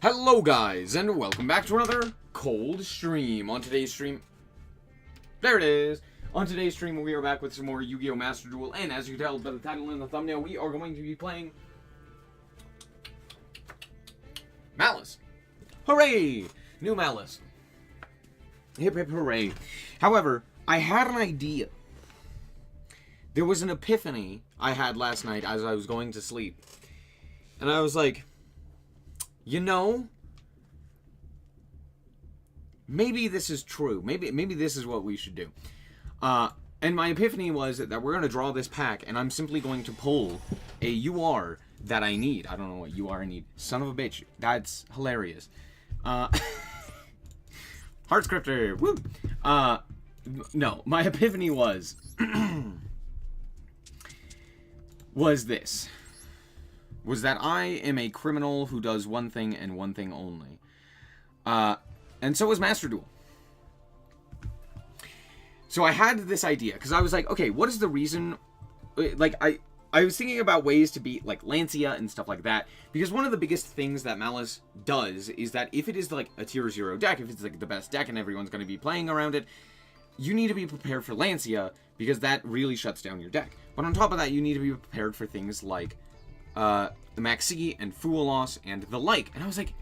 Hello guys, and welcome back to another cold stream. On today's stream, there it is. On today's stream, we are back with some more Yu-Gi-Oh! Master Duel, and as you can tell by the title and the thumbnail, we are going to be playing Malice. Hooray! New Malice. Hip hip hooray. However, I had an idea. There was an epiphany I had last night as I was going to sleep. And I was like, you know, maybe this is true. Maybe this is what we should do. And my epiphany was that we're going to draw this pack, and I'm simply going to pull a UR that I need. I don't know what UR I need. Son of a bitch. That's hilarious. Heartscripter. Woo! No, my epiphany was... was this. Was that I am a criminal who does one thing and one thing only. And so is Master Duel. So I had this idea, because I was like, okay, what is the reason... Like, I was thinking about ways to beat, like, Lancia and stuff like that, because one of the biggest things that Malice does is that if it is, like, a tier 0 deck, if it's, like, the best deck and everyone's going to be playing around it, you need to be prepared for Lancia, because that really shuts down your deck. But on top of that, you need to be prepared for things like the Maxi and Fuelos and the like. And I was like,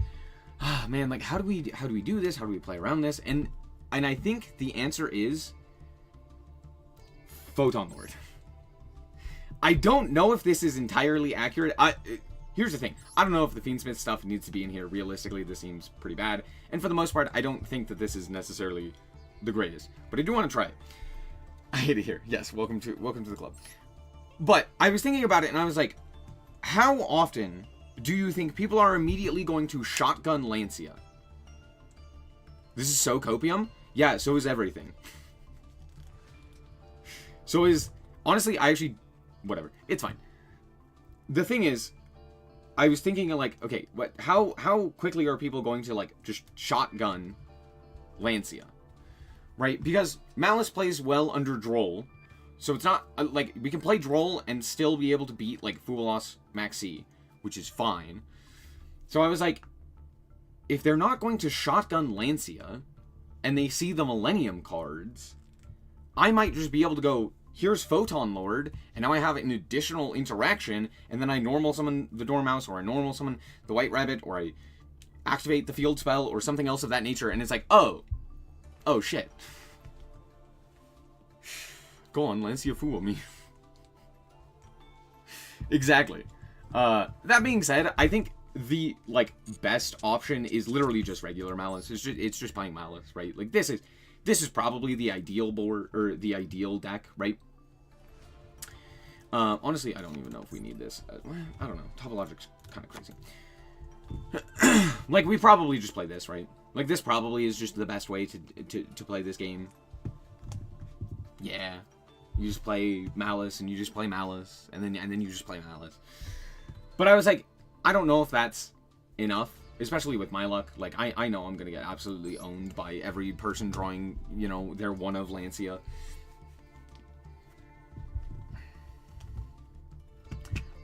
man, like, how do we do this? How do we play around this? And I think the answer is Photon Lord. I don't know if this is entirely accurate. Here's the thing. I don't know if the Fiendsmith stuff needs to be in here. Realistically, this seems pretty bad. And for the most part, I don't think that this is necessarily the greatest. But I do want to try it. I hate it here. Yes, welcome to the club. But I was thinking about it, and I was like, how often do you think people are immediately going to shotgun Lancia? This is so copium? Yeah, so is everything. So is... Honestly, I actually... Whatever. It's fine. The thing is, I was thinking, like, okay, how quickly are people going to, like, just shotgun Lancia? Right? Because Malice plays well under Droll. So it's not, like, we can play Droll and still be able to beat, like, Fuelos Maxi, which is fine. So I was like, if they're not going to shotgun Lancia, and they see the Millennium cards, I might just be able to go, here's Photon Lord, and now I have an additional interaction, and then I normal summon the Dormouse, or I normal summon the White Rabbit, or I activate the field spell, or something else of that nature, and it's like, oh shit. Go on, Lancia, fool me. Exactly. That being said, I think the, like, best option is literally just regular Malice. It's just playing Malice, right? Like, this is probably the ideal board, or the ideal deck, right? Honestly, I don't even know if we need this. I don't know. Topologic's kind of crazy. Like, we probably just play this, right? Like, this probably is just the best way to play this game. Yeah. You just play Malice, and you just play Malice, and then you just play Malice. But I was like, I don't know if that's enough, especially with my luck. Like, I know I'm gonna get absolutely owned by every person drawing, you know, their one of Lancia.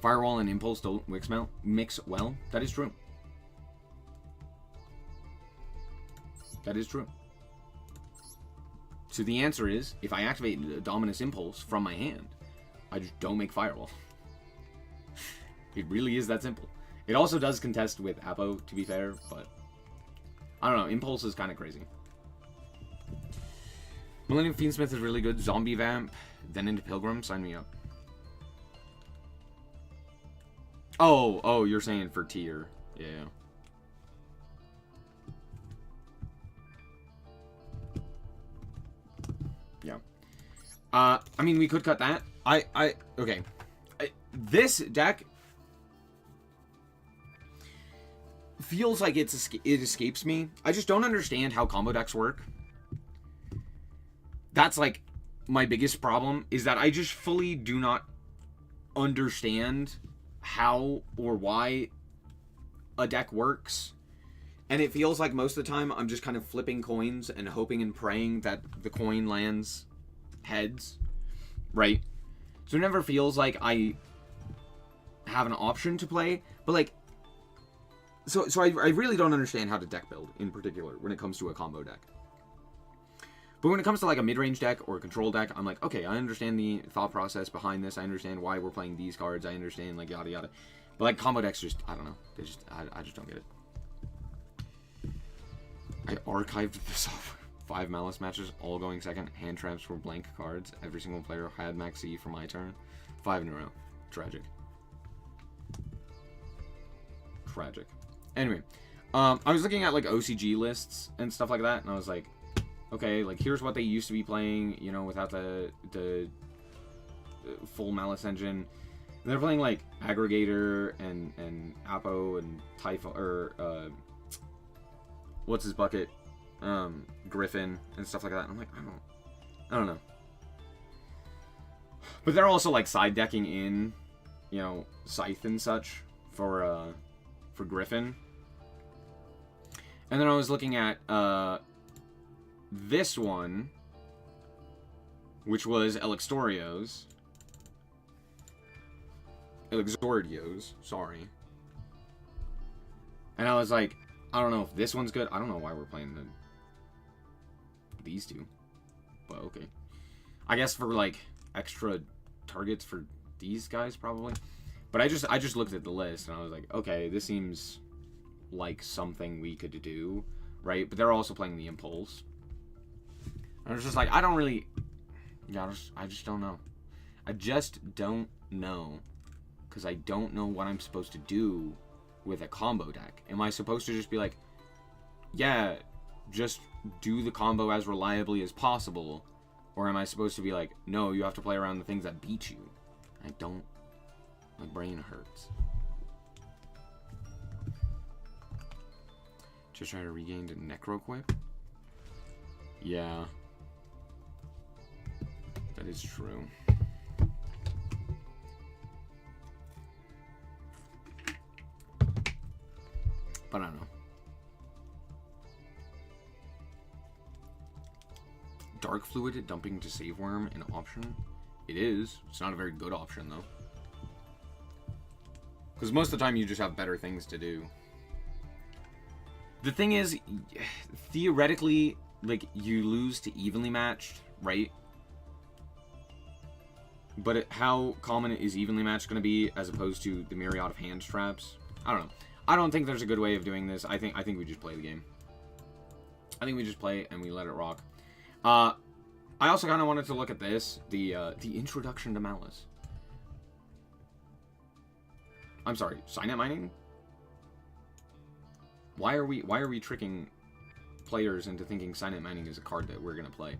Firewall and Impulse don't mix well. That is true. That is true. So the answer is, if I activate Dominus Impulse from my hand, I just don't make Firewall. It really is that simple. It also does contest with Apo, to be fair, but I don't know. Impulse is kind of crazy. Millennium Fiendsmith is really good. Zombie Vamp, then into Pilgrim. Sign me up. Oh, you're saying for tier. Yeah. Yeah. I mean, we could cut that. Okay. This deck feels like it escapes me. I just don't understand how combo decks work. That's, like, my biggest problem, is that I just fully do not understand how or why a deck works. And it feels like most of the time I'm just kind of flipping coins and hoping and praying that the coin lands heads, right? So it never feels like I have an option to play. But, like, So I really don't understand how to deck build in particular when it comes to a combo deck. But when it comes to like a mid-range deck or a control deck, I'm like, okay, I understand the thought process behind this. I understand why we're playing these cards. I understand like yada yada. But like combo decks, just I don't know. They just I just don't get it. I archived this off. 5 Malice matches, all going second. Hand traps were blank cards. Every single player had max E for my turn. 5 in a row. Tragic. Tragic. Anyway, I was looking at like OCG lists and stuff like that, and I was like, okay, like here's what they used to be playing, you know, without the full Malice engine. They're playing like Aggregator and Apo and Typho or what's his bucket, Griffin and stuff like that. And I'm like, I don't know. But they're also like side decking in, you know, Scythe and such for Griffin. And then I was looking at this one, which was Elixordios, sorry. And I was like, I don't know if this one's good. I don't know why we're playing these two, but okay. I guess for like extra targets for these guys probably. But I just looked at the list and I was like, okay, this seems like something we could do, right? But they're also playing the Impulse. I was just like, I don't really, yeah, I just don't know. I just don't know, because I don't know what I'm supposed to do with a combo deck. Am I supposed to just be like, yeah, just do the combo as reliably as possible? Or am I supposed to be like, no, you have to play around the things that beat you? I don't, my brain hurts. Just try to regain the Necroquip? Yeah. That is true. But I don't know. Dark Fluid dumping to Save Worm an option? It is. It's not a very good option though. Because most of the time you just have better things to do. The thing is, theoretically, like, you lose to evenly matched, right? But how common is evenly matched going to be as opposed to the myriad of hand traps? I don't know. I don't think there's a good way of doing this. I think we just play the game. I think we just play and we let it rock. I also kind of wanted to look at this, the introduction to Malice. I'm sorry, Signet Mining? Why are we tricking players into thinking Signet Mining is a card that we're gonna play?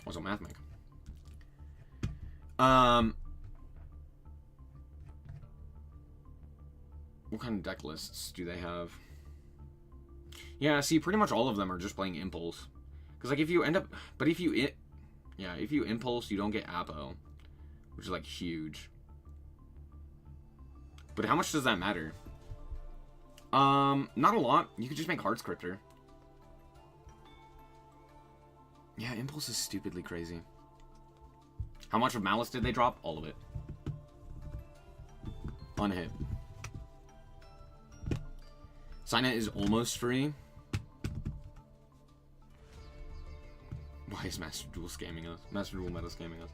Also, Mathmech. What kind of deck lists do they have? Yeah, see, pretty much all of them are just playing Impulse. Because, like, if you end up... But if you... if you Impulse, you don't get Apo. Which is, like, huge. But how much does that matter? Not a lot. You could just make Heart Scripter. Yeah, Impulse is stupidly crazy. How much of Malice did they drop? All of it. Unhit. Signet is almost free. Why is Master Duel scamming us? Master Duel meta scamming us.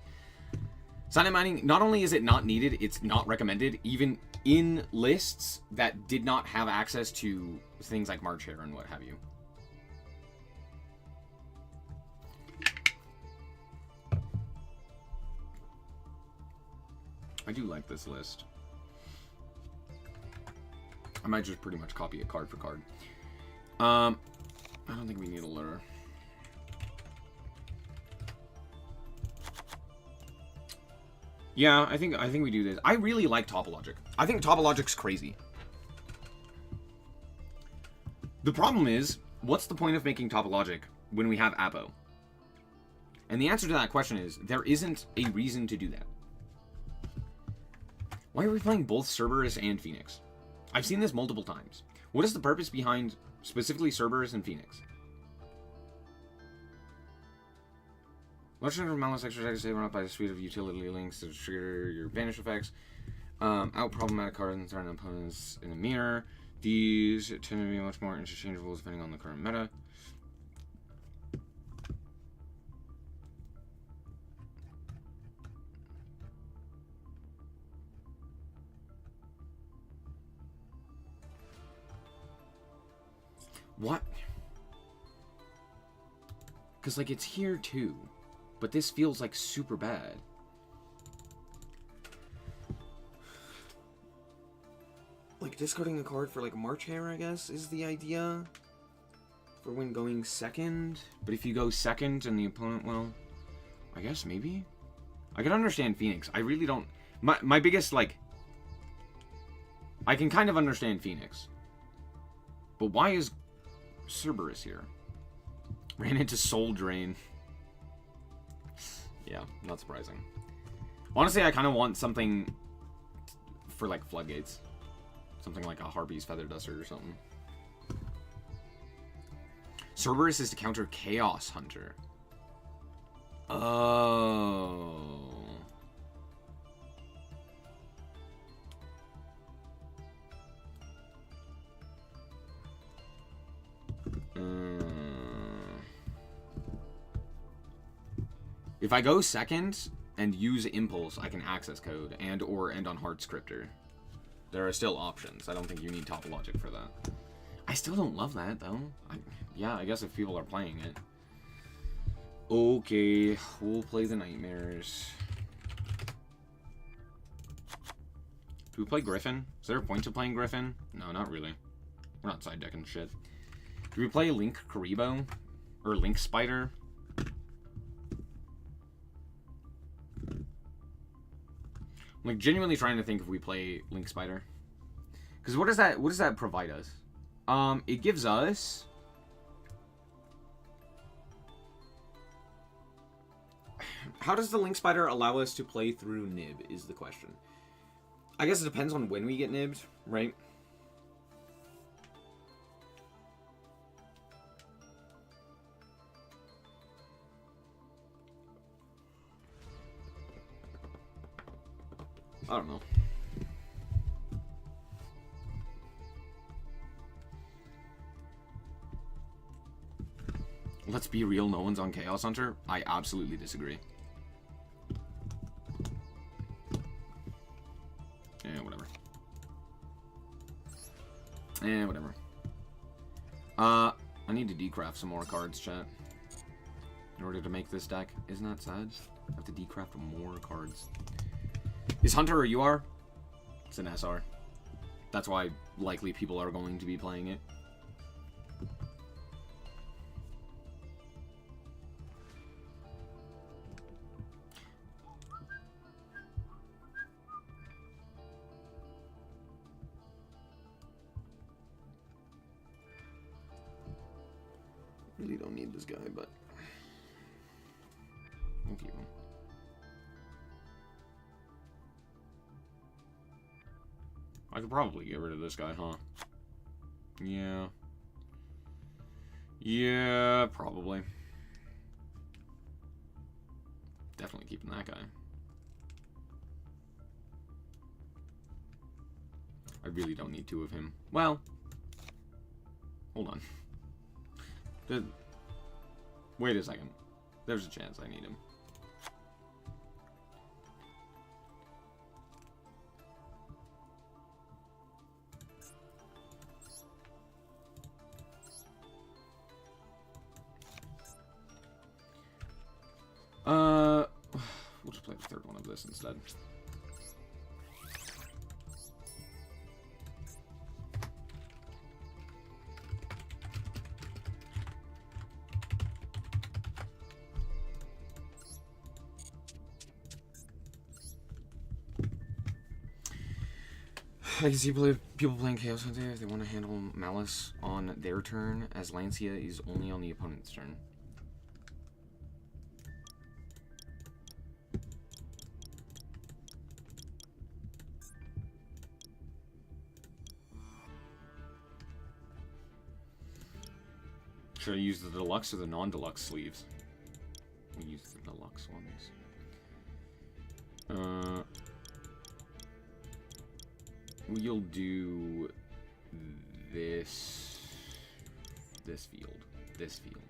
Signet Mining, not only is it not needed, it's not recommended, even in lists that did not have access to things like March Hare and what have you. I do like this list. I might just pretty much copy it card for card. I don't think we need a lure. Yeah, I think we do this. I really like Topologic. I think Topologic's crazy. The problem is, what's the point of making Topologic when we have Apo? And the answer to that question is, there isn't a reason to do that. Why are we playing both Cerberus and Phoenix? I've seen this multiple times. What is the purpose behind specifically Cerberus and Phoenix? Legendary Malice exercise save run up by a suite of utility links to trigger your banish effects. Out problematic cards and certain opponents in the mirror. These tend to be much more interchangeable depending on the current meta. What? Because, like, it's here too. But this feels, like, super bad. Like, discarding a card for, like, March Hare, I guess, is the idea. For when going second. But if you go second and the opponent, well, I guess maybe? I can understand Phoenix. I really don't... My biggest, like... I can kind of understand Phoenix. But why is Cerberus here? Ran into Soul Drain. Yeah, not surprising. Honestly, I kind of want something for, like, Floodgates. Something like a Harpy's Feather Duster or something. Cerberus is to counter Chaos Hunter. Oh. If I go second and use Impulse, I can access code and or end on Heartscriptor. There are still options. I don't think you need Topologic for that. I still don't love that, though. Yeah, I guess if people are playing it. Okay, we'll play the Nightmares. Do we play Griffin? Is there a point to playing Griffin? No, not really. We're not side decking shit. Do we play Link Karibo? Or Link Spider? I'm, like, genuinely trying to think if we play Link Spider. Because what does that provide us? It gives us... How does the Link Spider allow us to play through Nib, is the question. I guess it depends on when we get nibbed, right? I don't know. Let's be real, no one's on Chaos Hunter? I absolutely disagree. Whatever. Whatever. I need to decraft some more cards, chat. In order to make this deck. Isn't that sad? I have to decraft more cards. Is Hunter a UR? It's an SR. That's why likely people are going to be playing it. Really don't need this guy, but we'll keep him. I could probably get rid of this guy, huh? Yeah. Yeah, probably. Definitely keeping that guy. I really don't need two of him. Well, hold on. Wait a second. There's a chance I need him. We'll just play the third one of this instead. I can see people playing Chaos Hunter if they want to handle Malice on their turn, as Lancia is only on the opponent's turn. Should I use the deluxe or the non-deluxe sleeves? I'll use the deluxe ones. We'll do this field. This field.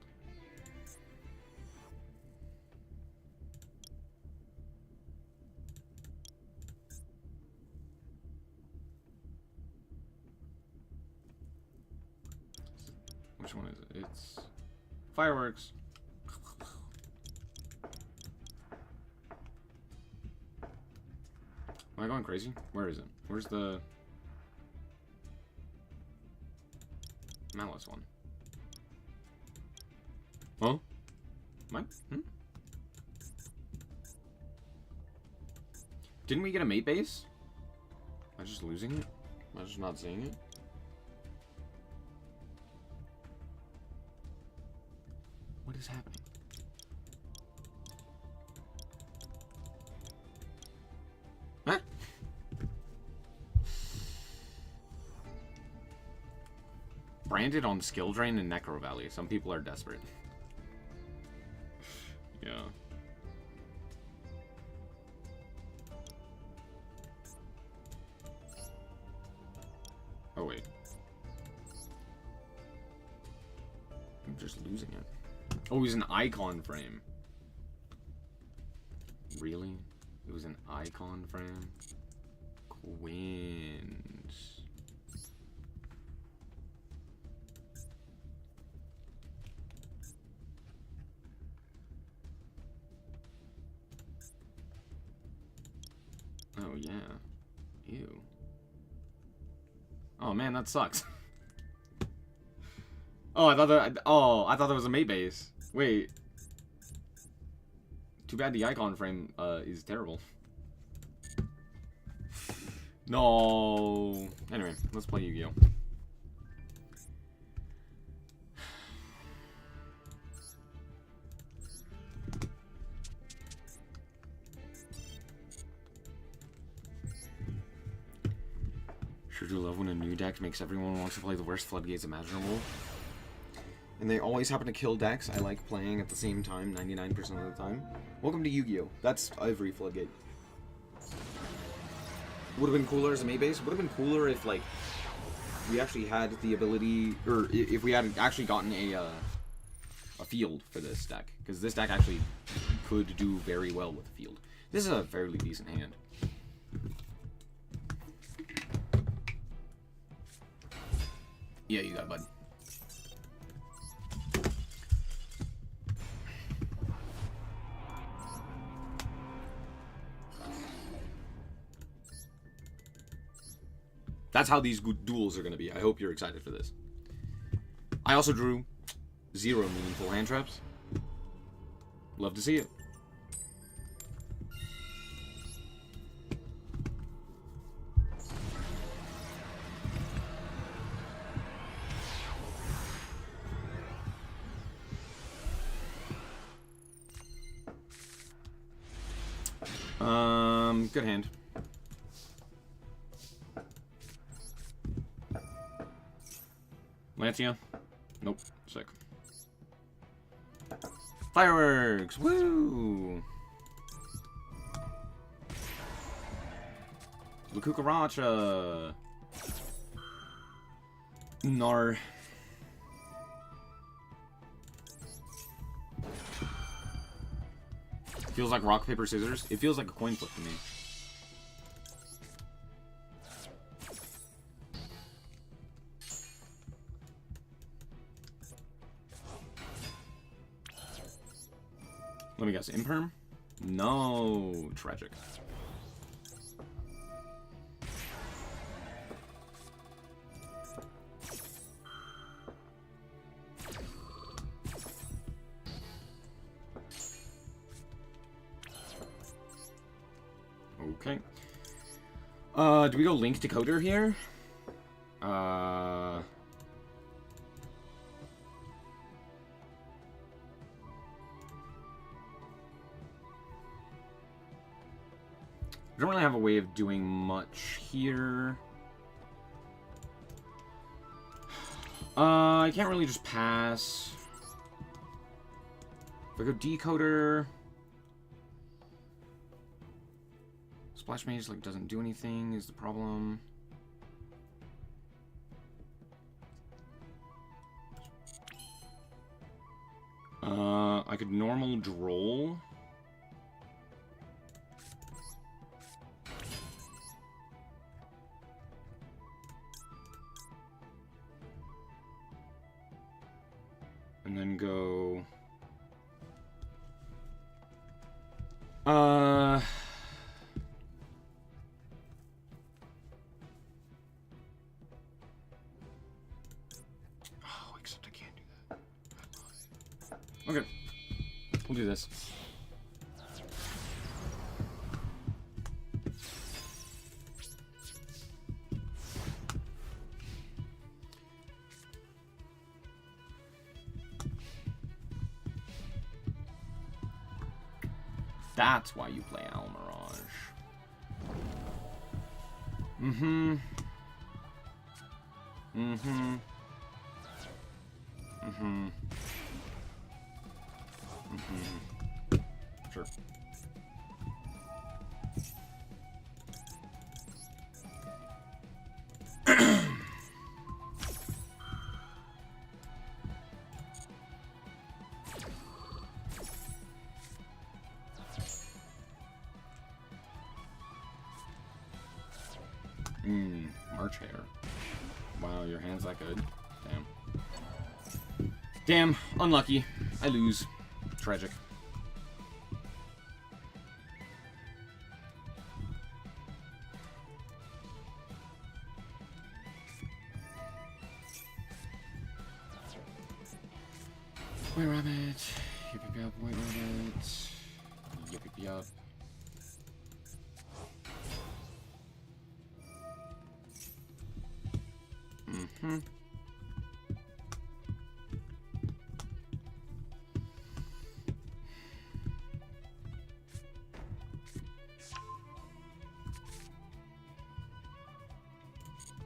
Which one is it? It's fireworks. Am I going crazy? Where is it? Where's the Malice one? Huh? Am I? Didn't we get a mate base? Am I just losing it? Am I just not seeing it? What is happening? Huh? Branded on Skill Drain and Necro Valley. Some people are desperate. Yeah. Oh, wait. I'm just losing it. Oh, he's an icon frame. Really? It was an icon frame? Queens. Oh, yeah. Ew. Oh, man, that sucks. Oh, I thought that was a mate base. Wait. Too bad the icon frame is terrible. No. Anyway, let's play Yu-Gi-Oh. Sure do love when a new deck makes everyone wants to play the worst floodgates imaginable. And they always happen to kill decks I like playing at the same time, 99% of the time. Welcome to Yu-Gi-Oh! That's every floodgate. Would have been cooler as a mate base. Would have been cooler if, like, we actually had the ability, or if we had actually gotten a field for this deck. Because this deck actually could do very well with a field. This is a fairly decent hand. Yeah, you got it, bud. That's how these duels are going to be. I hope you're excited for this. I also drew 0 meaningful hand traps. Love to see it. Good hand. Lancia? Nope. Sick. Fireworks! Woo! La Cucaracha! Nar. Feels like rock, paper, scissors. It feels like a coin flip to me. Let me guess. Imperm? No. Tragic. Okay. Do we go Link Decoder here? I don't really have a way of doing much here. I can't really just pass. If I go Decoder... Splash Mage, like, doesn't do anything is the problem. I could normal droll. And then go... Oh, except I can't do that. Okay. We'll do this. That's why you play Owl Mirage. Mm-hmm. Mm-hmm. Mm-hmm. Mm-hmm. Sure. March Hare. Wow, your hand's that good. Damn. Damn, unlucky. I lose. Tragic. White rabbit. Yip yip yip. White rabbit. Yip yip yip. Mm-hmm.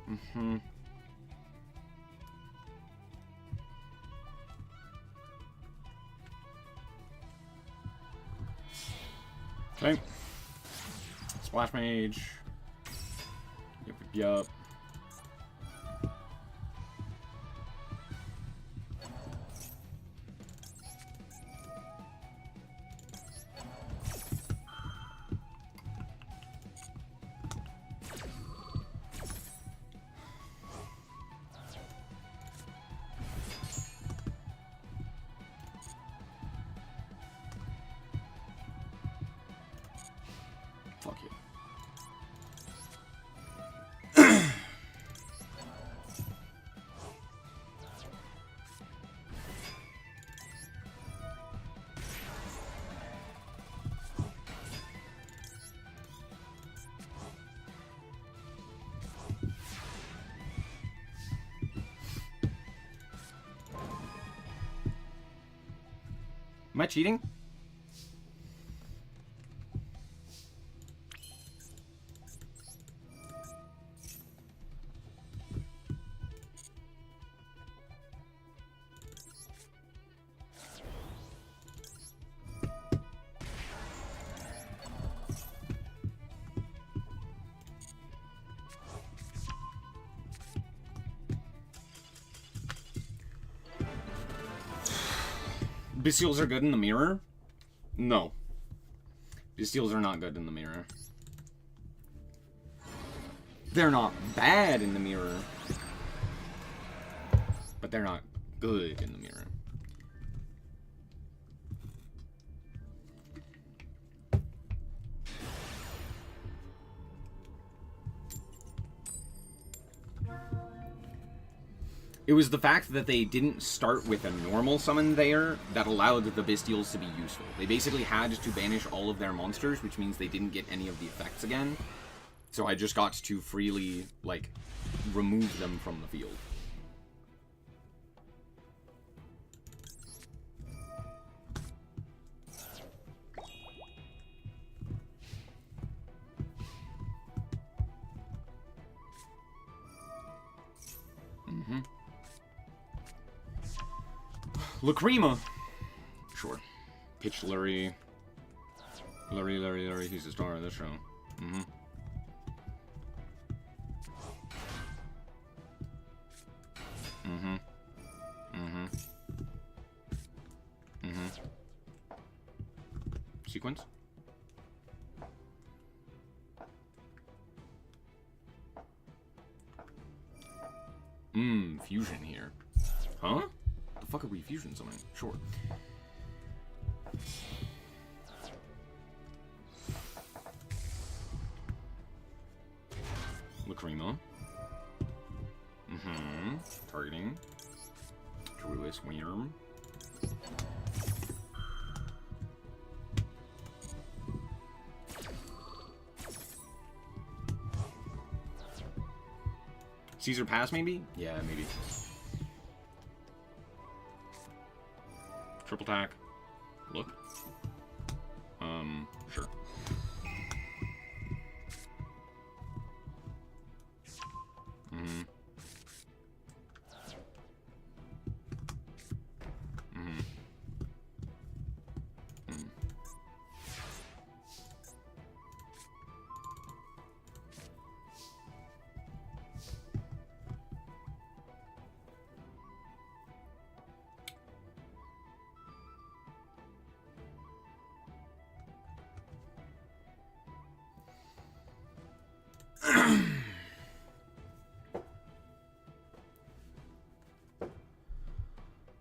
Mm-hmm. Okay. Splash Mage. Yup, yup, yup. Fuck you. Am I cheating? Bestials are good in the mirror? No. Bestials are not good in the mirror. They're not bad in the mirror. But they're not good in the mirror. It was the fact that they didn't start with a normal summon there that allowed the Bestials to be useful. They basically had to banish all of their monsters, which means they didn't get any of the effects again. So I just got to freely, like, remove them from the field. Mm-hmm. Lacrima! Sure. Pitch Lurie. Lurie, he's the star of this show. Mm-hmm. Mm-hmm. Mm-hmm. Mm-hmm. sequence. Fusion here. Huh? The fuck are we fusion summoning? Sure. Lacrima. Targeting. Druis Wiener. Caesar pass, maybe? Yeah, maybe. Triple attack. Look. Sure.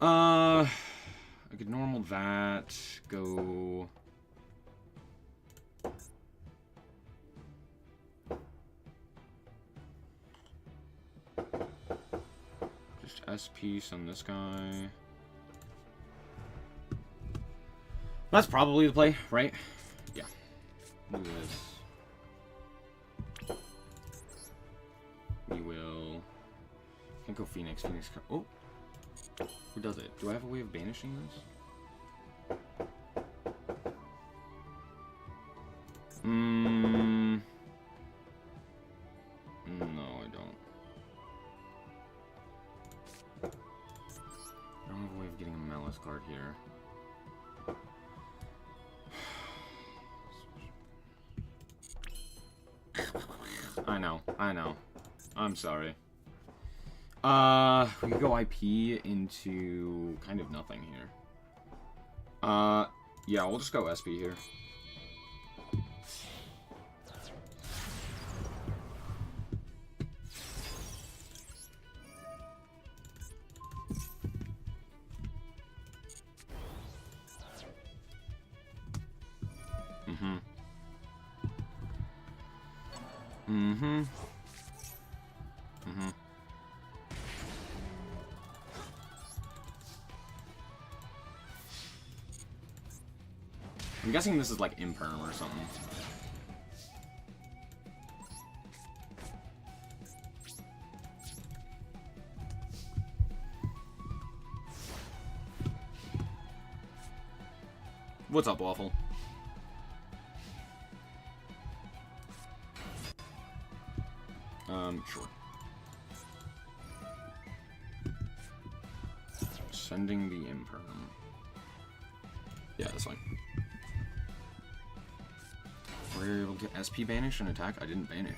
I could normal that, go... Just S-piece on this guy. That's probably the play, right? Yeah. Do this. We will... Can't go Phoenix. Phoenix... Oh! Who does it? Do I have a way of banishing this? No, I don't. I don't have a way of getting a Malice card here. I know. I'm sorry. We could go IP into kind of nothing here. Yeah, we'll just go SP here. I'm guessing this is like Imperm or something. What's up, Waffle? Sure. Sending the Imperm. Yeah, that's fine. We're able to get SP banish and attack. I didn't banish.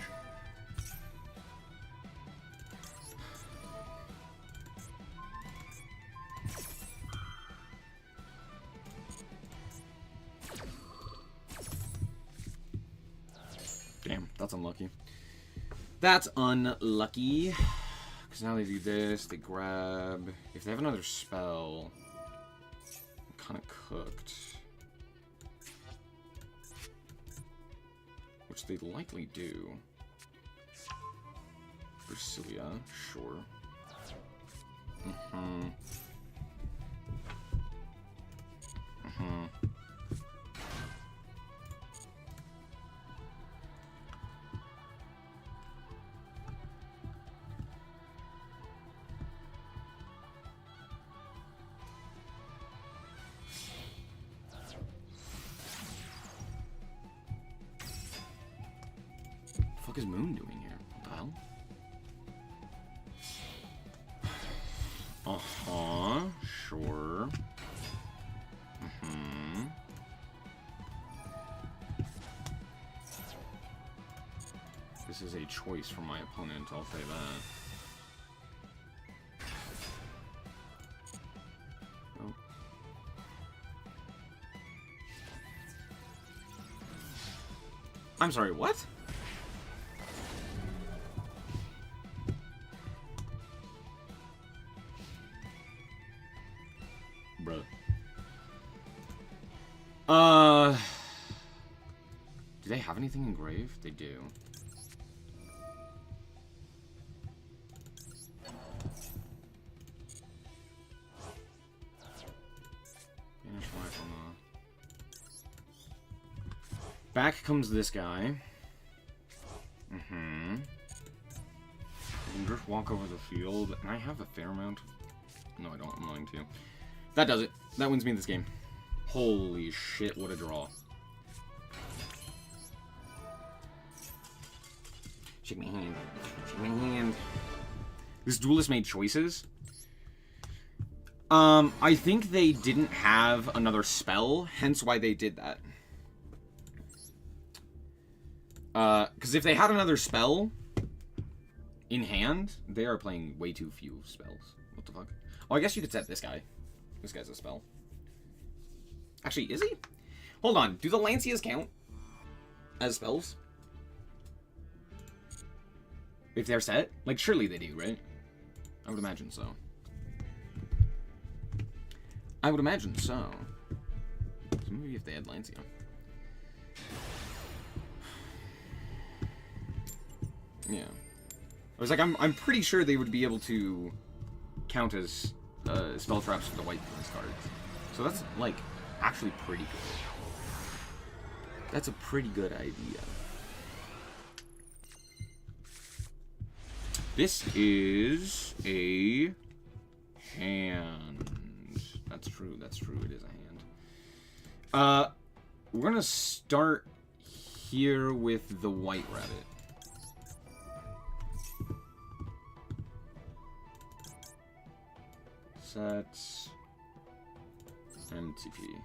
Damn, that's unlucky. That's unlucky. Because now they do this, they grab... If they have another spell... I'm kind of cooked. Which they likely do. Brasilia, sure. What the fuck is Moon doing here? What the hell? Sure. This is a choice for my opponent, I'll say that. Oh. I'm sorry, what? Bruh. Do they have anything engraved? They do. Back comes this guy. Mm-hmm. You can just walk over the field, and I have a fair amount. No, I don't. I'm lying to you. That does it. That wins me this game. Holy shit, what a draw. Shake my hand. Shake my hand. This duelist made choices. I think they didn't have another spell, hence why they did that. Because if they had another spell in hand, they are playing way too few spells. What the fuck? Oh, I guess you could set this guy. This guy's a spell. Actually, is he? Hold on. Do the Lancias count as spells? If they're set? Like, surely they do, right? I would imagine so. I would imagine so. So maybe if they had Lancia. Yeah. I was like, I'm pretty sure they would be able to count as spell traps for the white cards. So that's, like, actually pretty good. That's a pretty good idea. This is a hand. That's true, that's true, it is a hand. We're gonna start here with the white rabbit. Sets and TP.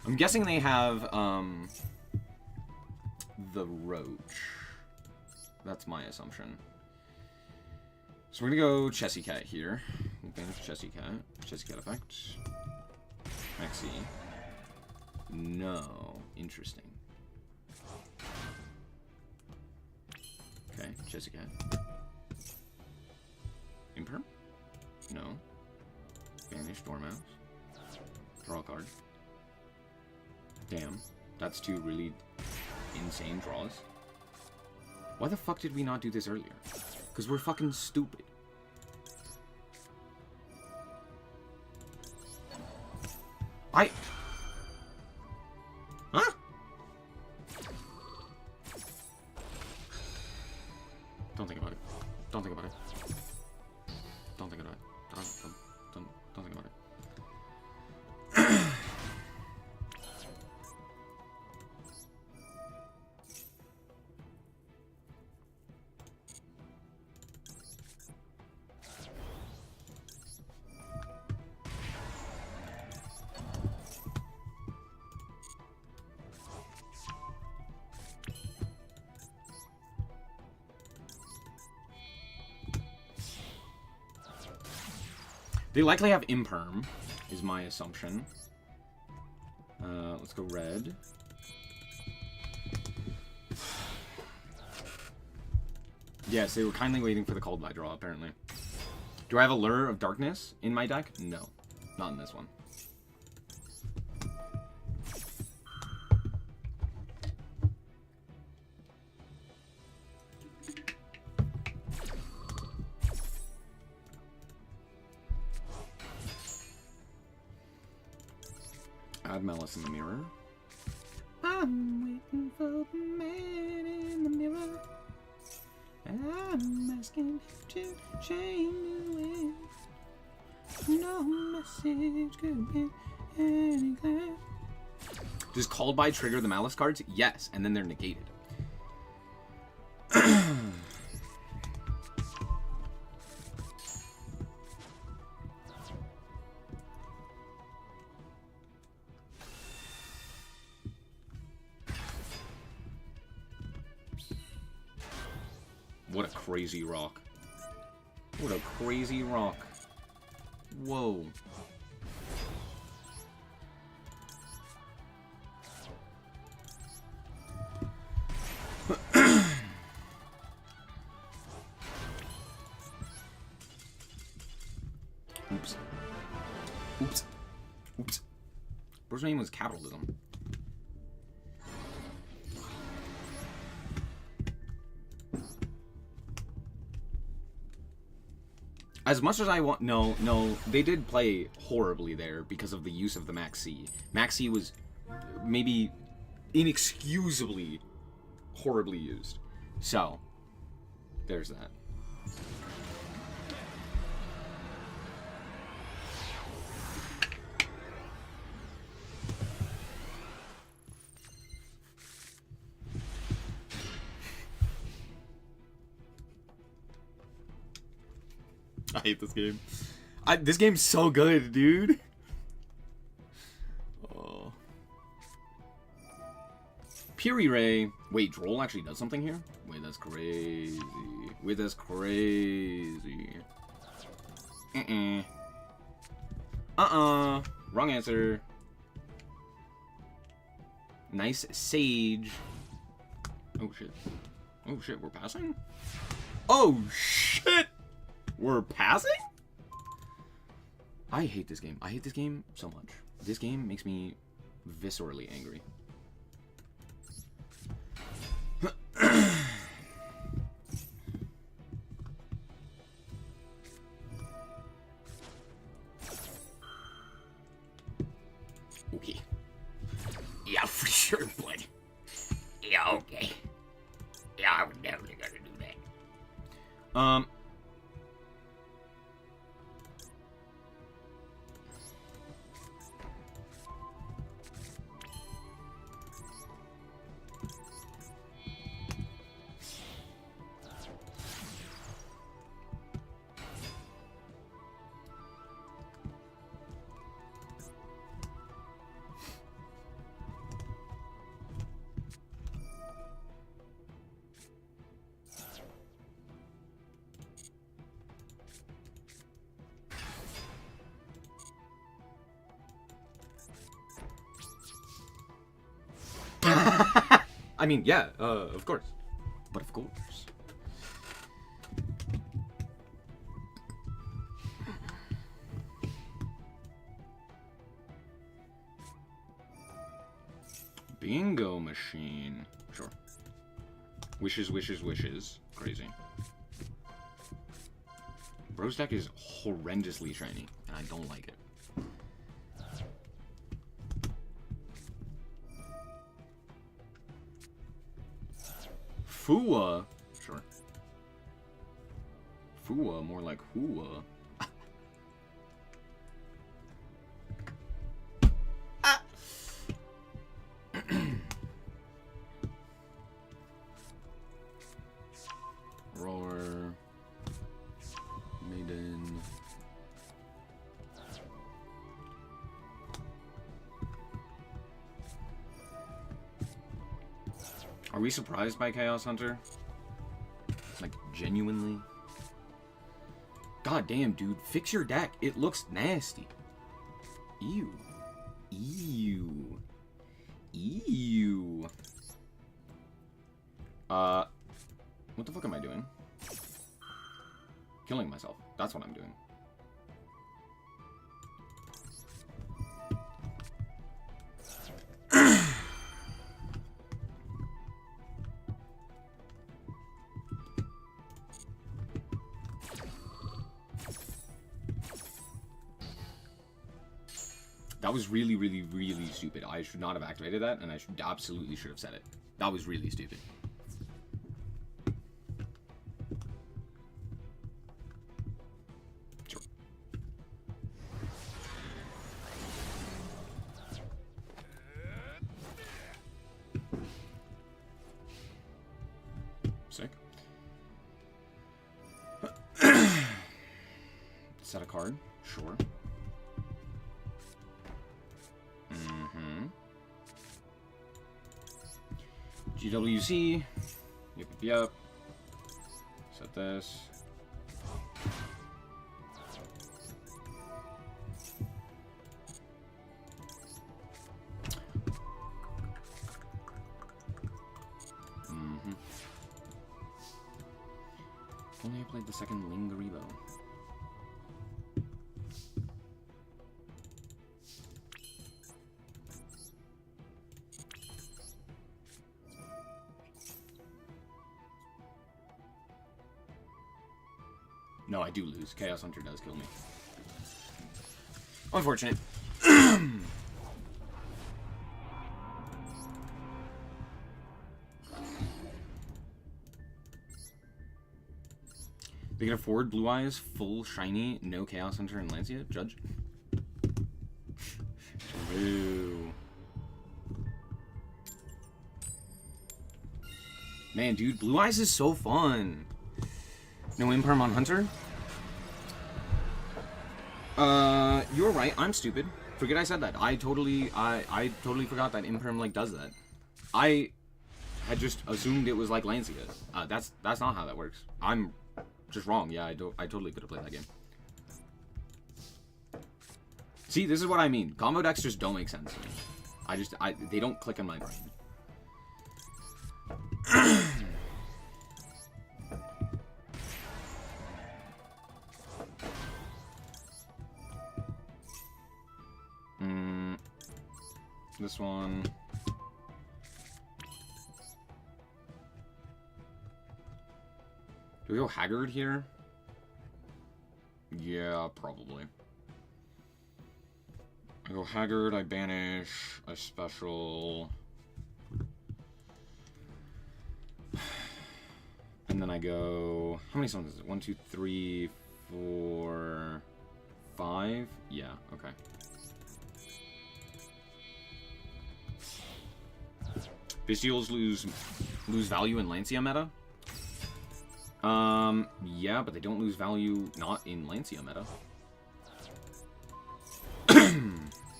I'm guessing they have the roach. That's my assumption. So we're gonna go Chessy Cat here. Advantage Chessy Cat. Chessy Cat effect. Maxi. No. Interesting. Okay, Chessy Cat. Imperm? No. Vanish Dormouse. Draw a card. Damn. That's two really insane draws. Why the fuck did we not do this earlier? Because we're fucking stupid. Huh? Don't think about it. Don't think about it. Don't think about it. Don't think about it. They likely have Imperm, is my assumption. Let's go red. Yes, they were kindly waiting for the Called by draw, apparently. Do I have a Lure of Darkness in my deck? No. Not in this one. Add Malice in the Mirror. I'm waiting for the man in the mirror. I'm asking him to change the way. No message could be any clearer. Does Called by trigger the Malice cards? Yes, and then they're negated. What a crazy rock. What a crazy rock. Whoa. Oops. Oops. Oops. Bro's name was capitalism. As much as I want... No, they did play horribly there because of the use of the Max C. Max C was maybe inexcusably horribly used. So, there's that. I hate this game. This game's so good, dude. Oh. Piri Ray. Wait, Droll actually does something here? Wait, that's crazy. Wait, that's crazy. Wrong answer. Nice Sage. Oh, shit. Oh, shit, we're passing? Oh, shit! We're passing? I hate this game. I hate this game so much. This game makes me viscerally angry. Okay. Yeah, for sure, bud. Yeah, okay. Yeah, I'm definitely gonna do that. I mean, yeah, of course. But of course. Bingo machine. Sure. Wishes, wishes, wishes. Crazy. Bro's deck is horrendously shiny, and I don't like it. Fua? Sure. Fua, more like Hua. Ah. Roar. Maiden. Are we surprised by Chaos Hunter? Like, genuinely? God damn, dude. Fix your deck. It looks nasty. Ew. Ew. Ew. What the fuck am I doing? Killing myself. That's what I'm doing. That was really, really, really stupid. I should not have activated that, and I absolutely should have said it. That was really stupid. Sure. Sick. Set a card? Sure. GWC. Yep. Set this. Only I played the second Lingaribo. No, I do lose. Chaos Hunter does kill me. Unfortunate. They can afford Blue Eyes, full shiny, no Chaos Hunter, and Lancia? Judge? True. Man, dude, Blue Eyes is so fun. No Imperm on Hunter? You're right. I'm stupid. Forget I said that. I totally forgot that Imperm, like, does that. I had just assumed it was like Lancia. That's not how that works. I'm just wrong. Yeah, I totally could have played that game. See, this is what I mean. Combo decks just don't make sense to me. They don't click in my brain. This one. Do we go Haggard here? Yeah, probably. I go Haggard, I banish, I special. And then I go... How many summons is it? 1, 2, 3, 4, 5? Yeah, okay. Bestials lose value in Lancia meta? Yeah, but they don't lose value not in Lancia meta.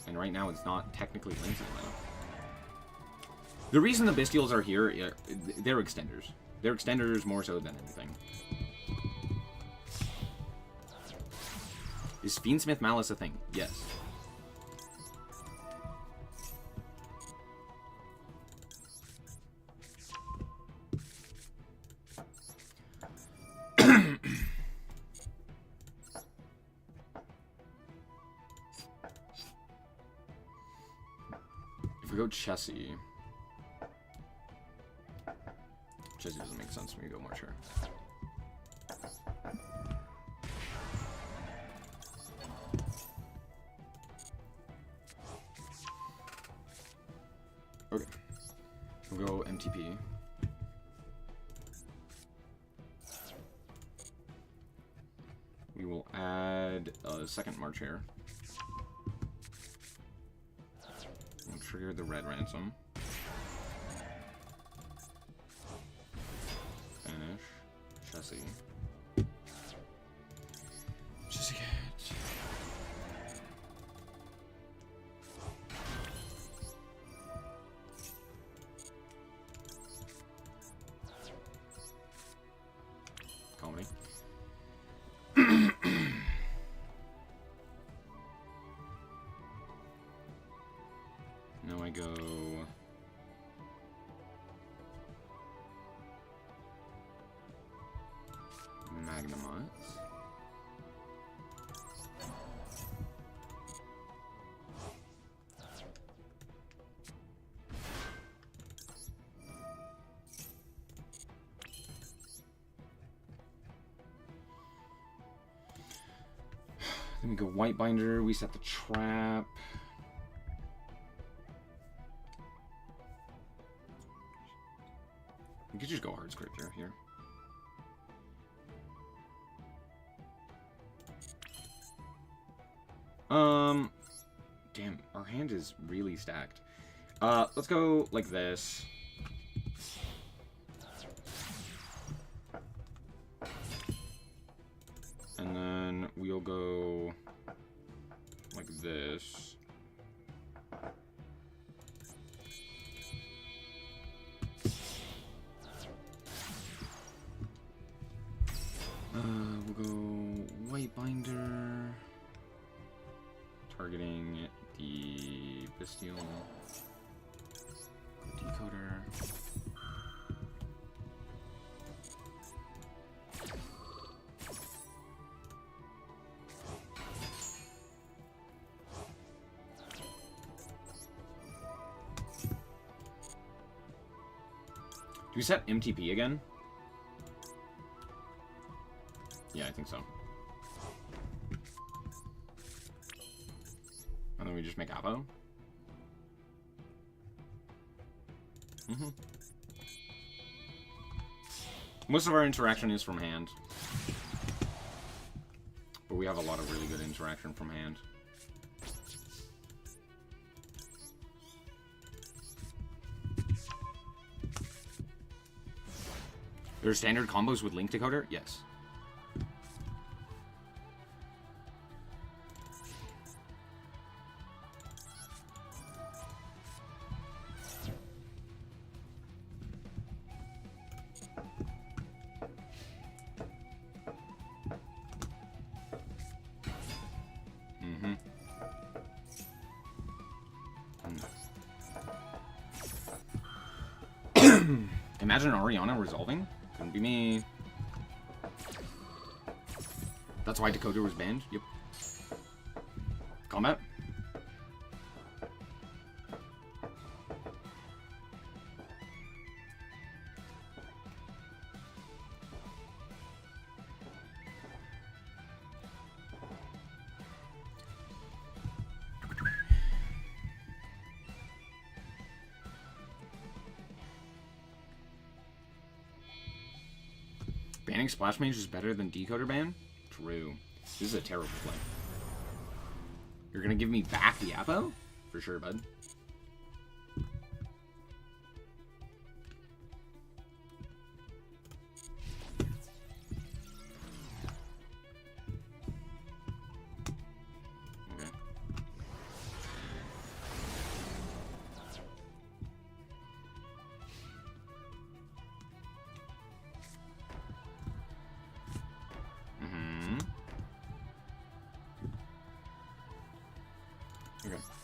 And right now it's not technically Lancia meta. The reason the Bestials are here, they're extenders. They're extenders more so than anything. Is Fiendsmith Malice a thing? Yes. If we go Chessie... Chessie doesn't make sense when you go Marcher. Okay. We'll go MTP. We will add a second March here. We'll trigger the red ransom. Finish. Chessie. Chessie Cat. Comedy. Now I go... Magnemite. Then we go White Binder, we set the trap. We could just go Hard Scripture here. Damn, our hand is really stacked. Let's go like this. And then we'll go like this. We'll go White Binder, targeting the Bestial Decoder. Do we set MTP again? Yeah, I think so. And then we just make Apo. Most of our interaction is from hand. But we have a lot of really good interaction from hand. There are standard combos with Link Decoder? Yes. Imagine Ariana resolving? Couldn't be me. That's why Decoder was banned? Yep. Combat? Banning Splash Mage is better than Decoder ban? True. This is a terrible play. You're gonna give me back the Apo? For sure, bud.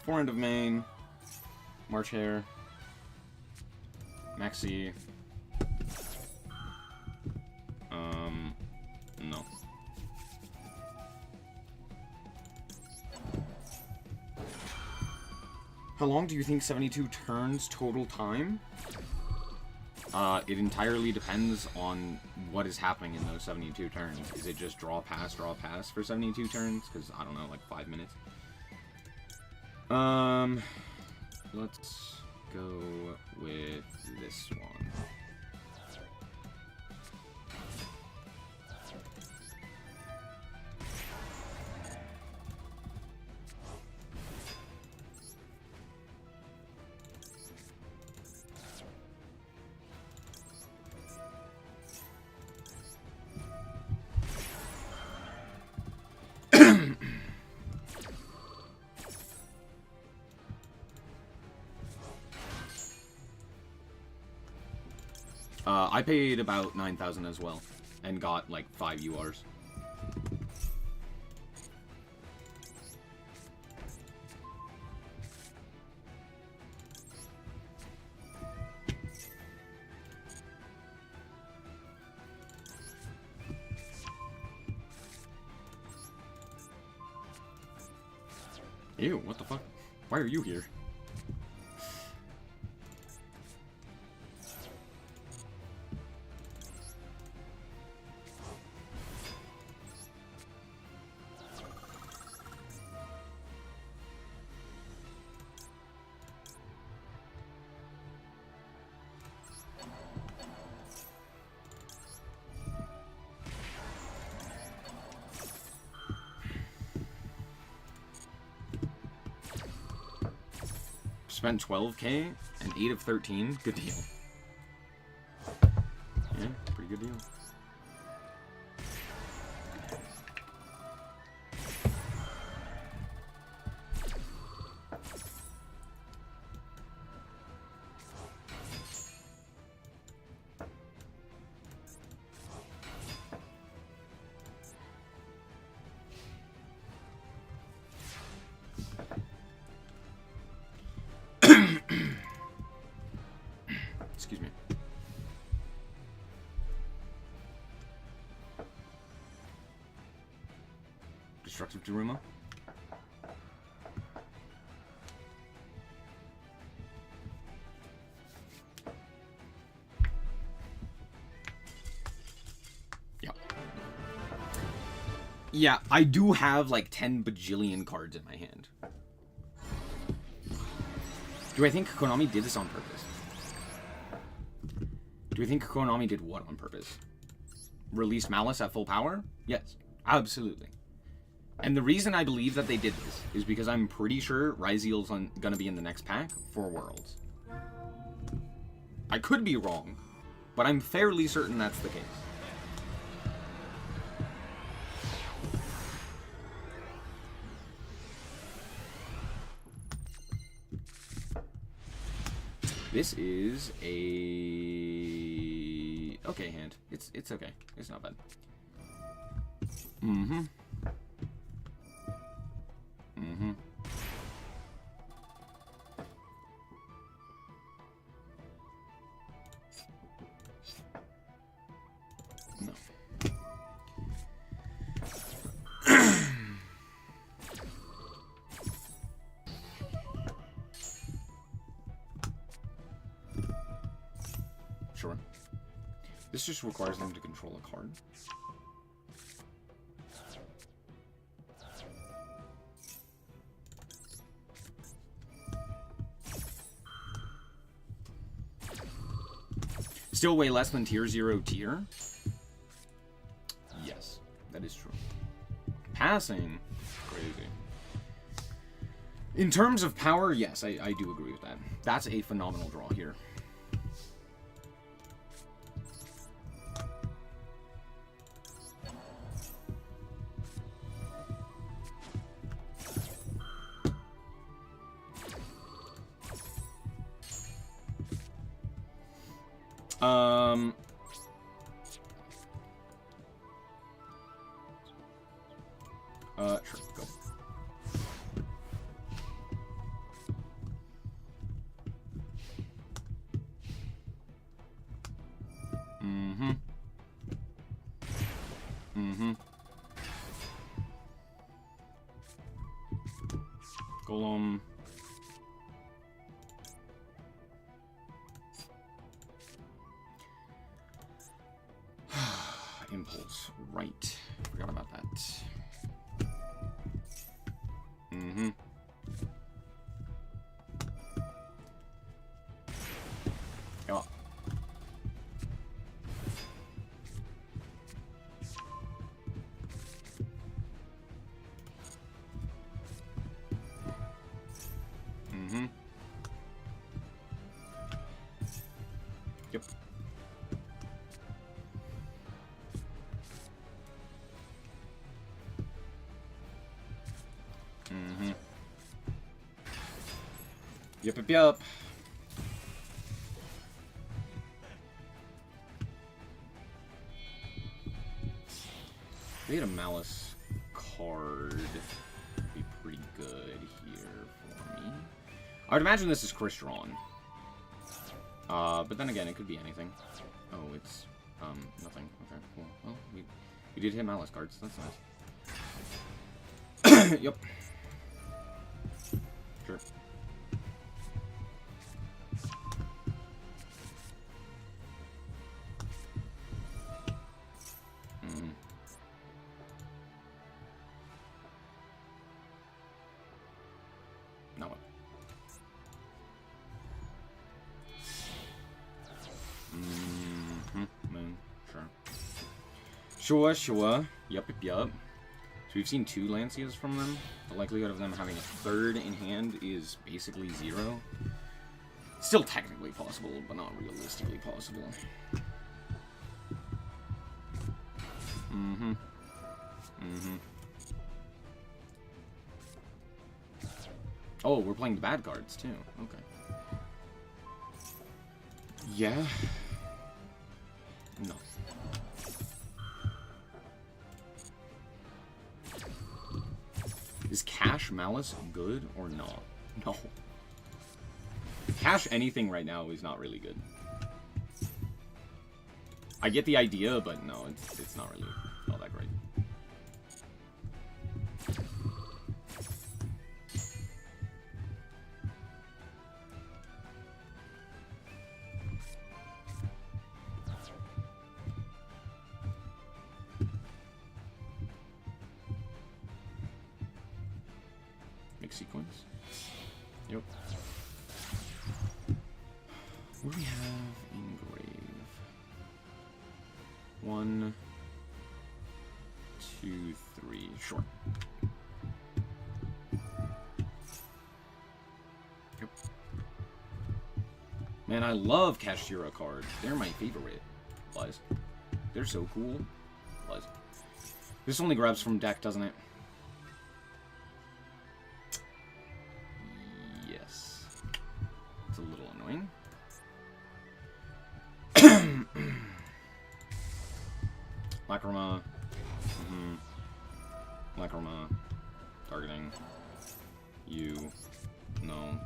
Forehand of main, March Hare, Maxi, no. How long do you think 72 turns total time? It entirely depends on what is happening in those 72 turns. Is it just draw, pass for 72 turns? Because, I don't know, like 5 minutes. Let's go with this one. I paid about 9,000 as well, and got like 5 URs. Ew, what the fuck? Why are you here? Spent 12k and 8 of 13. Good deal. Yeah, pretty good deal. Excuse me. Destructive Daruma. Yeah, I do have like 10 bajillion cards in my hand. Do I think Konami did this on purpose? Do we think Konami did what on purpose? Release Malice at full power? Yes, absolutely. And the reason I believe that they did this is because I'm pretty sure Ryzeal's gonna be in the next pack for Worlds. I could be wrong, but I'm fairly certain that's the case. This is a okay hand. It's okay. It's not bad. Mm-hmm. Mm-hmm. No. Sure. This just requires them to control a card. Still way less than tier 0 tier? Yes, that is true. Passing? Crazy. In terms of power, yes, I do agree with that. That's a phenomenal draw here. Sure, go. Mm-hmm. Mm-hmm. Golem. Impulse. Right. Forgot about that. Mm-hmm. Oh. Mm-hmm. Yep. Mm-hmm. Yep. We had a Malice card. Be pretty good here for me. I would imagine this is Chris drawn. But then again, it could be anything. Oh, it's nothing. Okay, cool. Well, we did hit Malice cards. That's nice. Yep. Sure. Now what? Moon. Sure. Yup. So we've seen 2 Lancias from them. The likelihood of them having a 3rd in hand is basically 0. Still technically possible, but not realistically possible. Oh, we're playing the bad cards, too. Okay. Yeah. No. Is Cash Malice good or not? No. Cash anything right now is not really good. I get the idea, but no, it's not really all that great. big sequence. Yep. What do we have in grave? 1, 2, 3. Sure. Yep. Man, I love Kashira cards. They're my favorite. Lies. They're so cool. Lies. This only grabs from deck, doesn't it? Yes. It's a little annoying. Lacrima. Lacrima. Targeting. You. No.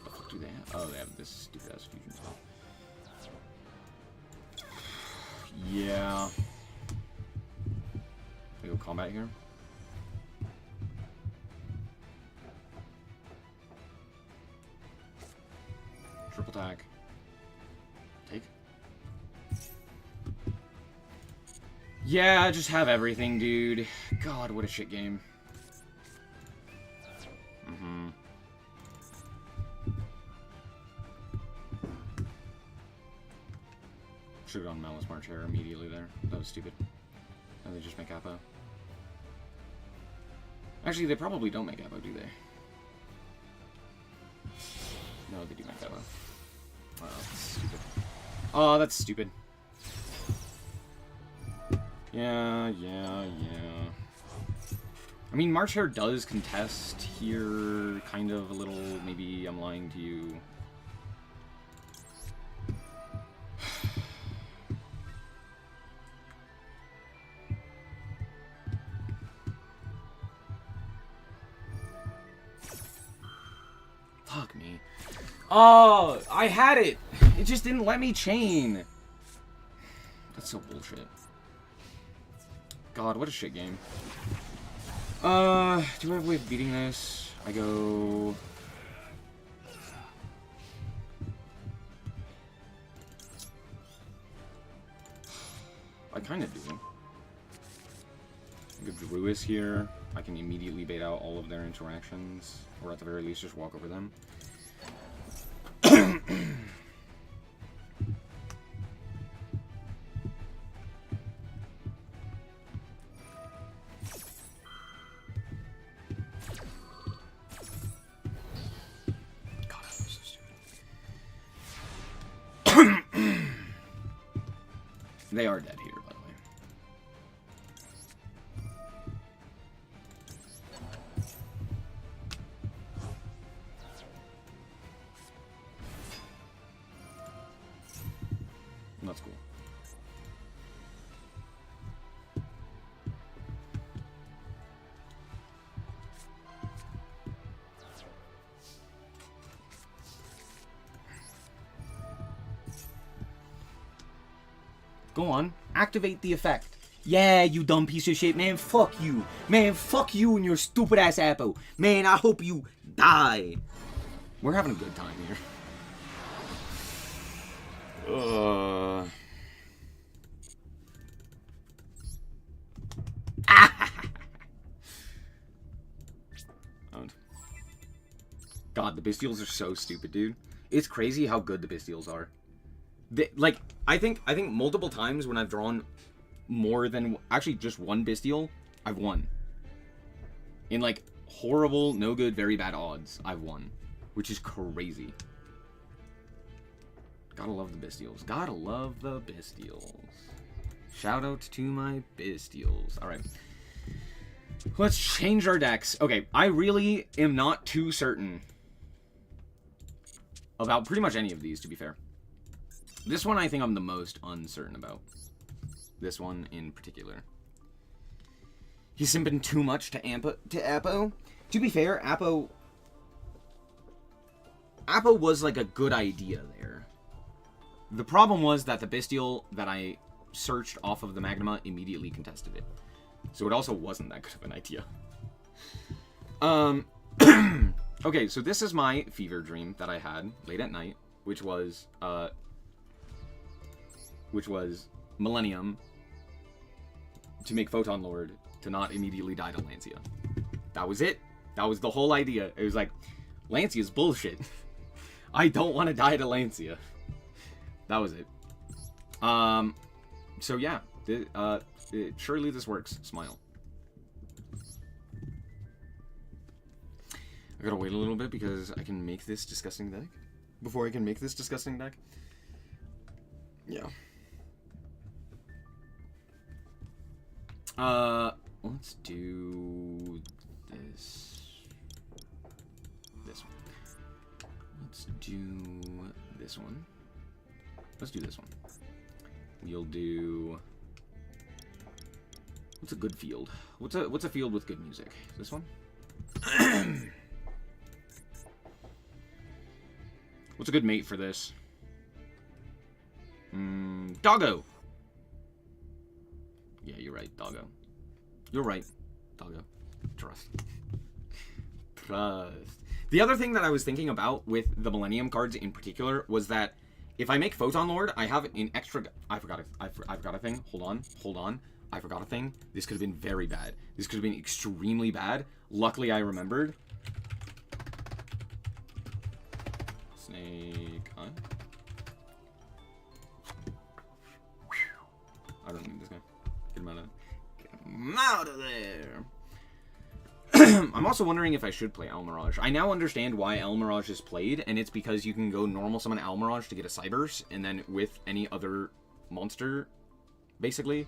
What do they have? Oh, they have this stupid ass fusion spell. Yeah. They go combat here. Triple attack. Take. Yeah, just have everything, dude. God, what a shit game. Should have gone Malice March Hare immediately there. That was stupid. And they just make Apo. Actually, they probably don't make Apo, do they? No, they do make Apo. Oh, that's stupid. Oh, that's stupid. Yeah. I mean, March Hare does contest here, kind of a little. Maybe I'm lying to you. Fuck me. Oh, I had it. It just didn't let me chain. That's so bullshit. God, what a shit game. Do I have a way of beating this? I go... I kind of do. I go Druis here. I can immediately bait out all of their interactions. Or at the very least, just walk over them. They are dead here, by the way. That's cool. Go on, activate the effect. Yeah, you dumb piece of shit, man. Fuck you. Man, fuck you and your stupid ass Apo. Man, I hope you die. We're having a good time here. God, the Bestials are so stupid, dude. It's crazy how good the Bestials are. Like, I think multiple times when I've drawn more than actually just one Bestial, I've won. In like horrible, no good, very bad odds, I've won, which is crazy. Gotta love the Bestials. Gotta love the Bestials. Shout out to my Bestials. All right. Let's change our decks. Okay, I really am not too certain about pretty much any of these, to be fair. This one I think I'm the most uncertain about. This one in particular. He's simping too much to Apo. To be fair, Apo was like a good idea there. The problem was that the Bestial that I searched off of the Magnema immediately contested it. So it also wasn't that good of an idea. Okay, so this is my fever dream that I had late at night, which was, which was Millennium to make Photon Lord to not immediately die to Lancia. That was it. That was the whole idea. It was like, Lancia's bullshit. I don't want to die to Lancia. That was it. So yeah, surely this works. Smile. I gotta wait a little bit because I can make this disgusting deck. Before I can make this disgusting deck. Yeah. Let's do this. This one. Let's do this one. Let's do this one. We'll do... What's a good field? What's a field with good music? This one? What's a good mate for this? Doggo! Yeah, you're right, Doggo. You're right, Doggo. Trust. Trust. The other thing that I was thinking about with the Millennium cards in particular was that if I make Photon Lord, I have an extra... I forgot a thing. Hold on. I forgot a thing. This could have been very bad. This could have been extremely bad. Luckily, I remembered. Snake Eye. I don't need this guy. Get him out of there. I'm also wondering if I should play Almirage. I now understand why Almirage is played, and it's because you can go normal summon Almirage to get a Cyberse, and then with any other monster, basically.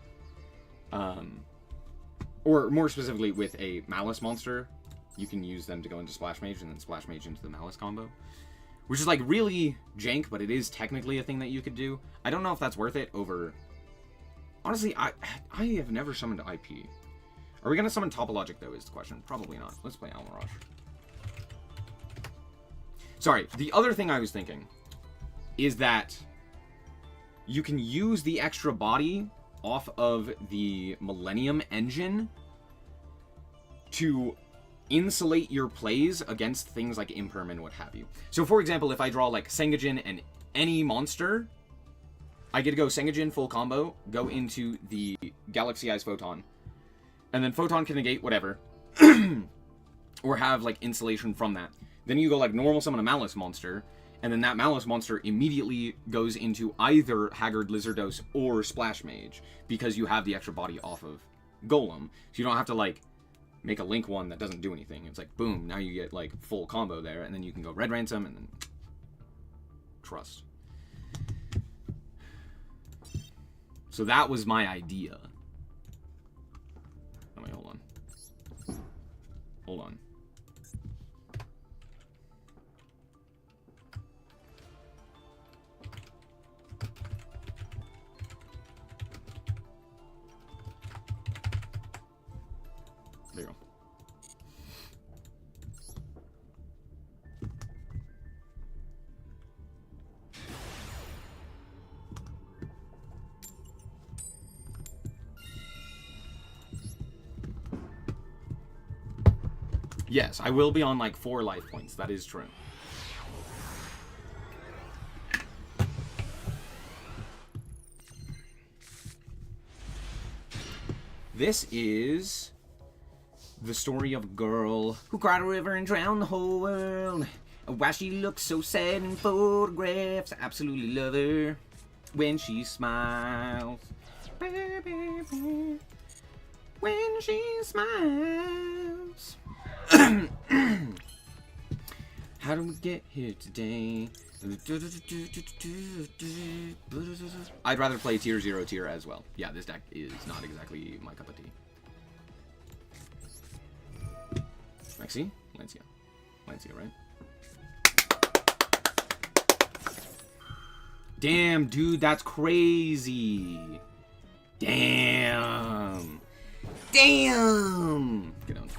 Or more specifically, with a Malice monster, you can use them to go into Splash Mage, and then Splash Mage into the Malice combo. Which is, like, really jank, but it is technically a thing that you could do. I don't know if that's worth it over... Honestly, I have never summoned IP. Are we going to summon Topologic, though, is the question. Probably not. Let's play Almirage. Sorry, the other thing I was thinking is that you can use the extra body off of the Millennium engine to insulate your plays against things like Imperm and what have you. So, for example, if I draw, like, Sengajin and any monster, I get to go Sengajin full combo, go into the Galaxy Eyes Photon, and then Photon can negate whatever, or have, like, insulation from that. Then you go, like, normal summon a Malice monster, and then that Malice monster immediately goes into either Haggard Lizardos or Splash Mage, because you have the extra body off of Golem. So you don't have to, like, make a Link one that doesn't do anything. It's like, boom, now you get, like, full combo there, and then you can go Red Ransom, and then Trust. So that was my idea. Oh, wait, hold on. Hold on. There you go. Yes, I will be on like 4 life points. That is true. This is the story of a girl who cried a river and drowned the whole world. Why she looks so sad in photographs. I absolutely love her when she smiles. When she smiles. How did we get here today? I'd rather play tier 0 tier as well. Yeah, this deck is not exactly my cup of tea. Maxi? Lancia. Lancia, right? Damn, dude, that's crazy. Damn. Damn. Get on.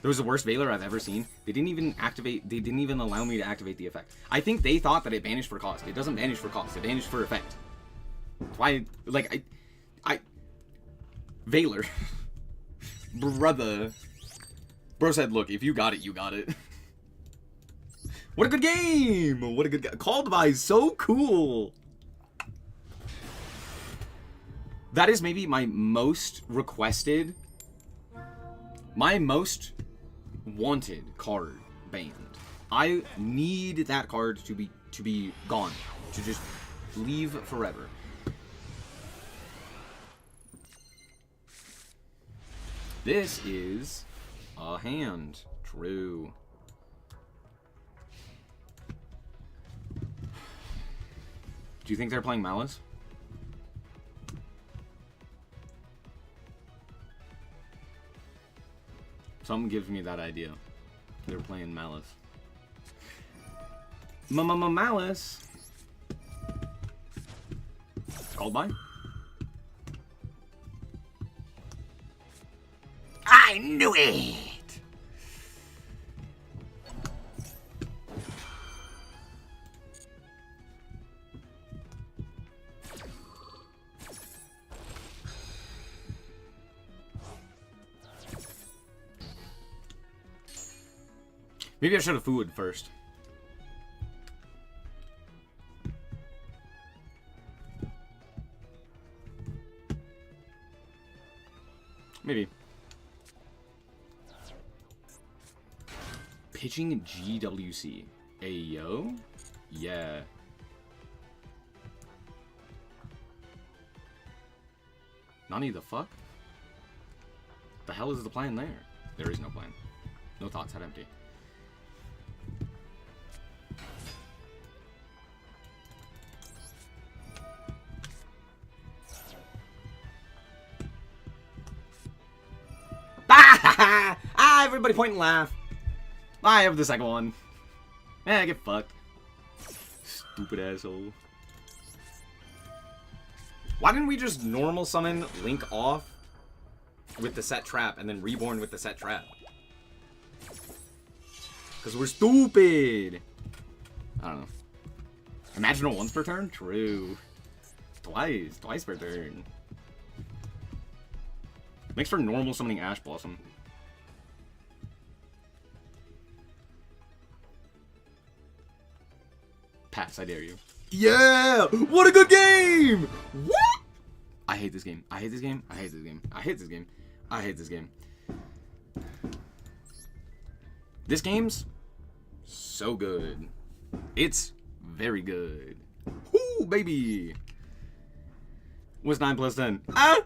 That was the worst Veiler I've ever seen. They didn't even allow me to activate the effect. I think they thought that it banished for cost. It doesn't banish for cost. It banished for effect. That's why, like, Veiler. Brother. Bro said, look, if you got it, you got it. What a good game! What a good game. Called by So Cool. That is maybe my most requested, my most wanted card banned. I need that card to be gone, to just leave forever. This is a hand. True. Do you think they're playing Malice? Something gives me that idea. They're playing Malice. Malice. Called by? I knew it! Maybe I should have food first. Maybe. Pitching GWC. Ayo? Yeah. Nani the fuck? The hell is the plan there? There is no plan. No thoughts, head empty. Ah! Everybody point and laugh. I have the second one. Get fucked. Stupid asshole. Why didn't we just normal summon Link off with the set trap and then reborn with the set trap? Because we're stupid. I don't know. Imagine a once per turn? True. Twice per turn. Makes for normal summoning Ash Blossom. Pass, I dare you. Yeah! What a good game! What? I hate this game. I hate this game. I hate this game. I hate this game. I hate this game. This game's so good. It's very good. Woo, baby! What's 9 plus 10? Ah!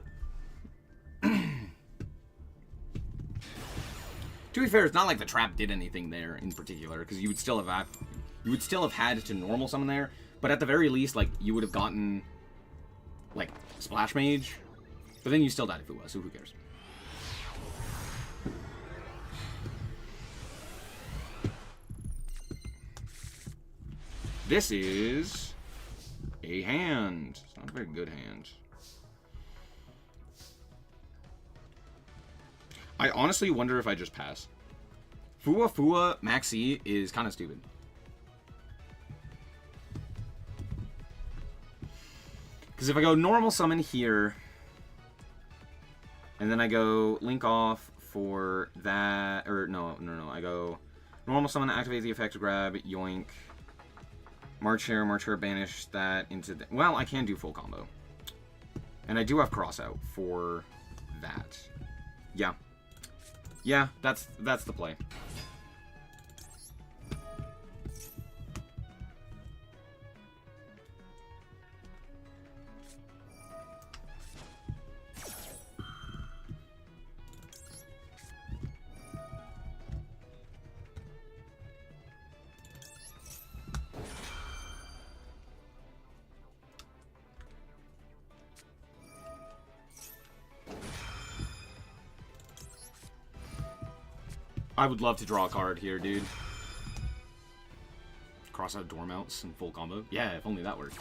To be fair, it's not like the trap did anything there in particular, because you would still have had to normal summon there, but at the very least, like, you would have gotten, like, Splash Mage, but then you still died if it was, so who cares? This is a hand. It's not a very good hand. I honestly wonder if I just pass. Fua Maxi is kind of stupid. Because if I go normal summon here, and then I go Link off for that, or no, I go normal summon, activate the effect, grab, yoink, March here, banish that into the, well, I can do full combo. And I do have cross out for that. Yeah. Yeah, that's the play. I would love to draw a card here, dude. Cross out Dormounts and full combo. Yeah, if only that worked.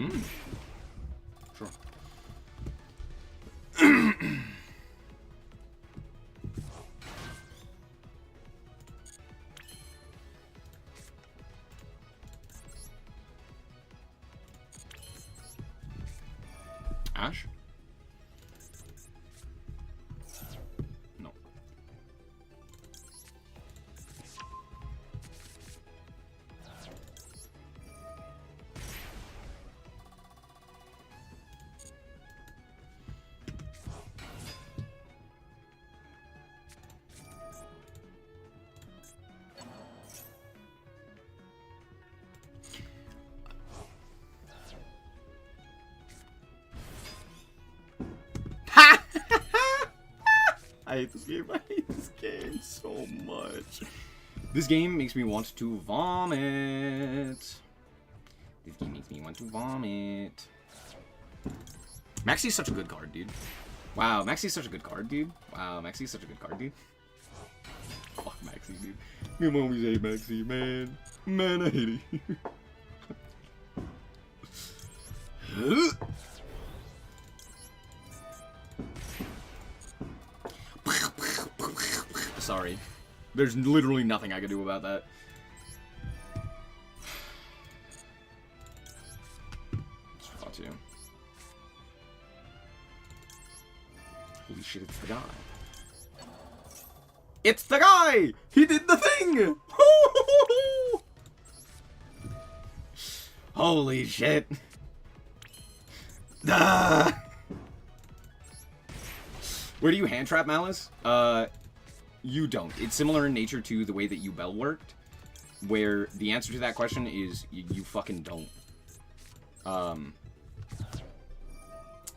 Hmm. Sure. Ash? No. Ha! I hate this game. I hate this game so much. This game makes me want to vomit. This game makes me want to vomit. Maxi's such a good card, dude. Wow, Maxi's such a good card, dude. Wow, Maxi's such a good card, dude. Fuck Maxi, dude. You always hate Maxi, man. Man, I hate it. Sorry. There's literally nothing I can do about that. Spot you. Holy shit, it's the guy. It's the guy! He did the thing! Holy shit. Ah. Where do you hand trap Malice? You don't. It's similar in nature to the way that Yubel worked, where the answer to that question is you fucking don't.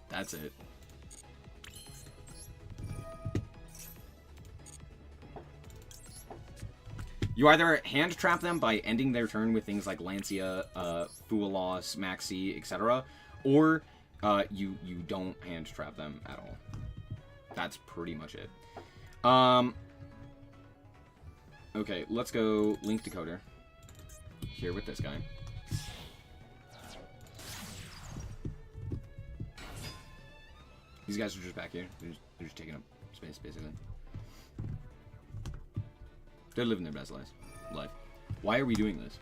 That's it. You either hand trap them by ending their turn with things like Lancia, Fualos, Maxi, etc., or you don't hand trap them at all. That's pretty much it. Okay, let's go Link Decoder. Here with this guy. These guys are just back here. They're just taking up space, basically. They're living their best life. Why are we doing this?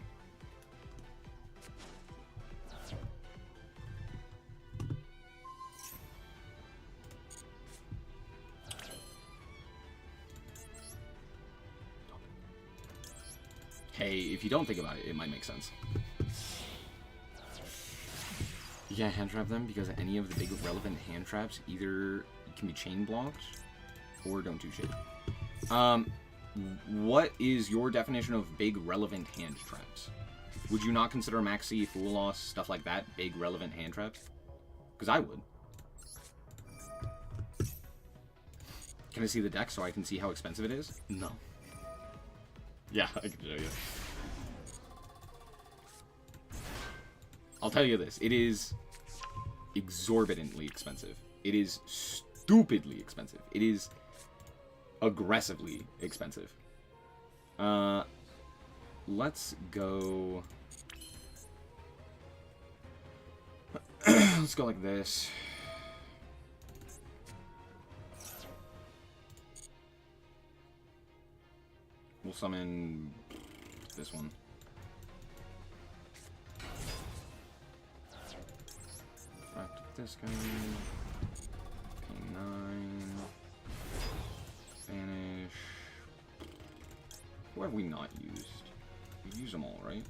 Hey, if you don't think about it, it might make sense. You can't hand trap them because any of the big relevant hand traps either can be chain blocked or don't do shit. What is your definition of big relevant hand traps? Would you not consider Maxi, Fualos, stuff like that big relevant hand traps? Because I would. Can I see the deck so I can see how expensive it is? No. Yeah, I can show you. I'll tell you this. It is exorbitantly expensive. It is stupidly expensive. It is aggressively expensive. Let's go... Let's go like this. We'll summon this one. Back to this guy. K9. Banish. Who have we not used? We use them all, right?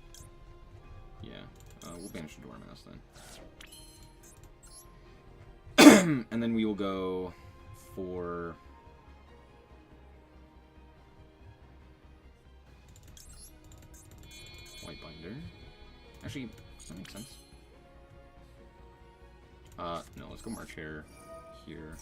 Yeah. We'll banish the Dormouse then. And then we will go for... White Binder. Actually, does that make sense? No, let's go March Hare here.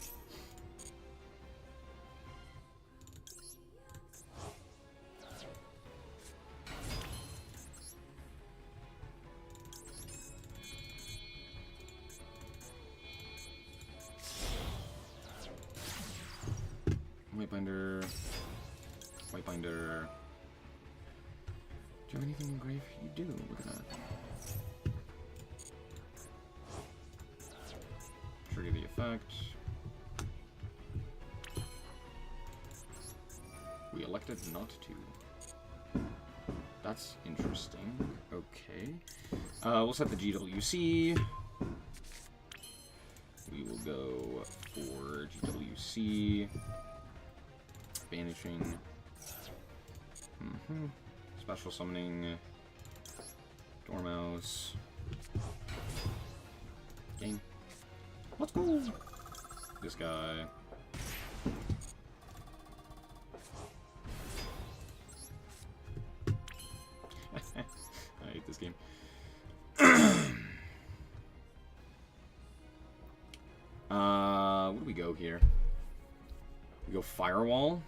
White Binder. White Binder. Do you have anything in grave? You do. Look at that. effect. We elected not to. That's interesting. Okay. We'll set the GWC. We will go for GWC. Banishing. Special summoning. Dormouse. Game. Let's go! This guy. I hate this game. What do we go here? We go Firewall.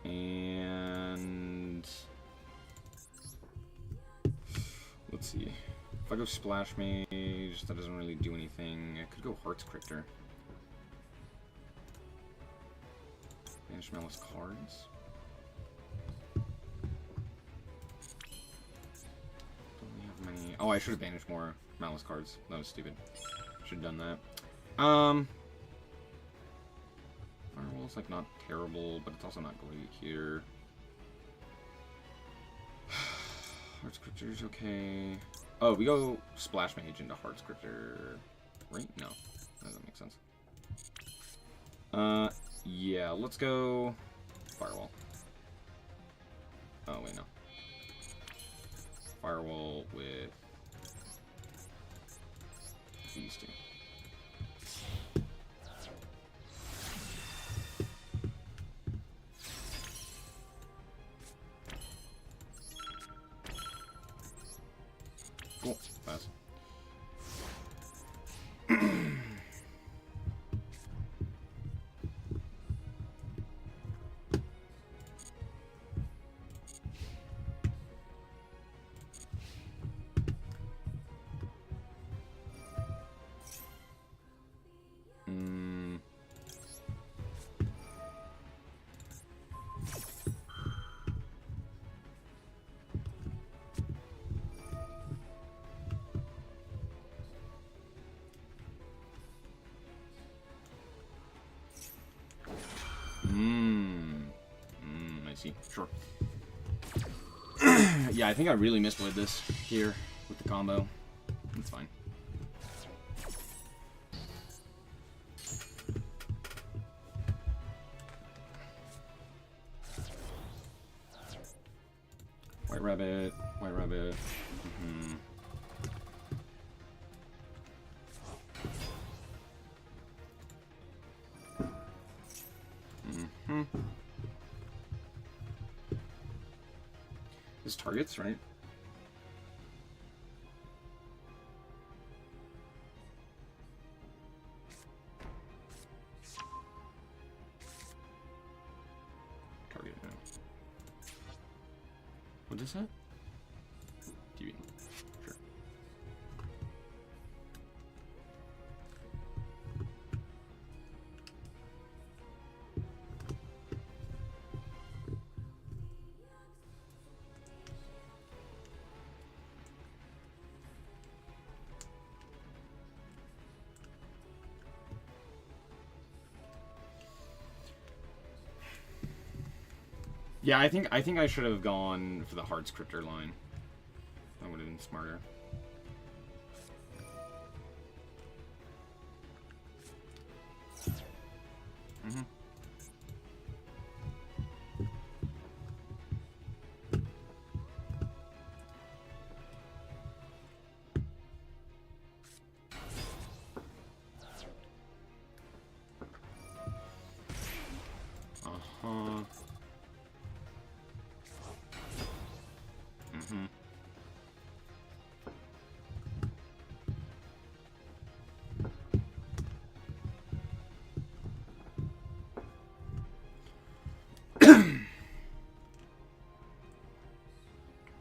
And let's see. If I go Splash Mage, that doesn't really do anything. I could go Hearts Cryptor. Banish Malice cards. Don't we have many? Oh, I should have banished more Malice cards. That was stupid. Should have done that. Firewall's like not terrible, but it's also not great here. Hearts Cryptor's okay. Oh, we go Splash Mage into Hearts Cryptor, right? No, that doesn't make sense. Yeah, let's go Firewall. Oh, wait, no. Firewall with these two. Cool. Pass. I see. Sure. Yeah, I think I really misplayed this here with the combo. It's fine. White Rabbit, White Rabbit. This targets, right? Target. No. What is that? TV. Sure. Yeah, I think I should have gone for the Hearts Cryptor line. That would have been smarter.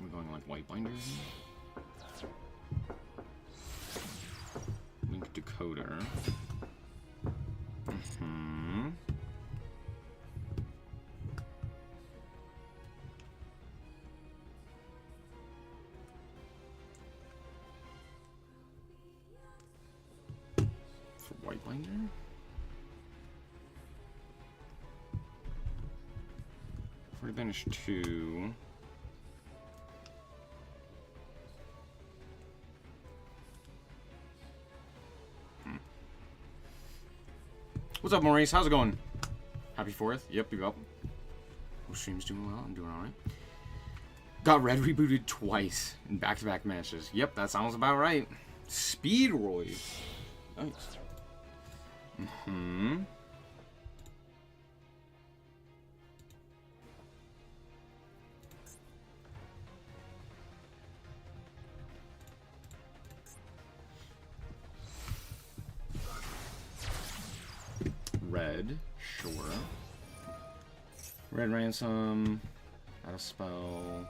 We're going like White Binders. Link Decoder. Binder? Already banished 2. What's up, Maurice? How's it going? Happy 4th? Yep, you up. Oh, stream's doing well. I'm doing alright. Got Red rebooted twice in back-to-back matches. Yep, that sounds about right. Speedroid. Nice. Mm-hmm. Red, sure. Red ransom. Add a spell.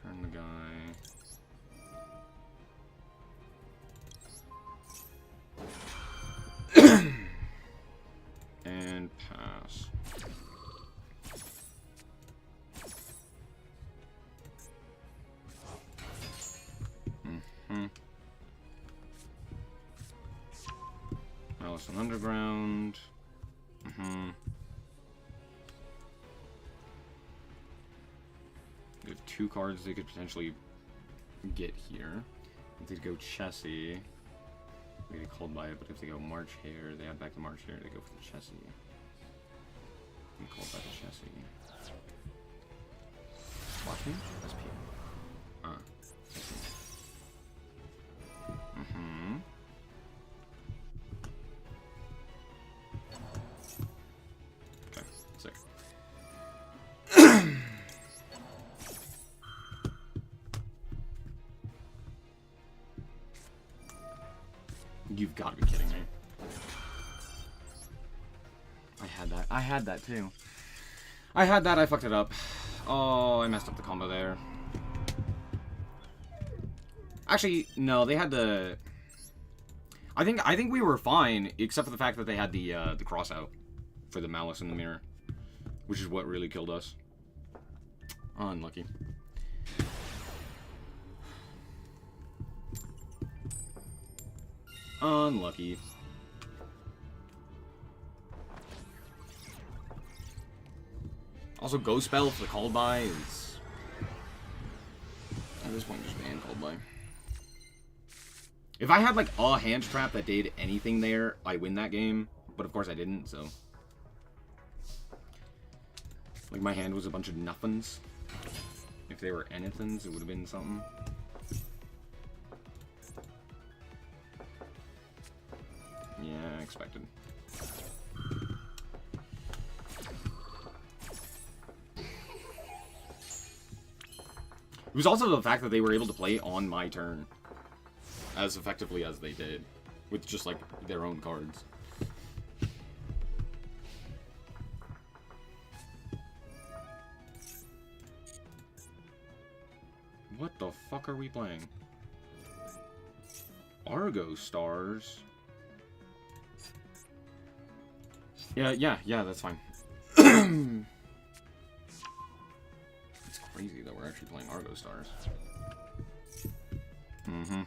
Turn the guy. And pass. Mm-hmm. Alice in Underground. Mm-hmm. They have 2 cards they could potentially get here. If they go Chessie, they get called by it, but if they go March Hare, they add back the March Hare, they go for the Chessie. And called by the Chessie. Watch me? SP. Mm-hmm. Okay, sick. You've got to be kidding me. I had that too. I had that, I fucked it up. Oh, I messed up the combo there. Actually, no, they had the... I think we were fine, except for the fact that they had the cross out for the Malice in the Mirror, which is what really killed us. Unlucky. Unlucky. Also, Ghost Spell for the called by is at this point just ban called by. If I had like a hand trap that did anything there, I win that game. But of course I didn't, so like my hand was a bunch of nothings. If they were anythings, it would have been something. Yeah, expected. It was also the fact that they were able to play on my turn as effectively as they did, with just like their own cards. What the fuck are we playing? Argo Stars? Yeah, that's fine. It's crazy that we're actually playing Argo Stars. Mm-hmm.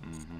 Mm-hmm.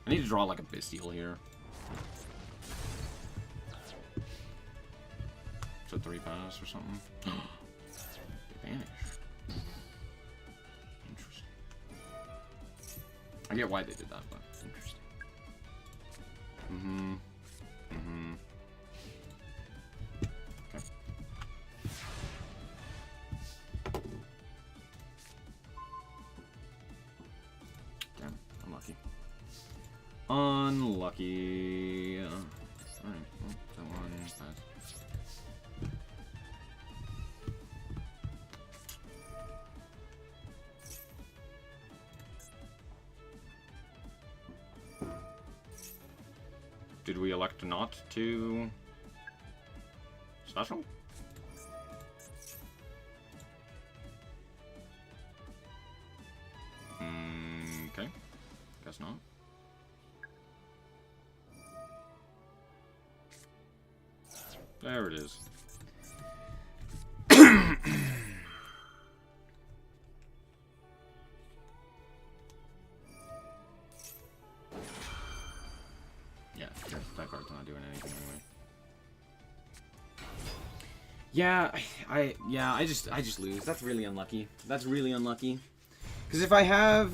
I need to draw like a Bestial here. So 3 pass or something. Vanish. Interesting. I get why they did that, but interesting. Mm-hmm. Mm-hmm. Unlucky. Alright, well, that one passed. Did we elect not to special? Okay. Guess not. There it is. Yeah, that card's not doing anything anyway. Yeah, I just lose. That's really unlucky. That's really unlucky. Because if I have...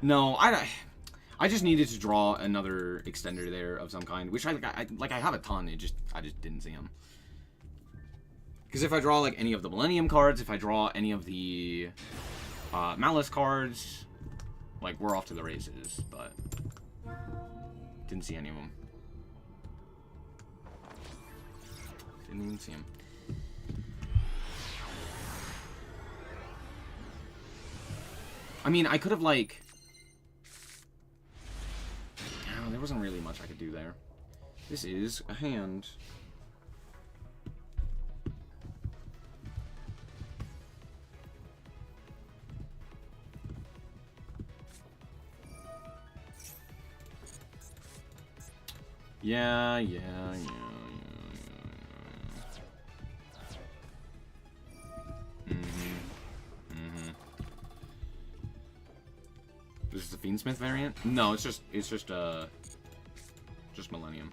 No, I just needed to draw another extender there of some kind, which I have a ton. I just didn't see them. Because if I draw like any of the Millennium cards, if I draw any of the Malice cards, like we're off to the races. But didn't see any of them. Didn't even see them. I mean, I could have like. Oh, there wasn't really much I could do there. This is a hand. Yeah. This is the Fiendsmith variant? No, it's just Millennium.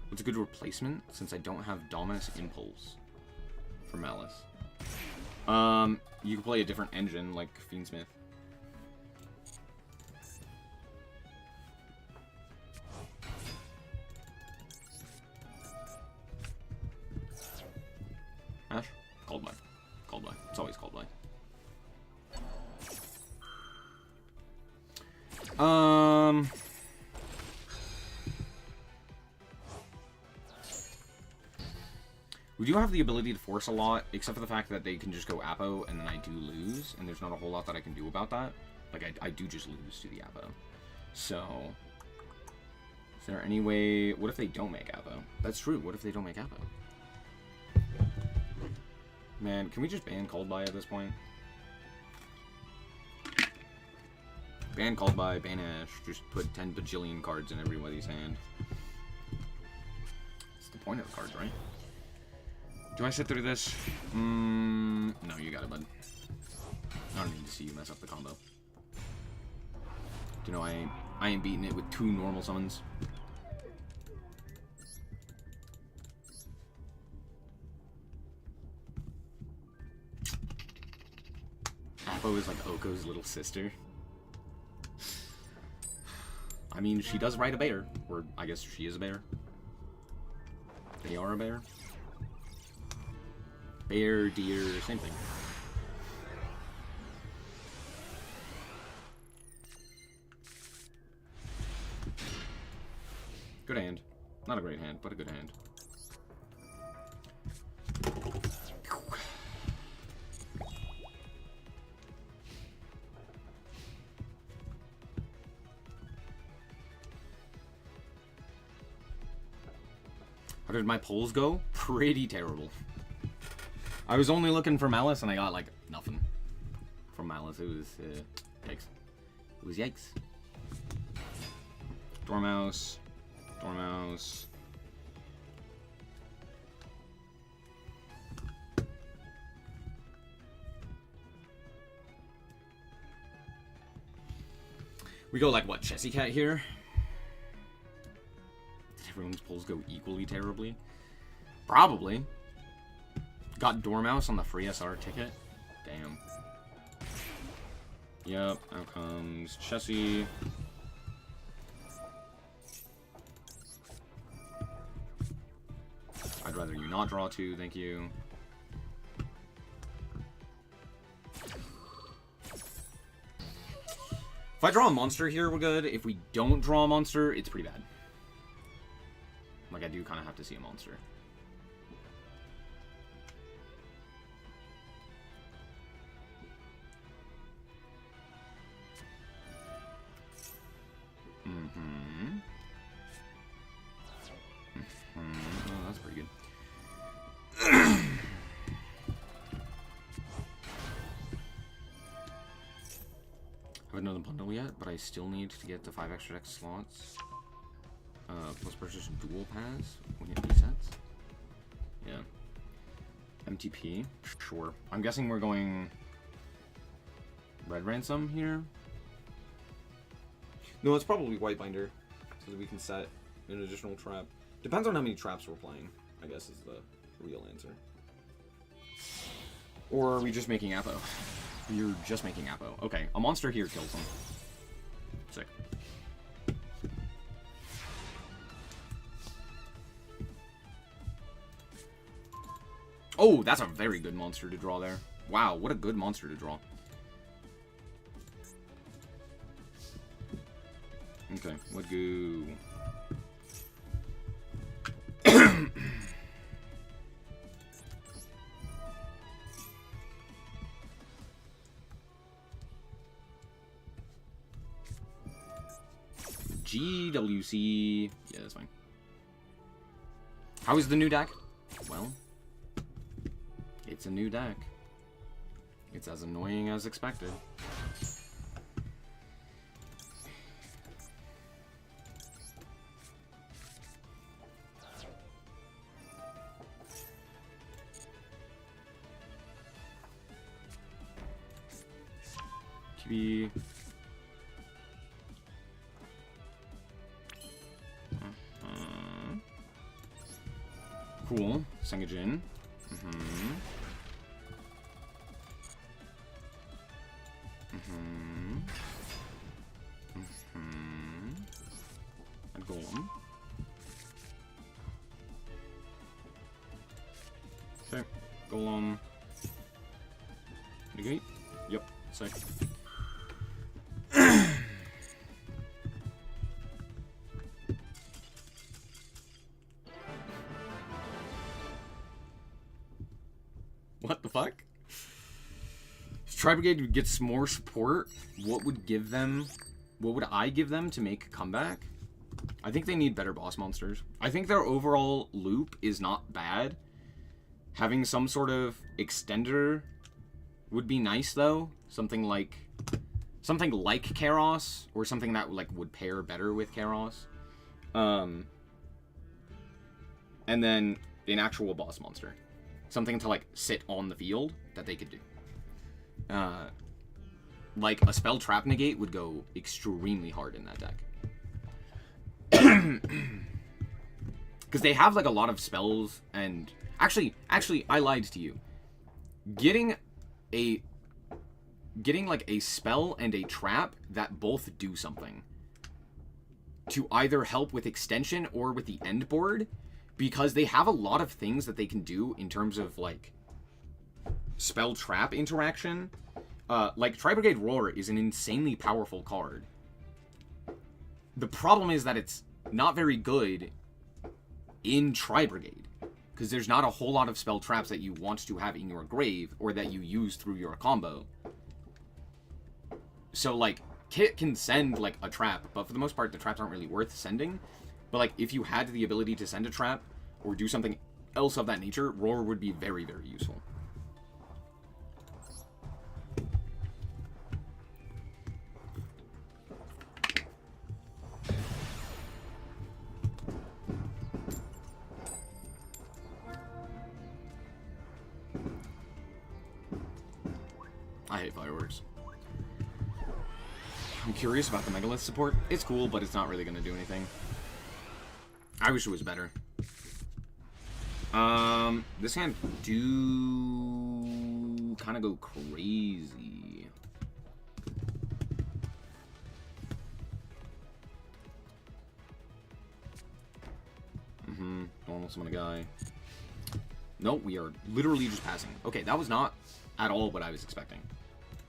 What's a good replacement since I don't have Dominus Impulse for Malice? You can play a different engine like Fiendsmith. Ash? Cold Black. Cold Black. It's always Cold Black. We do have the ability to force a lot, except for the fact that they can just go Apo, and then I do lose, and there's not a whole lot that I can do about that. Like, I do just lose to the Apo. So, is there any way... What if they don't make Apo? That's true. What if they don't make Apo? Man, can we just ban Coldbuy at this point? Ban Coldbuy, ban Ash, just put 10 bajillion cards in everybody's hand. That's the point of the cards, right? Do I sit through this? No, you got it, bud. I don't need to see you mess up the combo. You know, I ain't beating it with 2 normal summons. Apo is like Oko's little sister. I mean, she does ride a bear. Or, I guess she is a bear. They are a bear. Bear, deer, same thing. Good hand. Not a great hand, but a good hand. How did my polls go? Pretty terrible. I was only looking for Malice, and I got, like, nothing from Malice. It was, yikes. It was yikes. Dormouse. Dormouse. We go, like, what, Chessy Cat here? Did everyone's polls go equally terribly? Probably. Got Dormouse on the free SR ticket. Damn. Yep, out comes Chessy. I'd rather you not draw 2, thank you. If I draw a monster here, we're good. If we don't draw a monster, it's pretty bad. Like, I do kind of have to see a monster. Oh, that's pretty good. I haven't done the bundle yet, but I still need to get the 5 extra deck slots. Plus purchase dual pass when it resets. Yeah. MTP. Sure. I'm guessing we're going Red Ransom here. No, it's probably White Binder, so that we can set an additional trap. Depends on how many traps we're playing, I guess is the real answer. Or are we just making Apo? You're just making Apo. Okay, a monster here kills them. Sick. Oh, that's a very good monster to draw there. Wow, what a good monster to draw. Okay, what go? GWC. Yeah, that's fine. How is the new deck? Well, it's a new deck. It's as annoying as expected. QB. Cool. Sengajin. And Golem. Okay. Golem. Negate? Yep. Sick. What the fuck? If Tri-Brigade gets more support, what would I give them to make a comeback? I think they need better boss monsters. I think their overall loop is not bad. Having some sort of extender would be nice though. Something like Kairos, or something that like would pair better with Kairos. And then an actual boss monster. Something to, like, sit on the field that they could do. Like, a spell trap negate would go extremely hard in that deck. Because they have, like, a lot of spells, and... Actually, I lied to you. Getting, like, a spell and a trap that both do something to either help with extension or with the end board... Because they have a lot of things that they can do in terms of, like, spell trap interaction. Like, Tri-Brigade Roar is an insanely powerful card. The problem is that it's not very good in Tri-Brigade. Because there's not a whole lot of spell traps that you want to have in your grave, or that you use through your combo. So, like, Kit can send, like, a trap, but for the most part, the traps aren't really worth sending. But, like, if you had the ability to send a trap or do something else of that nature, Roar would be very, very useful. I hate fireworks. I'm curious about the Megalith support. It's cool, but it's not really going to do anything. I wish it was better. This hand do kind of go crazy. Normal summon a guy. Nope, we are literally just passing. Okay, that was not at all what I was expecting.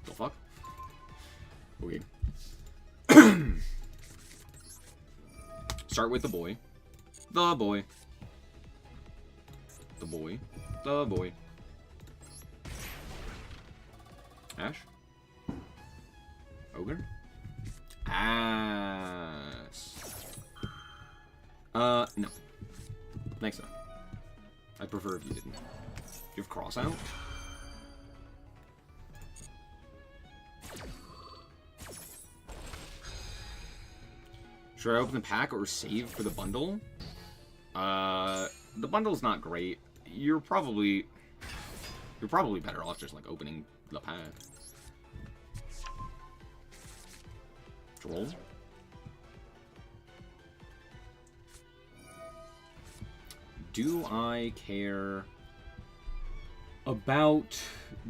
The fuck? Okay. Start with the boy. The boy. The boy. The boy. Ash? Ogre? Ass. No. Thanks, though. I'd prefer if you didn't. Do you have cross out? Should I open the pack or save for the bundle? The bundle's not great. You're probably better off just like opening the pack. Droll? Do I care about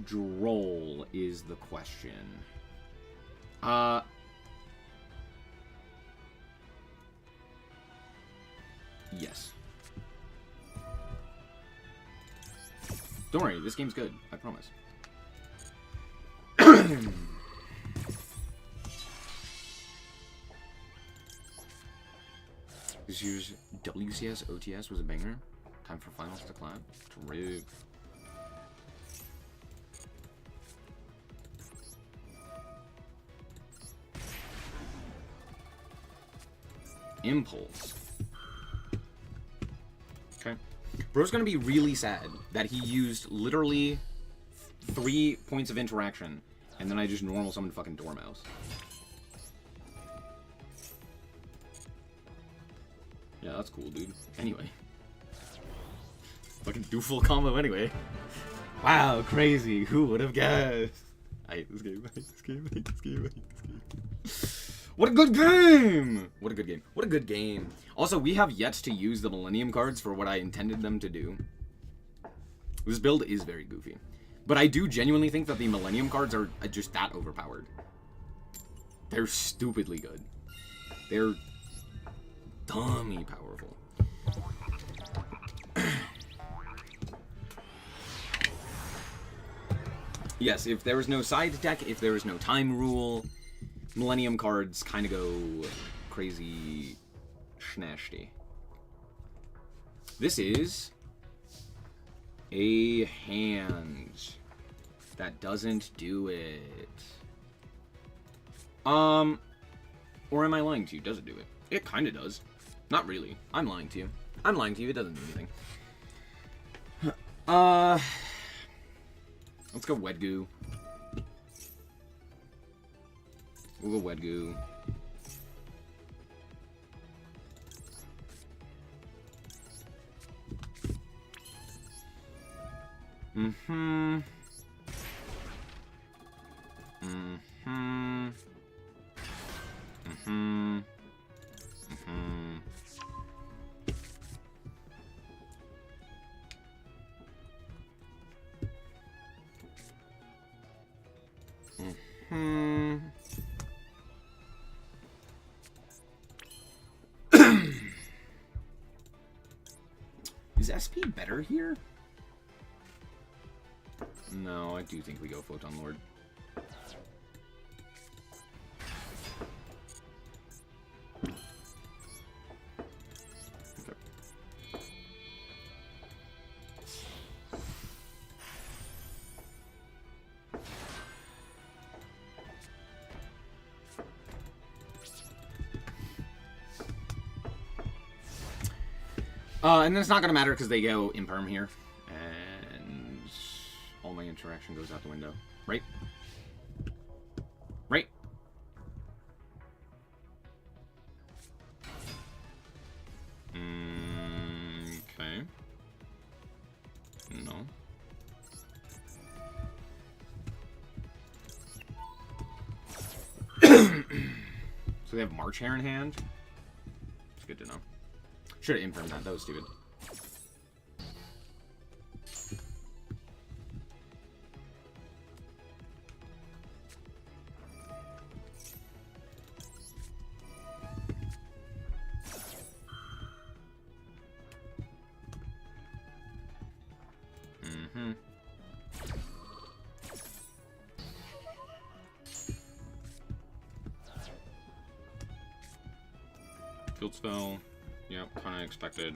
Droll is the question. Yes. Don't worry, this game's good. I promise. This year's WCS OTS was a banger. Time for finals to clap. True. Impulse. Okay. Bro's gonna be really sad that he used literally 3 points of interaction, and then I just normal summoned fucking Dormouse. Yeah, that's cool, dude. Anyway. Fucking do full combo anyway. Wow, crazy. Who would have guessed? I hate this game. I hate this game. I hate this game. I hate this game. What a good game! What a good game. What a good game. Also, we have yet to use the Millennium cards for what I intended them to do. This build is very goofy. But I do genuinely think that the Millennium cards are just that overpowered. They're stupidly good. They're dummy powerful. Yes, if there was no side deck, if there was no time rule, Millennium cards kind of go crazy schnashty. This is a hand that doesn't do it. Or am I lying to you? Does it do it? It kind of does. Not really. I'm lying to you. I'm lying to you. It doesn't do anything. Let's go Wet Goo. We'll go Wet Goo. Mm-hmm. Mm-hmm. Mm-hmm. Mm-hmm. Mm-hmm. Is SP better here? No, I do think we go Photon Lord. And then it's not going to matter because they go Imperm here. And all my interaction goes out the window. Right? Right? Okay. No. So they have March Hare in hand? It's good to know. Should have impermed that. That was stupid. Mm-hmm. Field spell. Yep, kind of expected.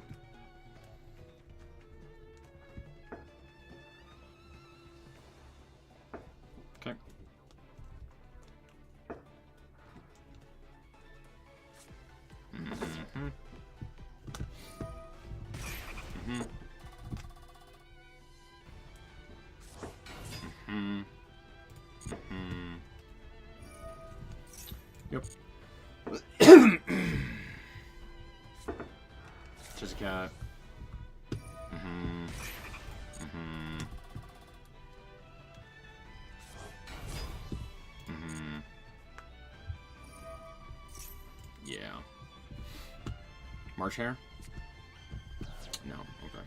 Okay. Mm-hmm. Mm-hmm. Mm-hmm. Mm-hmm. Yep. Just a cat. Mm-hmm. Mm-hmm. Mm-hmm. Yeah. Marsh Hare? No, okay.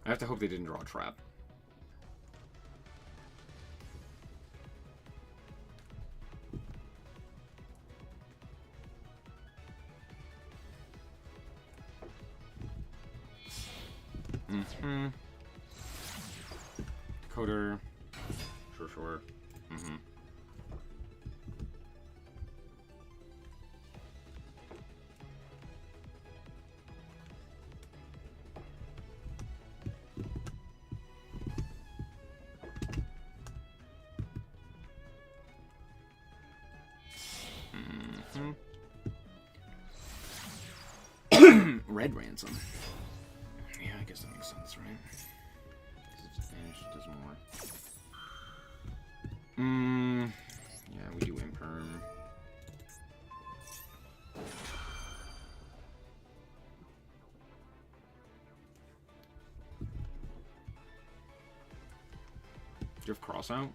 I have to hope they didn't draw a trap. Mm-hmm. Decoder. Sure. Mm-hmm. Mm-hmm. Red Ransom. Yeah, I guess that makes sense, right? Because if it's vanished, it does more. Yeah, we do Imperm. Do you have Cross out?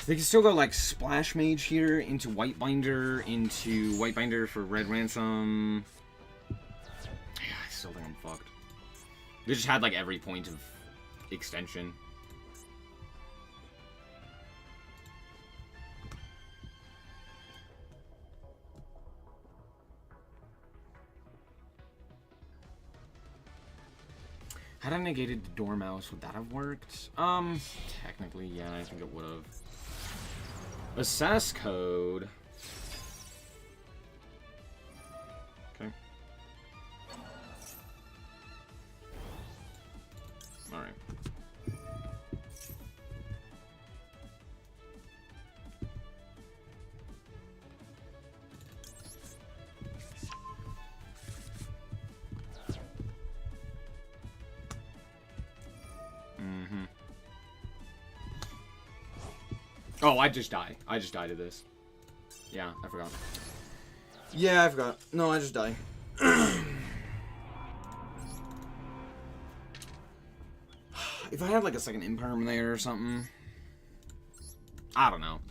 They can still go like Splash Mage here into Whitebinder, into Whitebinder for Red Ransom. Yeah, I still think I'm fucked. They just had like every point of extension. Had I negated the Dormouse, would that have worked? Technically, yeah, I think it would have. Assess code. Okay. Alright. Mm-hmm. Oh, I just die. I just died to this. Yeah, I forgot. Yeah, I forgot. No, I just died. If I had like a second Imperm there or something, I don't know.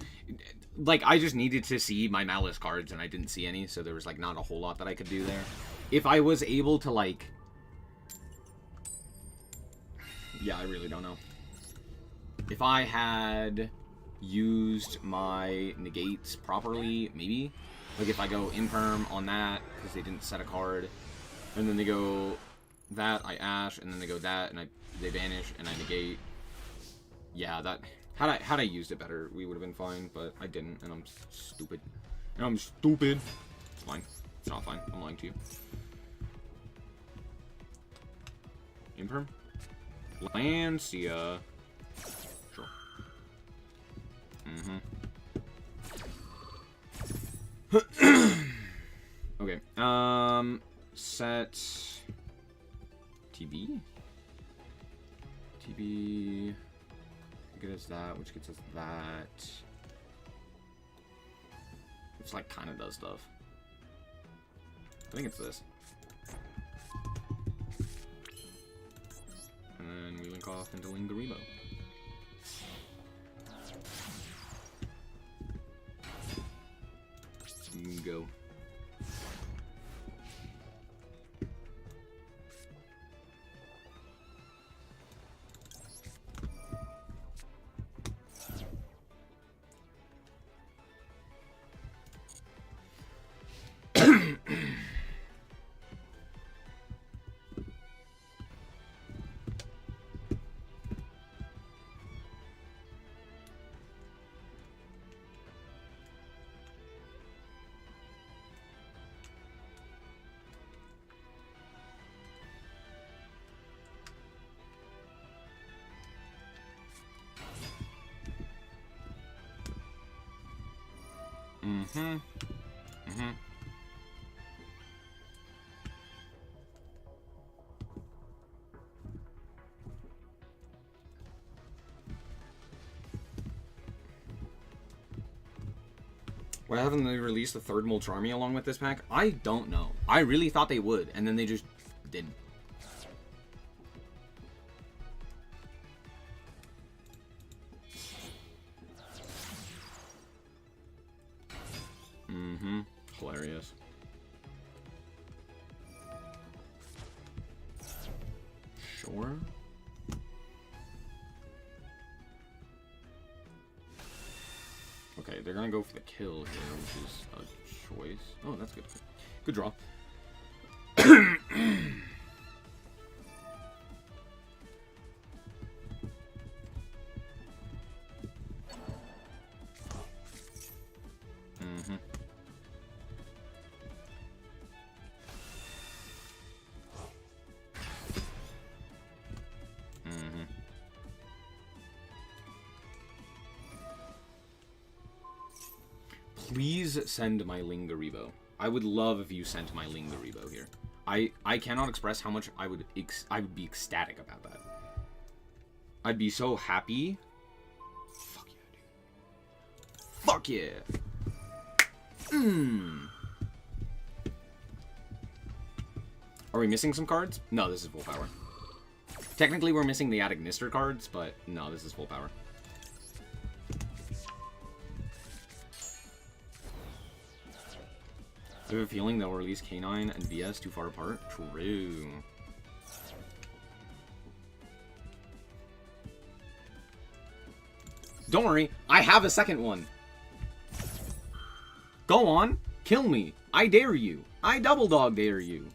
Like, I just needed to see my Malice cards, and I didn't see any, so there was like not a whole lot that I could do there. If I was able to like, yeah, I really don't know. If I had used my negates properly, maybe. Like if I go Imperm on that because they didn't set a card, and then they go that, I Ash, and then they go that, and they vanish, and I negate. Yeah, that had I used it better, we would have been fine, but I didn't, and I'm stupid. And I'm stupid. It's fine. It's not fine. I'm lying to you. Imperm? Lancia. Sure. Okay. Set TB. TB. Get us that, which gets us that. Which like kind of does stuff. I think it's this. And then we link off into Lingarimo. Go. Mm-hmm. Mm-hmm. Why haven't they released the third Moltres along with this pack? I don't know. I really thought they would, and then they just didn't. Mm-hmm. Hilarious. Sure. Okay, they're gonna go for the kill here, which is a choice. Oh, that's good. Good draw. Mm-hmm. Mm-hmm. Please send my Lingaribo. I would love if you sent my Lingaribo here. I cannot express how much I would be ecstatic about that. I'd be so happy. Fuck yeah, dude. Fuck yeah. Are we missing some cards? No, this is full power. Technically, we're missing the Attic Nister cards, but no, this is full power. I have a feeling they'll release K9 and VS too far apart. True. Don't worry, I have a second one. Go on, kill me. I dare you. I double dog dare you.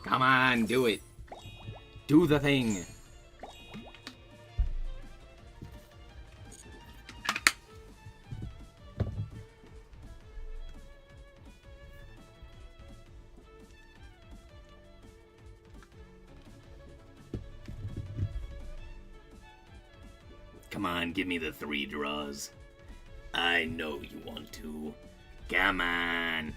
Come on, do it. Do the thing. Come on, give me the 3 draws. I know you want to. Come on.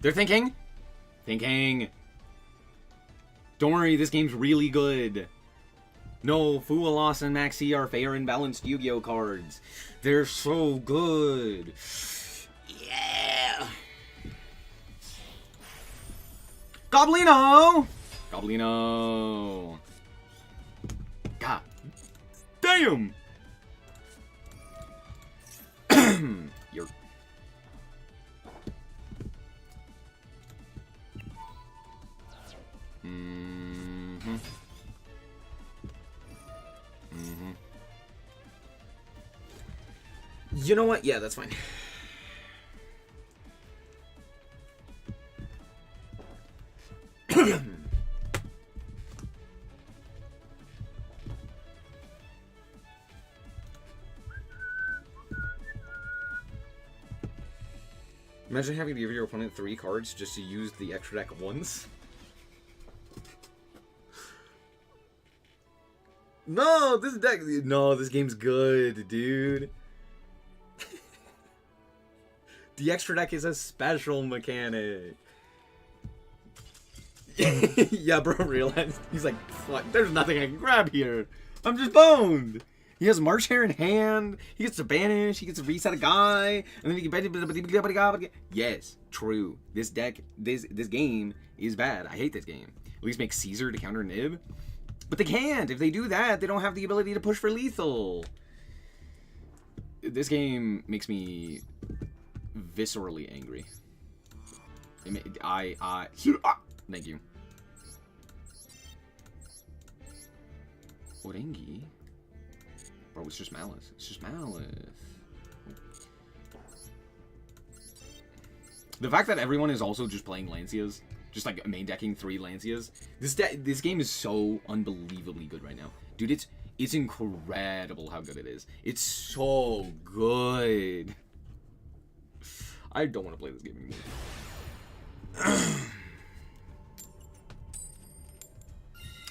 They're thinking. Thinking. Don't worry, this game's really good. No, Fualas and Maxi are fair and balanced Yu-Gi-Oh cards. They're so good. Yeah. Goblino! Goblino. God damn! You're... Mm-hmm. Mm-hmm. You know what? Yeah, that's fine. Imagine having to give your opponent 3 cards just to use the extra deck once. No, this deck... No, this game's good, dude. The extra deck is a special mechanic. Yeah, bro realized. He's like, fuck, there's nothing I can grab here. I'm just boned. He has March Hare in hand. He gets to banish. He gets to reset a guy. And then he can... Yes, true. This deck, this game is bad. I hate this game. At least make Caesar to counter Nib. But they can't. If they do that, they don't have the ability to push for lethal. This game makes me viscerally angry. Thank you. Orengi? Bro, it's just Malice. It's just Malice. The fact that everyone is also just playing Lancias, just like main decking 3 Lancias, this game is so unbelievably good right now. Dude, It's incredible how good it is. It's so good. I don't want to play this game anymore.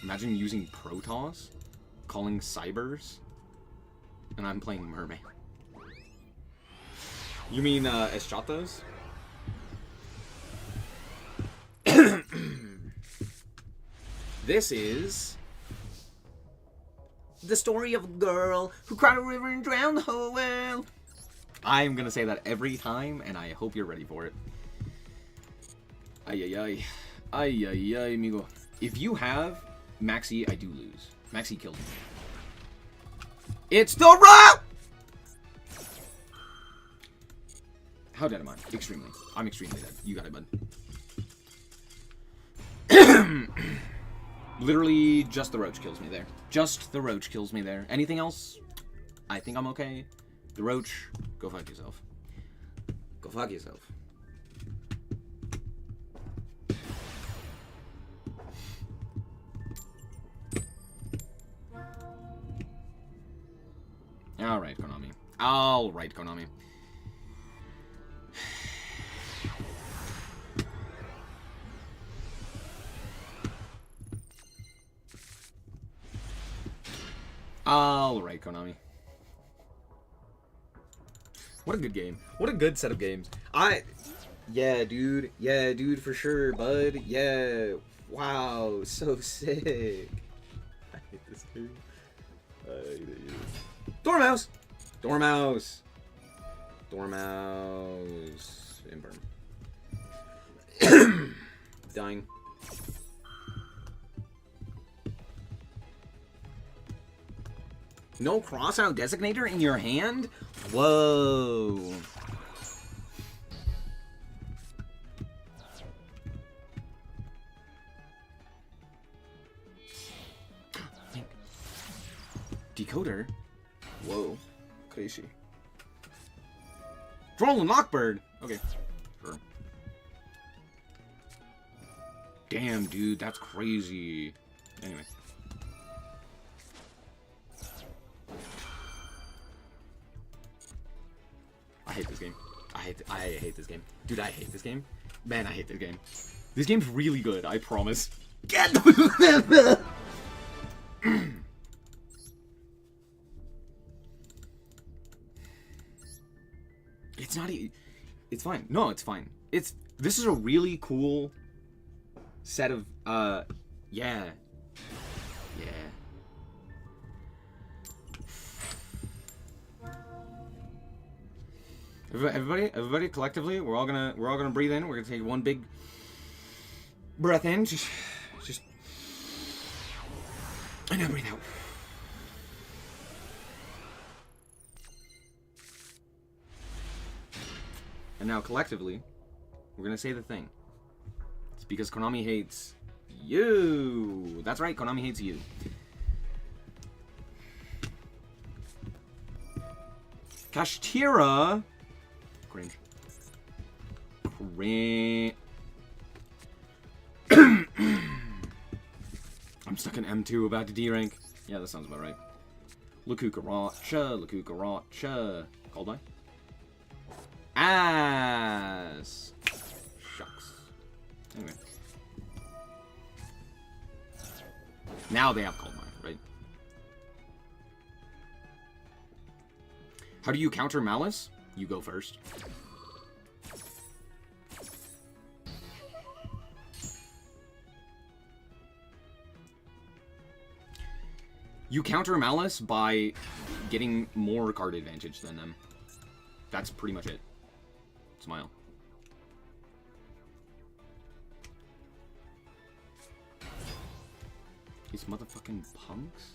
Imagine using Protoss, calling Cybers, and I'm playing Mermaid. You mean Eschatos? This is the story of a girl who cried a river and drowned the whole world. I'm gonna say that every time, and I hope you're ready for it. Ay ay ay. Ay ay ay, amigo. If you have Maxi, I do lose. Maxi killed me. It's the rock! How dead am I? Extremely. I'm extremely dead. You got it, bud. Literally, just the roach kills me there. Just the roach kills me there. Anything else? I think I'm okay. The roach, go fuck yourself. Go fuck yourself. Alright, Konami. Alright, Konami. Alright, Konami. What a good game. What a good set of games. Yeah, dude. Yeah, dude, for sure, bud. Yeah. Wow, so sick. I hate this game. I hate it. Dormouse! Dormouse! Dormouse. Invern. Dying. No crossout designator in your hand? Whoa. Decoder? Whoa. Crazy. Droll and Lockbird! Okay. Sure. Damn, dude, that's crazy. Anyway. I hate this game. I hate this game. Dude, I hate this game. Man, I hate this game. This game's really good, I promise. Get It's not even... It's fine. No, it's fine. This is a really cool set of, yeah. Yeah. Everybody, collectively, we're all gonna breathe in. We're gonna take one big breath in, just, and now breathe out. And now, collectively, we're gonna say the thing. It's because Konami hates you. That's right, Konami hates you. Kashtira. Cringe. Cringe. I'm stuck in M2, about to D rank. Yeah, that sounds about right. Lakukaracha. Called by? Ass. Shucks. Anyway. Now they have called by, right? How do you counter Malice? You go first. You counter Malice by getting more card advantage than them. That's pretty much it. Smile. These motherfucking punks?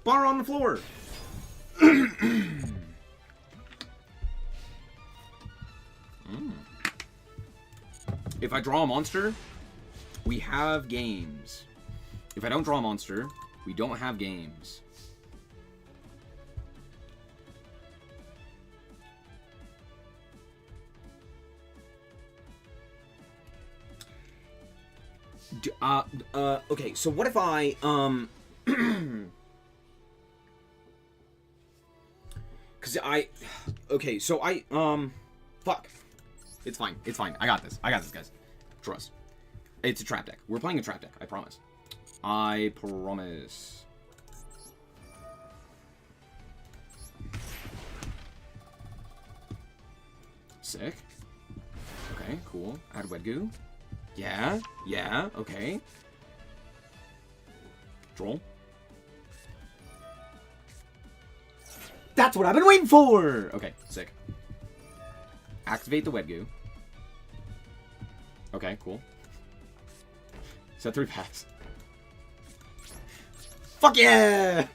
Bar on the floor. If I draw a monster, we have games. If I don't draw a monster, we don't have games. Okay, so what if I, okay, so fuck. It's fine, I got this, guys. Trust. It's a trap deck. We're playing a trap deck, I promise. I promise. Sick. Okay, cool. Add Wedgoo. Yeah, okay. Droll. That's what I've been waiting for! Okay, sick. Activate the Wedgoo. Okay, cool. Set 3 packs. Fuck yeah!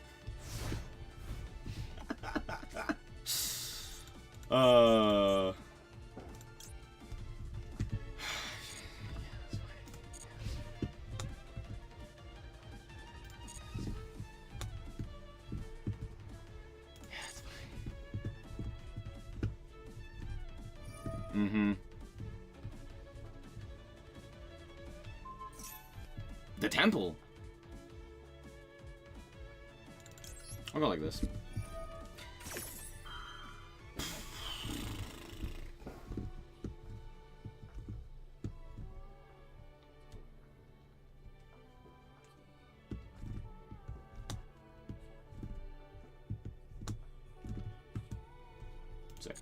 The temple. I'll go like this. Sick.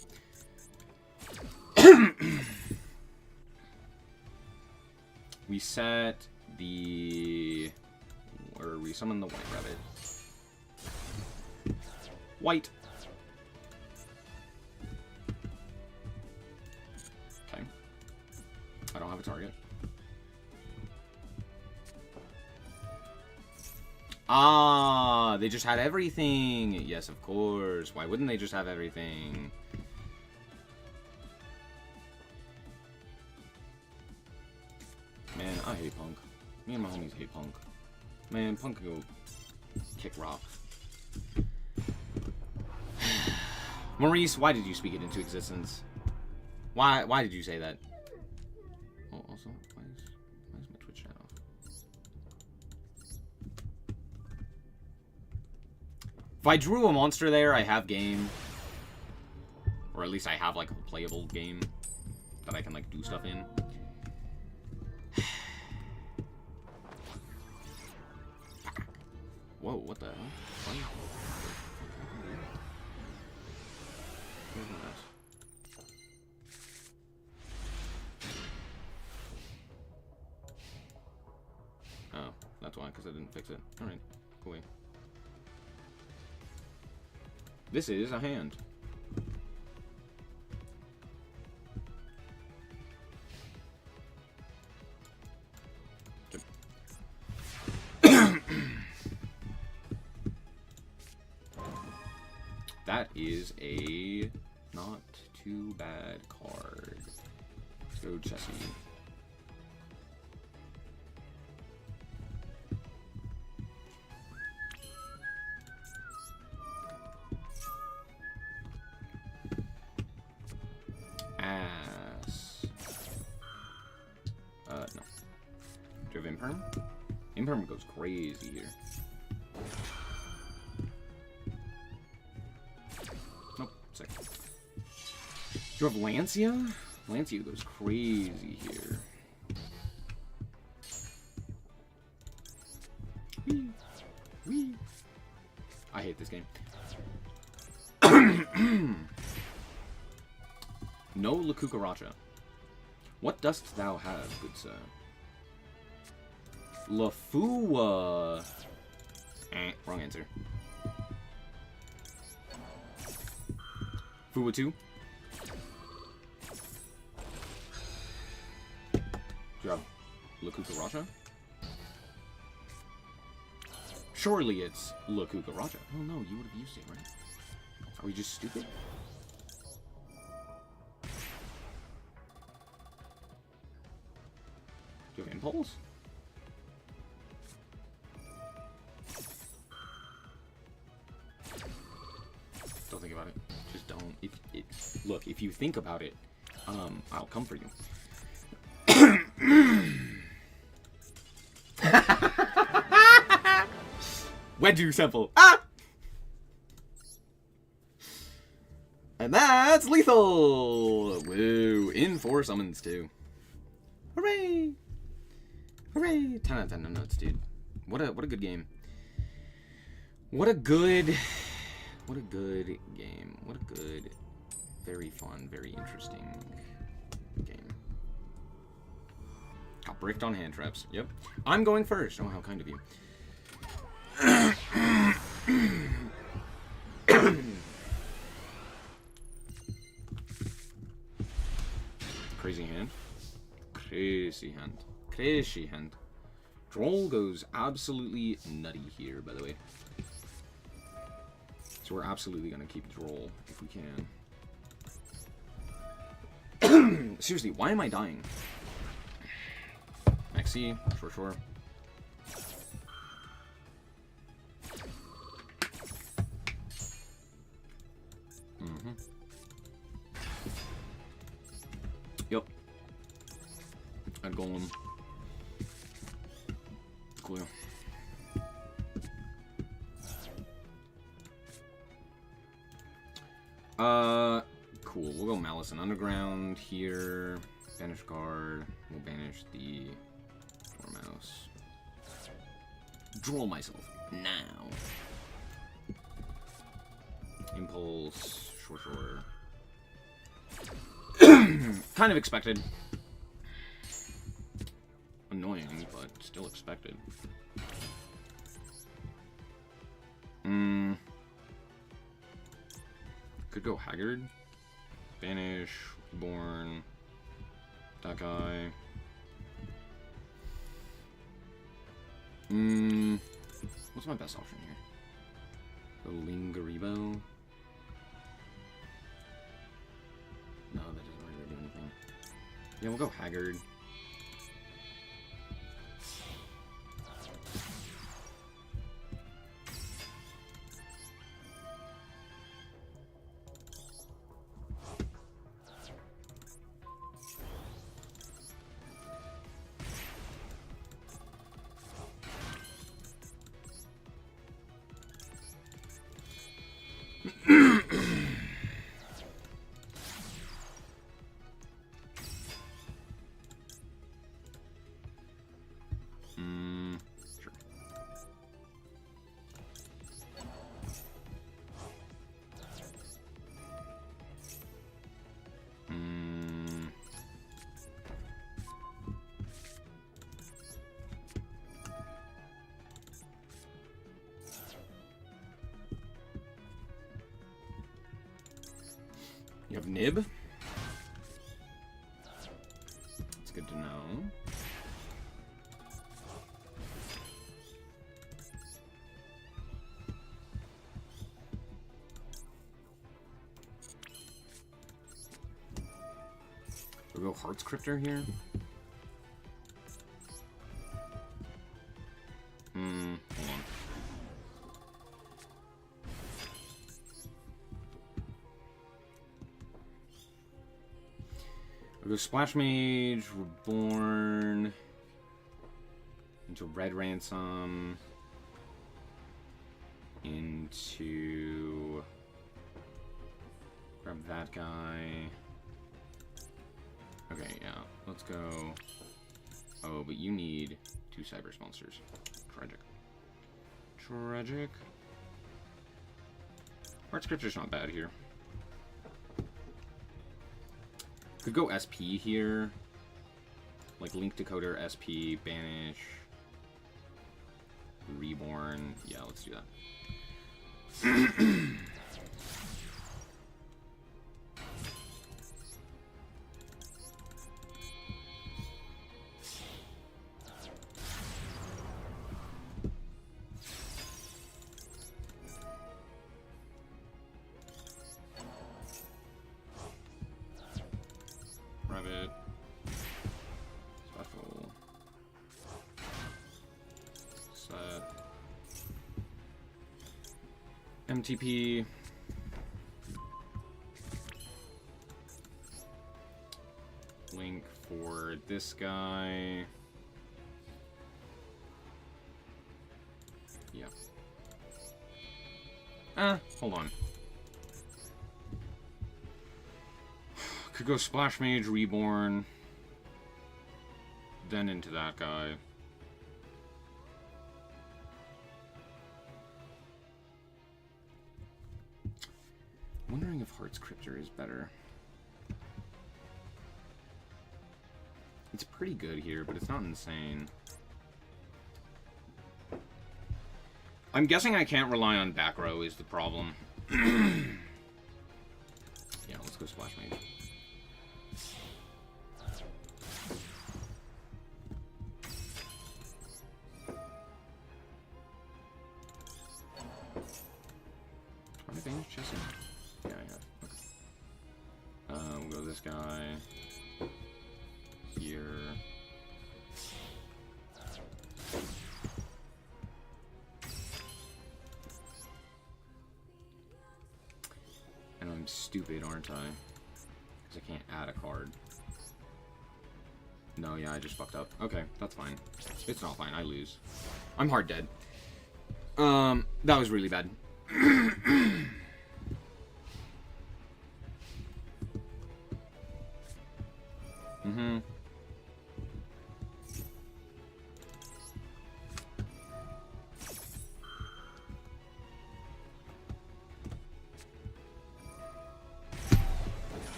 We set the... Or we summon the white rabbit. White. Okay. I don't have a target. Ah, they just had everything. Yes, of course. Why wouldn't they just have everything? Man, I hate Punk. Me and my homies hate Punk. Man, Punk can go kick rock. Maurice, why did you speak it into existence? Why did you say that? Oh, also, why is my Twitch chat off? If I drew a monster there, I have game. Or at least I have, like, a playable game that I can, like, do stuff in. Whoa, what the hell? What? Oh, that's why, because I didn't fix it. Alright, cool. This is a hand. That is a not too bad card. Let's go Jesse. Ass. No. Do you have Imperm? Imperm goes crazy here. Sick. Do you have Lancia? Lancia goes crazy here. Whee. Whee. I hate this game. No Lakukaracha. What dost thou have, good sir? Lafua. Wrong answer. Fuwa 2. Do you have Lakukaracha? Surely it's Lakukaracha. Oh no, you would have used it, right? Are we just stupid? Impulse? Don't think about it. Just don't. Look, if you think about it, I'll come for you. Wedge Simple. Ah! And that's lethal! Woo. In 4 summons, too. Hooray! Hooray! 10 out of 10 nuts, dude. What a good game. What a good game. What a good, very fun, very interesting game. Got bricked on hand traps. Yep. I'm going first. Oh, how kind of you. Crazy hand. Crazy hand. Crazy hand. Droll goes absolutely nutty here, by the way. So we're absolutely going to keep Droll if we can. Seriously, why am I dying? Maxi, sure. Yep. I'd go on. Cool. Cool. We'll go Malice and Underground here. Banish card. We'll banish the Mouse. Droll myself now. Impulse. Sure. Kind of expected. Annoying, but still expected. Could go Haggard. Banish. Reborn. That guy. What's my best option here? Go Lingaribo. No, that doesn't really do anything. Yeah, we'll go Haggard. You have Nib. It's good to know. We'll go Hearts Cryptor here. Hold on. We'll go Splash Mage, Reborn, into Red Ransom, into... grab that guy. Okay, yeah, let's go. Oh, but you need 2 Cyber Monsters. Tragic. Hearts Cryptor's not bad here. Could go SP here. Like Link Decoder, SP, Banish, Reborn. Yeah, let's do that. Rabbit. Special. MTP. Link for this guy. Yeah. Hold on. Could go Splash Mage, Reborn. Then into that guy. Wondering if Heart's Cryptor is better. It's pretty good here, but it's not insane. I'm guessing I can't rely on back row is the problem. Yeah, let's go Splash Mage. Are they damage chesting? Yeah, yeah. Okay. We'll go this guy. Here. And I'm stupid, aren't I? Because I can't add a card. No, yeah, I just fucked up. Okay, that's fine. It's not fine, I lose. I'm hard dead. That was really bad. Mm-hmm.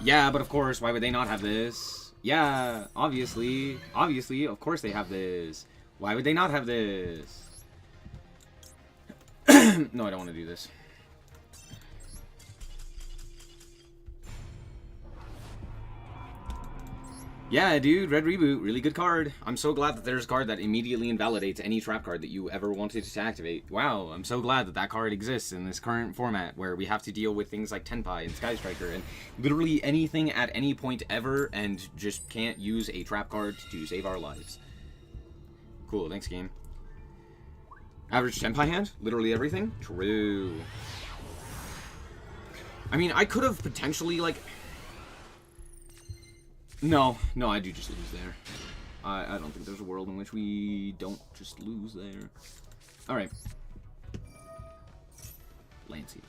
Yeah, but of course, why would they not have this? Yeah, obviously, of course they have this. Why would they not have this? No, I don't want to do this. Yeah, dude, Red Reboot, really good card. I'm so glad that there's a card that immediately invalidates any trap card that you ever wanted to activate. Wow, I'm so glad that that card exists in this current format where we have to deal with things like Tenpai and Sky Striker and literally anything at any point ever and just can't use a trap card to save our lives. Cool, thanks game. Average Tenpai hand? Literally everything? True. I mean, I could have potentially, like... No, I do just lose there. I don't think there's a world in which we don't just lose there. Alright. Lancey.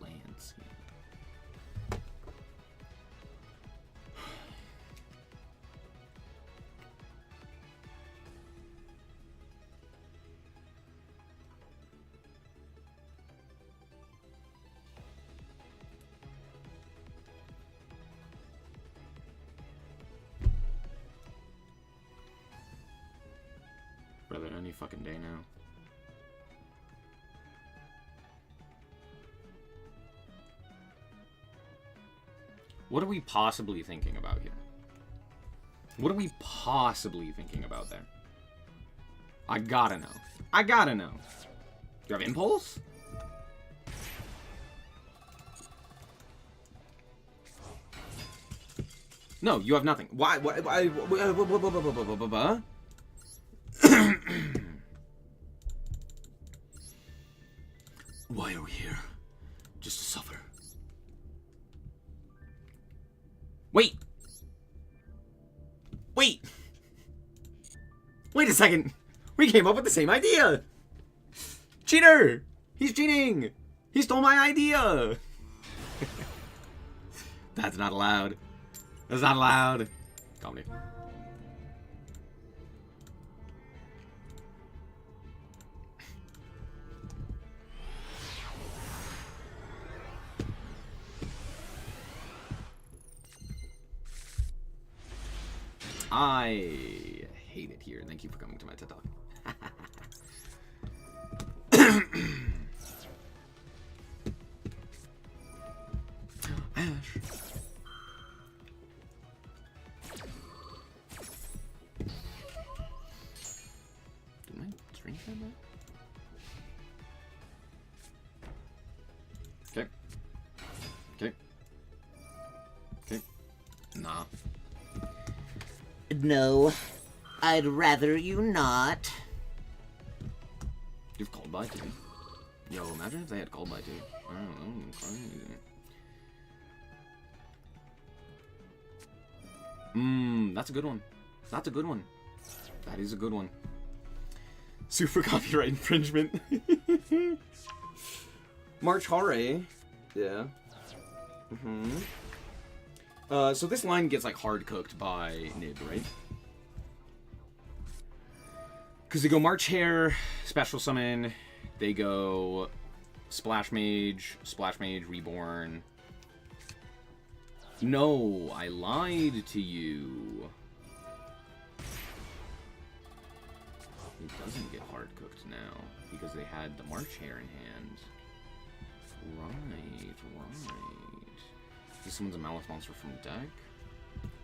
Lancey. Brother, any fucking day now. What are we possibly thinking about here? What are we possibly thinking about there? I gotta know. I gotta know. Do you have Impulse? No, you have nothing. Why? Why are we here? Just to suffer. Wait! Wait! Wait a second! We came up with the same idea! Cheater! He's cheating! He stole my idea! That's not allowed. That's not allowed. Comedy. I hate it here. Thank you for coming to my TED Talk. Ash. Did my string turn that? Okay. Okay. Okay. Nah. No. I'd rather you not. You've called by two. Yo, imagine if they had called by two. I don't know, crazy. That's a good one. That's a good one. That is a good one. Super copyright infringement. March Hare. Yeah. So this line gets like hard cooked by Nib, right? Because they go March Hare, Special Summon, they go Splash Mage, Reborn. No, I lied to you. It doesn't get hard cooked now, because they had the March Hare in hand. Right. This someone's a Malith monster from the deck.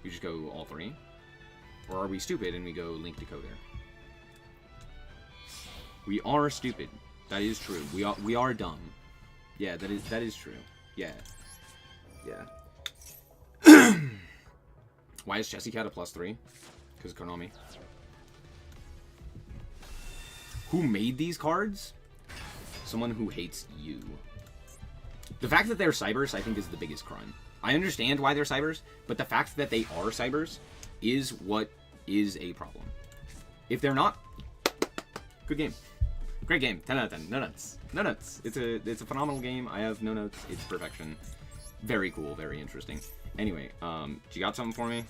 We just go all three? Or are we stupid and we go Link Decoder? We are stupid. That is true. We are dumb. Yeah, that is true. Yeah. Why is Jessie Cat a +3? Because Konami. Who made these cards? Someone who hates you. The fact that they're Cybers, I think, is the biggest crime. I understand why they're Cybers, but the fact that they are Cybers is what is a problem. If they're not, good game. Great game. 10 out of 10. No nuts. No nuts. It's a phenomenal game. I have no notes. It's perfection. Very cool. Very interesting. Anyway, you got something for me?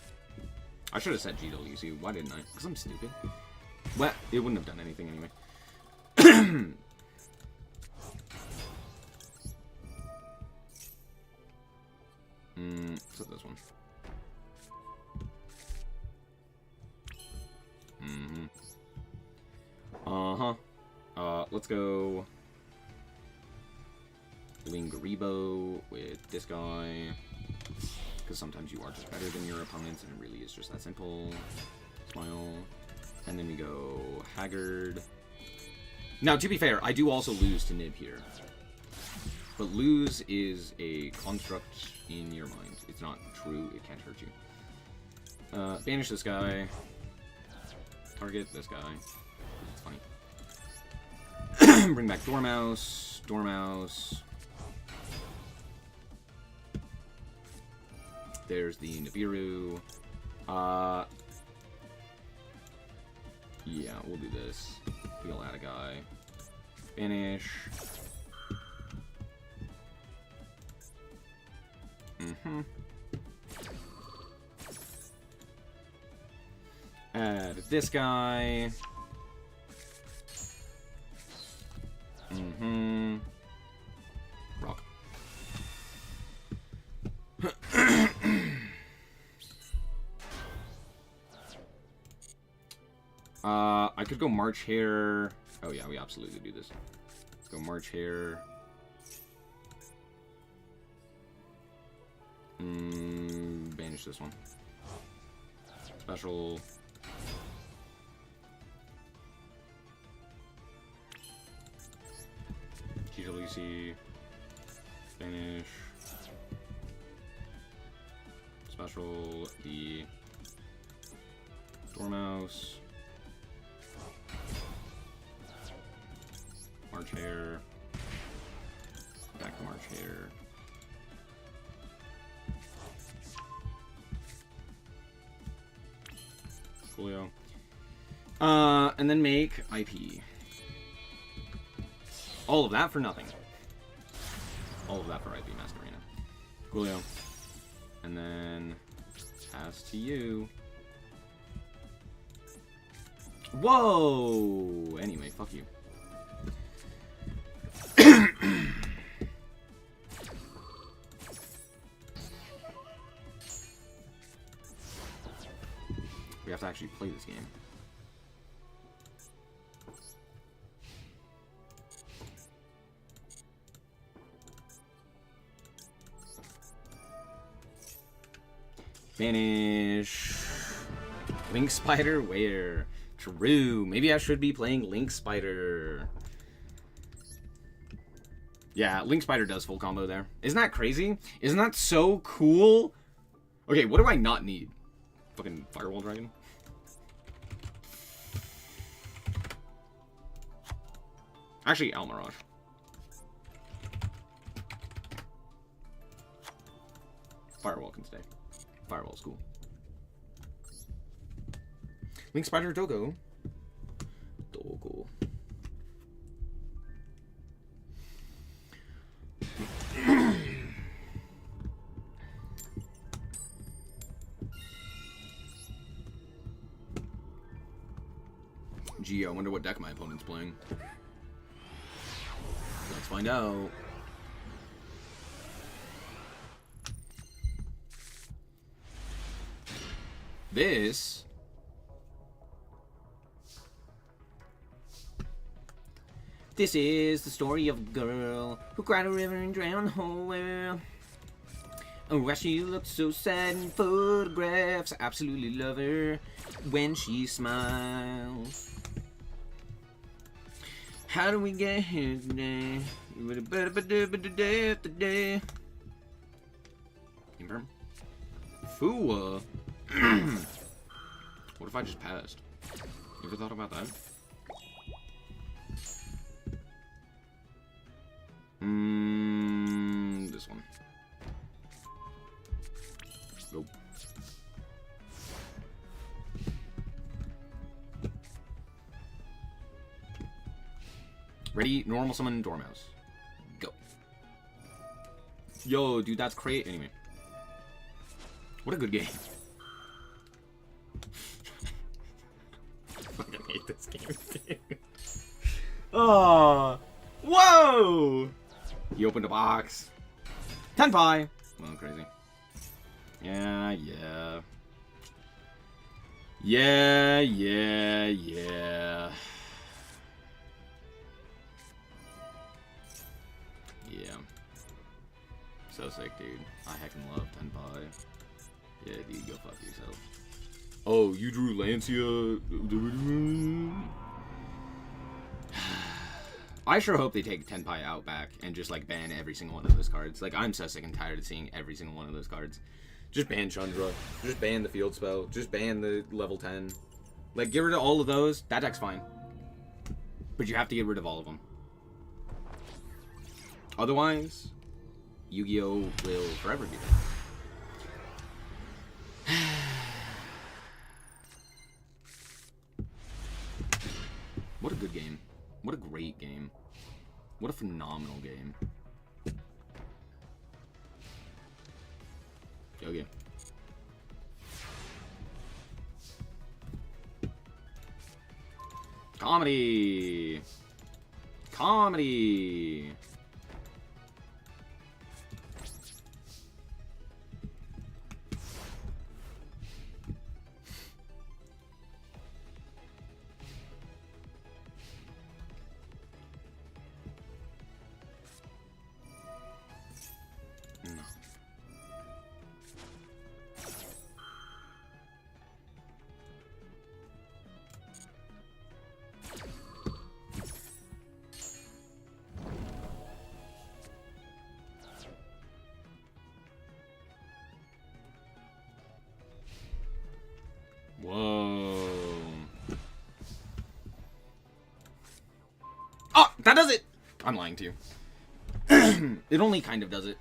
I should have said GWC. Why didn't I? Because I'm stupid. Well, it wouldn't have done anything anyway. So this one. Let's go Lingaribo with this guy. Because sometimes you are just better than your opponents, and it really is just that simple. Smile. And then we go Haggard. Now, to be fair, I do also lose to Nib here. But lose is a construct in your mind. It's not true. It can't hurt you. Banish this guy. Target this guy. It's funny. Bring back Dormouse. Dormouse. There's the Nibiru. Yeah, we'll do this. We'll add a guy. Banish. Add this guy. Rock. I could go March Hare. Oh yeah, we absolutely do this. Let's go March Hare. Banish this one. Special. GWC. Banish. Special. The Dormouse. March Hare. Back to March Hare. Coolio. And then make IP. All of that for nothing. All of that for IP Masquerena. Coolio. And then pass to you. Whoa! Anyway, fuck you. We have to actually play this game. Banish. Link Spider? Where? True. Maybe I should be playing Link Spider. Yeah, Link Spider does full combo there. Isn't that crazy? Isn't that so cool? Okay, what do I not need? Fucking Firewall Dragon? Actually, Almirage. Firewall can stay. Firewall's cool. Link Spider Dogo. Dogo. Gee, I wonder what deck my opponent's playing. Let's find out. This is the story of a girl who cried a river and drowned the whole world. Oh, why she looks so sad in photographs. I absolutely love her when she smiles. How do we get here today? Confirm. Fua. What if I just passed? You ever thought about that? This one. Nope. Ready? Normal summon Dormouse. Go. Yo, dude, that's crazy. Anyway. What a good game. I fucking hate this game, dude. Oh. Whoa! He opened a box. Tenpai! Oh, crazy. Yeah. Yeah. So sick, dude. I heckin' love Tenpai. Yeah, dude, go fuck yourself. Oh, you drew Lancia? I sure hope they take Tenpai out back and just, like, ban every single one of those cards. Like, I'm so sick and tired of seeing every single one of those cards. Just ban Chandra. Just ban the field spell. Just ban the level 10. Like, get rid of all of those. That deck's fine. But you have to get rid of all of them. Otherwise, Yu-Gi-Oh! Will forever be there. What a good game. What a great game. What a phenomenal game. Okay. Comedy! Comedy! Whoa. Oh, that does it! I'm lying to you. It only kind of does it.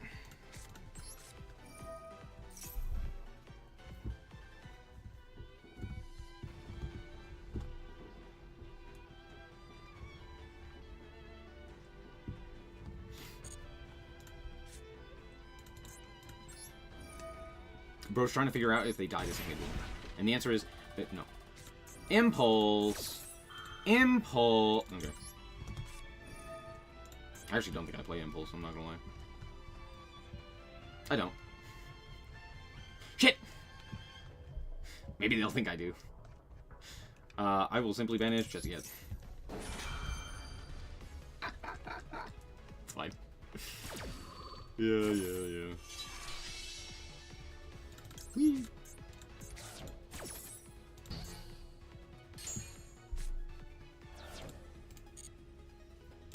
Bro's trying to figure out if they die this individual. And the answer is that no. Impulse. Impulse. Okay. I actually don't think I play Impulse, I'm not gonna lie. I don't. Shit! Maybe they'll think I do. I will simply banish just yet. It's fine. Yeah. Whee.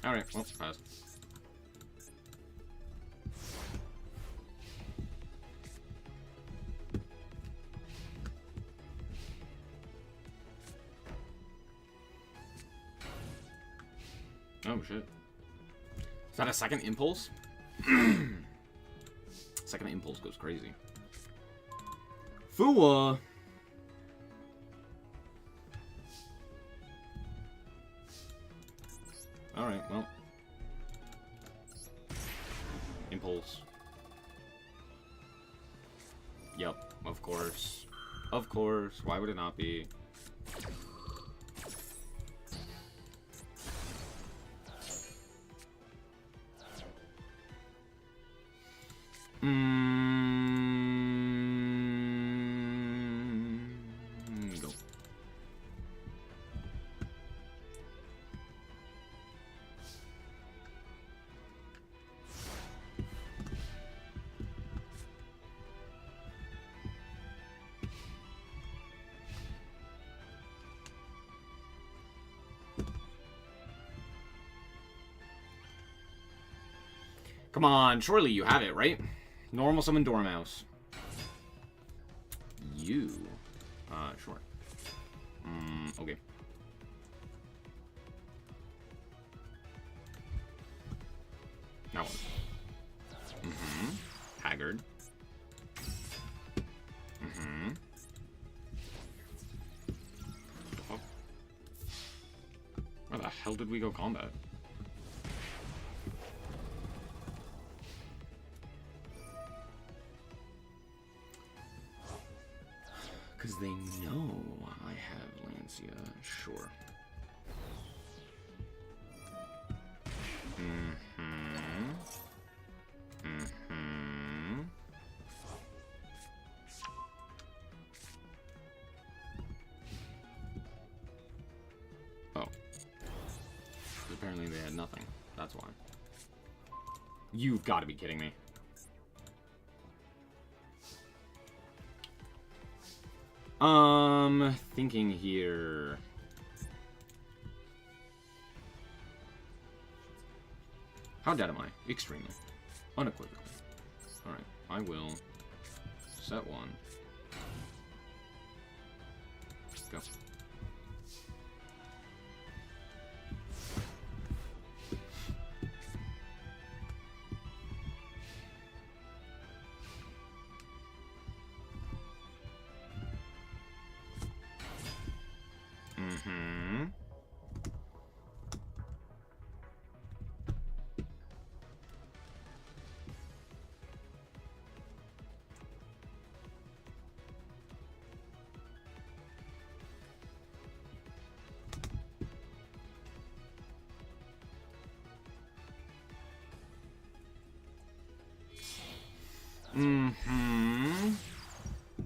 Alright, well, pass. Oh, shit. Is that a second impulse? Second impulse goes crazy. Fua! Alright, well. Impulse. Yep, of course. Of course. Why would it not be? Go. Come on, surely you have it, right? Normal summon Dormouse. You. Sure. Okay. That one. Haggard. Oh. Where the hell did we go combat? Because they know I have Lancia. Sure. Oh. Apparently they had nothing. That's why. You've got to be kidding me. Thinking here. How dead am I? Extremely. Unequivocally. Alright, I will set one. Go.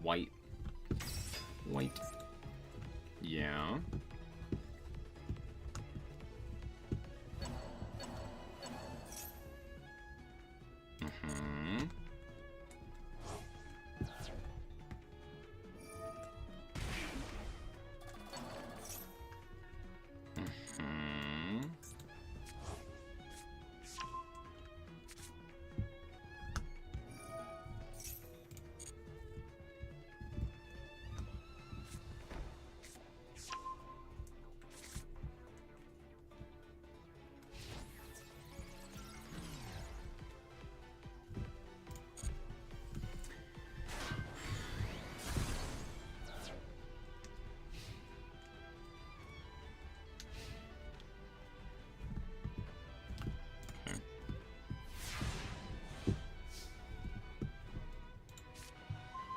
White. White. Yeah.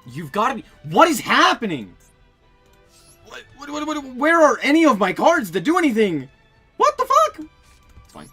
You've got to be... What is happening? Where are any of my cards that do anything? What the fuck? It's fine.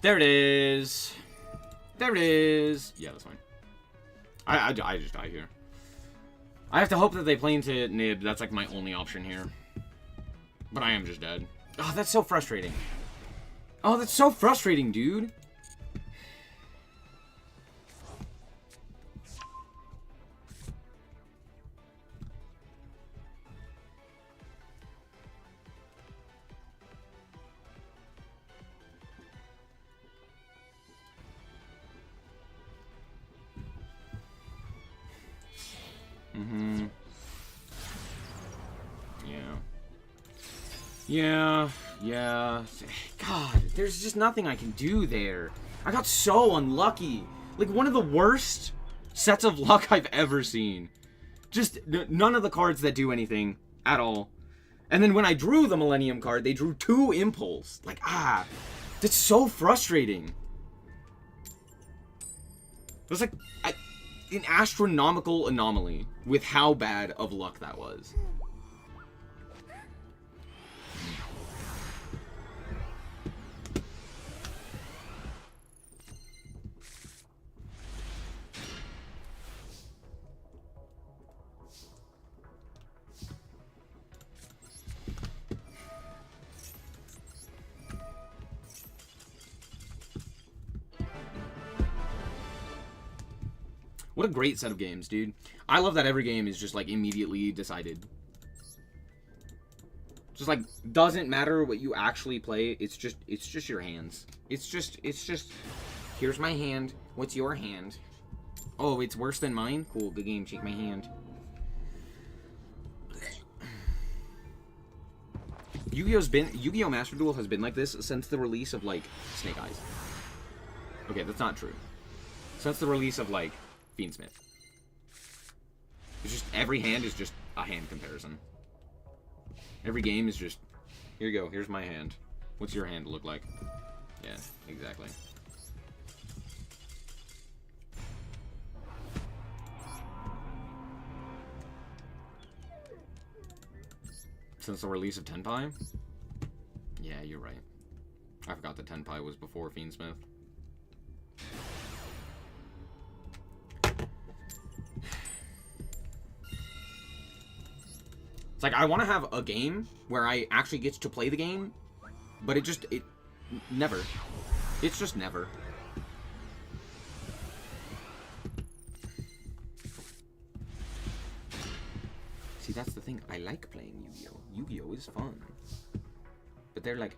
There it is. There it is. Yeah, that's fine. I just die here. I have to hope that they play into Nib. That's like my only option here. But I am just dead. Oh, that's so frustrating. Oh, that's so frustrating, dude. Yeah. God, there's just nothing I can do there. I got so unlucky. Like, one of the worst sets of luck I've ever seen. Just none of the cards that do anything at all. And then when I drew the Millennium card, they drew 2 Impulse. Like, that's so frustrating. It was like an astronomical anomaly with how bad of luck that was. What a great set of games, dude. I love that every game is just, like, immediately decided. Just, like, doesn't matter what you actually play. It's just your hands. It's just, here's my hand. What's your hand? Oh, it's worse than mine? Cool, good game. Shake my hand. Yu-Gi-Oh! Master Duel has been like this since the release of, like, Snake Eyes. Okay, that's not true. Since the release of, like, Fiendsmith. It's just, every hand is just a hand comparison. Every game is just, here you go, here's my hand. What's your hand look like? Yeah, exactly. Since the release of Tenpai? Yeah, you're right. I forgot that Tenpai was before Fiendsmith. It's like, I want to have a game where I actually get to play the game, but it never. It's just never. See, that's the thing. I like playing Yu-Gi-Oh! Yu-Gi-Oh! Is fun. But they're like,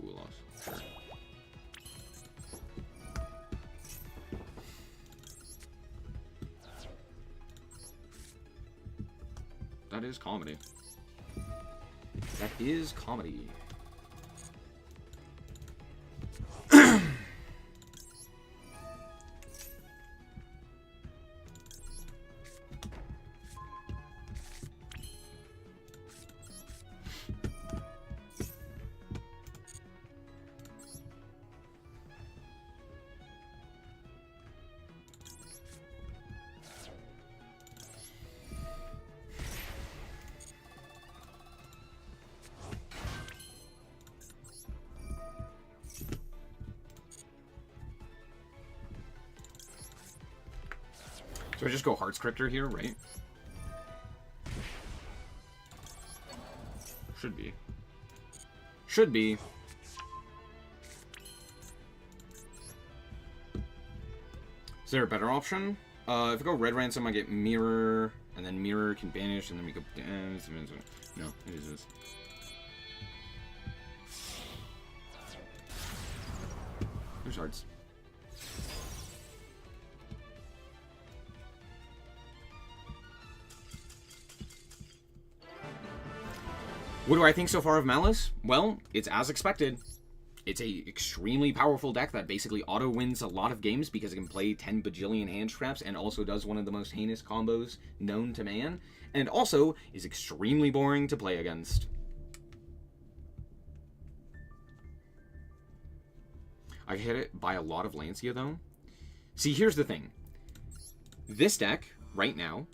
Fool loss. Sure. That is comedy. That is comedy. So I just go Hearts Cryptor here, right? Should be. Should be. Is there a better option? If I go Red Ransom, I get Mirror, and then Mirror can banish, and then we go down. No, it is this. There's Hearts. What do I think so far of Malice? Well, it's as expected. It's a extremely powerful deck that basically auto-wins a lot of games because it can play 10 bajillion hand traps and also does one of the most heinous combos known to man, and also is extremely boring to play against. I hit it by a lot of Lancia, though. See, here's the thing. this deck, right now,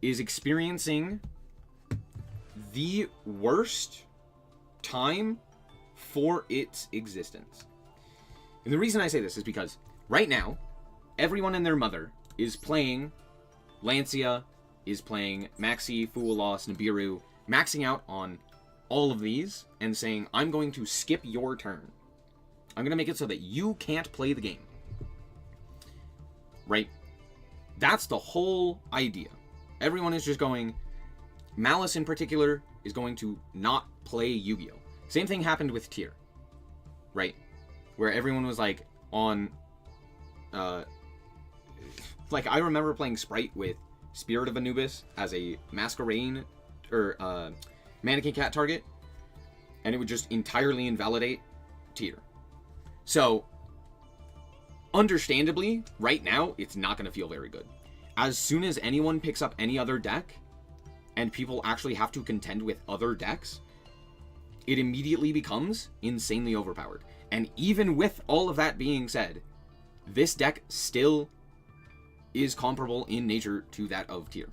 is experiencing the worst time for its existence. And the reason I say this is because right now, everyone and their mother is playing Lancia, is playing Maxi, Fualos, Nibiru, maxing out on all of these and saying, I'm going to skip your turn. I'm going to make it so that you can't play the game. Right? That's the whole idea. Everyone is just going, Malice in particular is going to not play Yu-Gi-Oh! Same thing happened with Tyr. Right? Where everyone was like on, like I remember playing Sprite with Spirit of Anubis as a Masquerade, or Mannequin Cat target, and it would just entirely invalidate Tyr. So, understandably, right now, it's not going to feel very good. As soon as anyone picks up any other deck, and people actually have to contend with other decks, it immediately becomes insanely overpowered. And even with all of that being said, this deck still is comparable in nature to that of Tyr.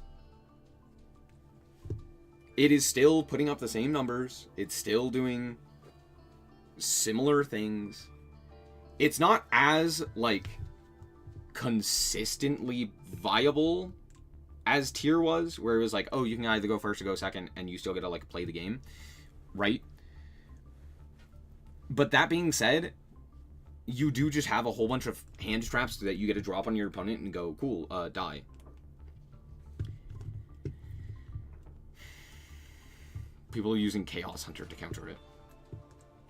It is still putting up the same numbers. It's still doing similar things. It's not as, like, consistently viable as Tyr was, where it was like, oh, you can either go first or go second, and you still get to, like, play the game, right? But that being said, you do just have a whole bunch of hand traps that you get to drop on your opponent and go, cool, die. People are using Chaos Hunter to counter it.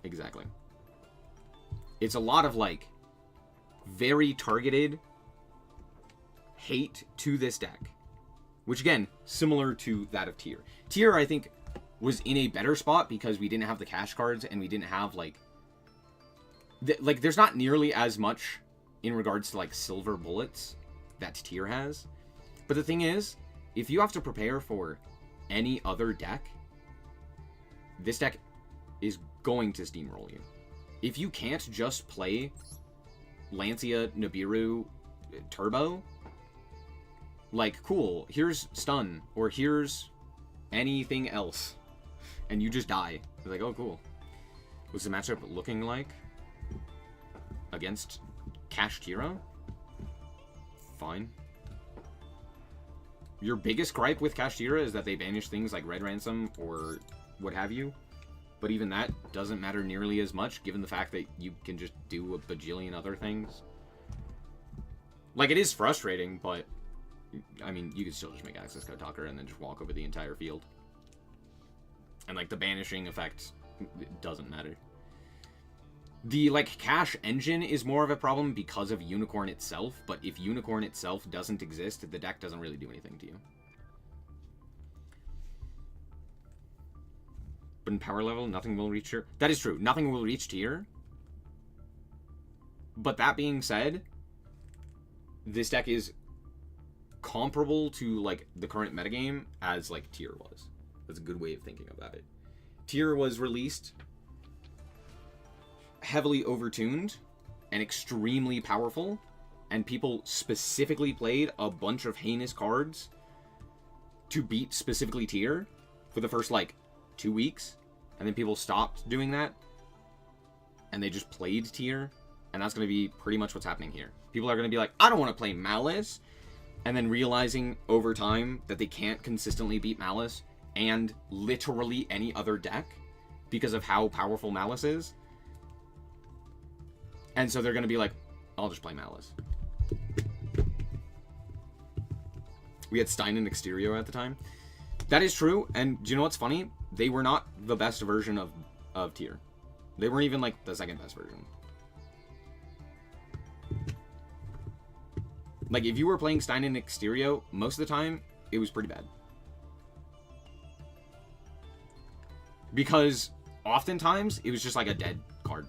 Exactly. It's a lot of, like, very targeted hate to this deck. Which, again, similar to that of Tyr. Tyr, I think, was in a better spot because we didn't have the cash cards and we didn't have, like... there's not nearly as much in regards to, like, silver bullets that Tyr has. But the thing is, if you have to prepare for any other deck, this deck is going to steamroll you. If you can't just play Lancia, Nibiru, Turbo, like, cool, here's stun, or here's anything else, and you just die. You're like, oh, cool. What's the matchup looking like against Kashtira? Fine. Your biggest gripe with Kashtira is that they banish things like Red Ransom or what have you. But even that doesn't matter nearly as much, given the fact that you can just do a bajillion other things. Like, it is frustrating, but, I mean, you could still just make Access Code Talker and then just walk over the entire field. And, like, the banishing effect, it doesn't matter. The, like, cash engine is more of a problem because of Unicorn itself, but if Unicorn itself doesn't exist, the deck doesn't really do anything to you. But in power level, nothing will reach Tyr. That is true. Nothing will reach Tyr. But that being said, this deck is comparable to, like, the current metagame as, like, Tyr was. That's a good way of thinking about it. Tyr was released heavily overtuned and extremely powerful, and people specifically played a bunch of heinous cards to beat specifically Tyr for the first, like, 2 weeks, and then people stopped doing that, and they just played Tyr, and that's going to be pretty much what's happening here. People are going to be like, I don't want to play Malice, and then realizing over time that they can't consistently beat Malice and literally any other deck because of how powerful Malice is. And so they're going to be like, I'll just play Malice. We had Stein and Exterio at the time. That is true, and do you know what's funny? They were not the best version of Tyr. They weren't even, like, the second best version. Like, if you were playing Stein and Exterio, most of the time, it was pretty bad. Because, oftentimes, it was just, like, a dead card.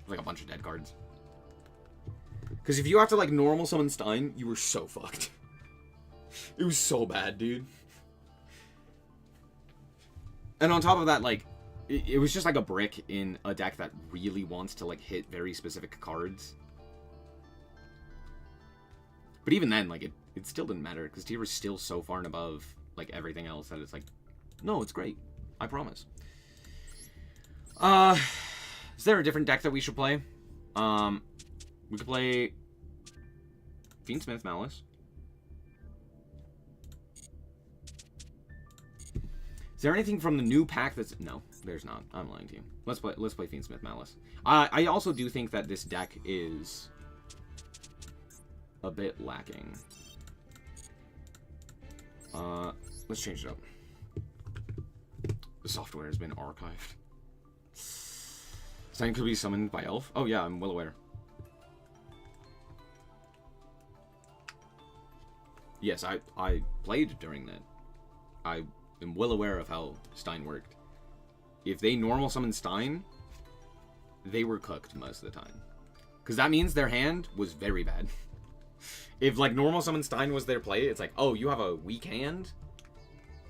Like, a bunch of dead cards. Because if you have to, like, normal summon Stein, you were so fucked. It was so bad, dude. And on top of that, like, it was just like a brick in a deck that really wants to, like, hit very specific cards. But even then, like, it still didn't matter, because tier was still so far and above, like, everything else that it's like, no, it's great. I promise. Is there a different deck that we should play? We could play Fiendsmith Malice. Is there anything from the new pack that's... No, there's not. I'm lying to you. Let's play Fiendsmith Malice. I also do think that this deck is a bit lacking. Let's change it up. The software has been archived. Something could be summoned by Elf? Oh yeah, I'm well aware. Yes, I played during that. I am well aware of how Stein worked. If they normal summoned Stein, they were cooked most of the time. Because that means their hand was very bad. If, like, normal summon Stein was their play, it's like, oh, you have a weak hand?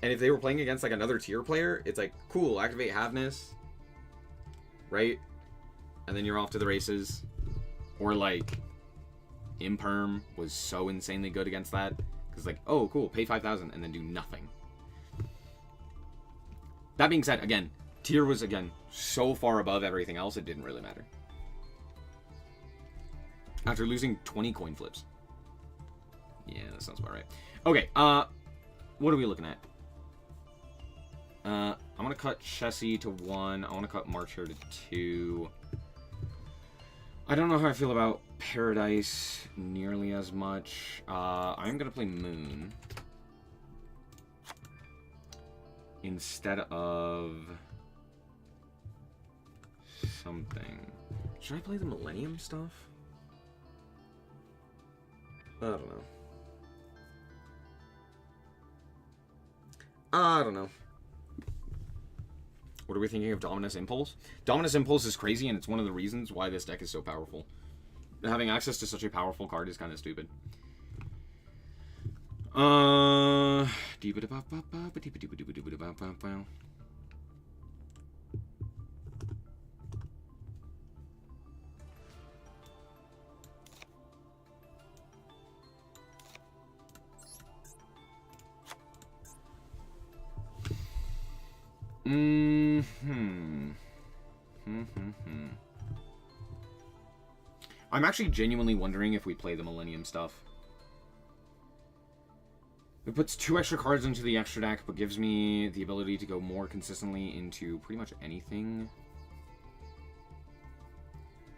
And if they were playing against, like, another tier player, it's like, cool, activate Havness. Right? And then you're off to the races. Or, like, Imperm was so insanely good against that. Because, like, oh, cool, pay 5,000 and then do nothing. That being said, again, tier was, again, so far above everything else, it didn't really matter. After losing 20 coin flips. Yeah, that sounds about right. Okay, what are we looking at? I'm gonna cut Chessie to 1. I want to cut Marcher to 2. I don't know how I feel about Paradise nearly as much. I'm gonna play Moon instead of something. Should I play the Millennium stuff? I don't know. I don't know. What are we thinking of Dominus Impulse? Dominus Impulse is crazy, and it's one of the reasons why this deck is so powerful. Having access to such a powerful card is kind of stupid. I'm actually genuinely wondering if we play the Millennium stuff. It puts 2 extra cards into the extra deck, but gives me the ability to go more consistently into pretty much anything.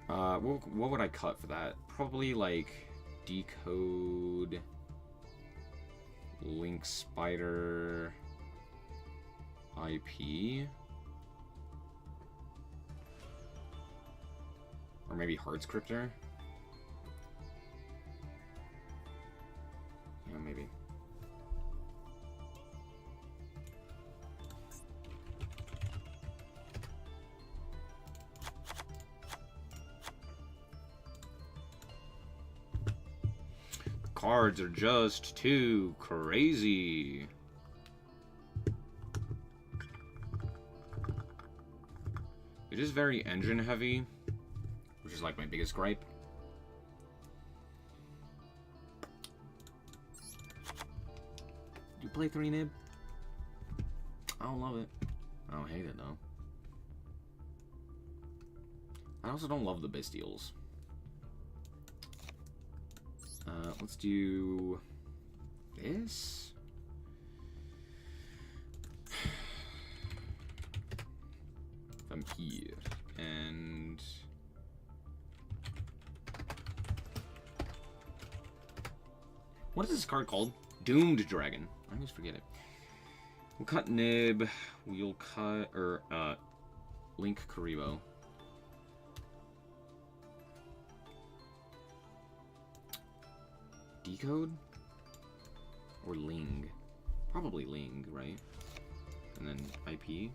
What would I cut for that? Probably, like, Decode, Link Spider, IP, or maybe Heartscriptor. Yeah, maybe. The cards are just too crazy. It is very engine heavy, which is like my biggest gripe. Do you play 3-nib? I don't love it. I don't hate it though. I also don't love the Bestials. Let's do this. I'm here, and what is this card called? Doomed Dragon. I always forget it. We'll cut Nib. We'll cut Link Karibo. Decode or Ling? Probably Ling, right? And then IP.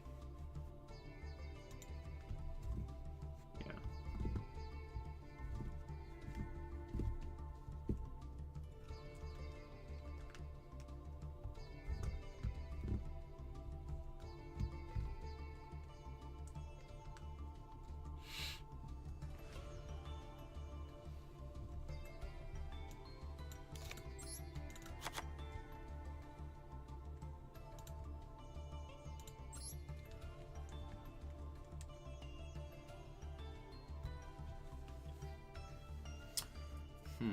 Do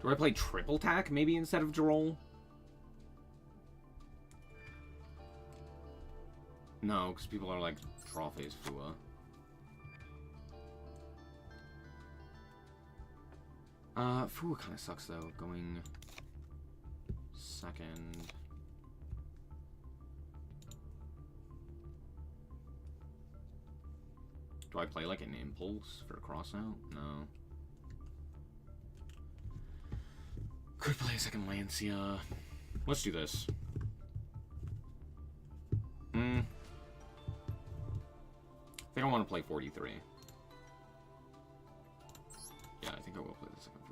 I play triple tack maybe instead of Droll? No, because people are like, draw phase Fua. Fua kind of sucks though, going second. Do I play like an Impulse for a cross out? No. Could play a second Lancia. Let's do this. I think I want to play 43. Yeah, I think I will play the second Fua.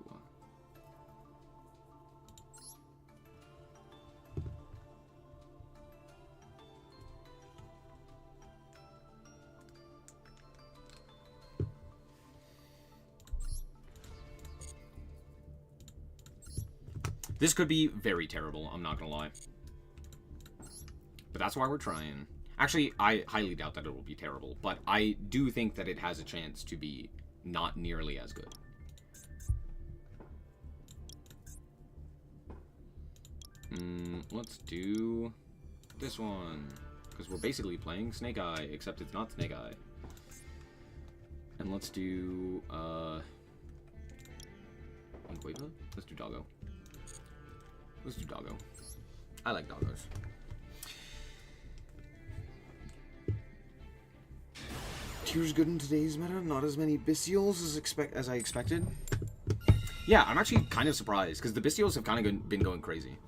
This could be very terrible, I'm not gonna lie. But that's why we're trying. Actually, I highly doubt that it will be terrible, but I do think that it has a chance to be not nearly as good. Let's do this one. Because we're basically playing Snake Eye, except it's not Snake Eye. And let's do, Inquaver? Let's do Doggo. Let's do Doggo. I like Doggos. Tears good in today's meta. Not as many Bestials as I expected. Yeah, I'm actually kind of surprised, because the Bestials have kind of been going crazy.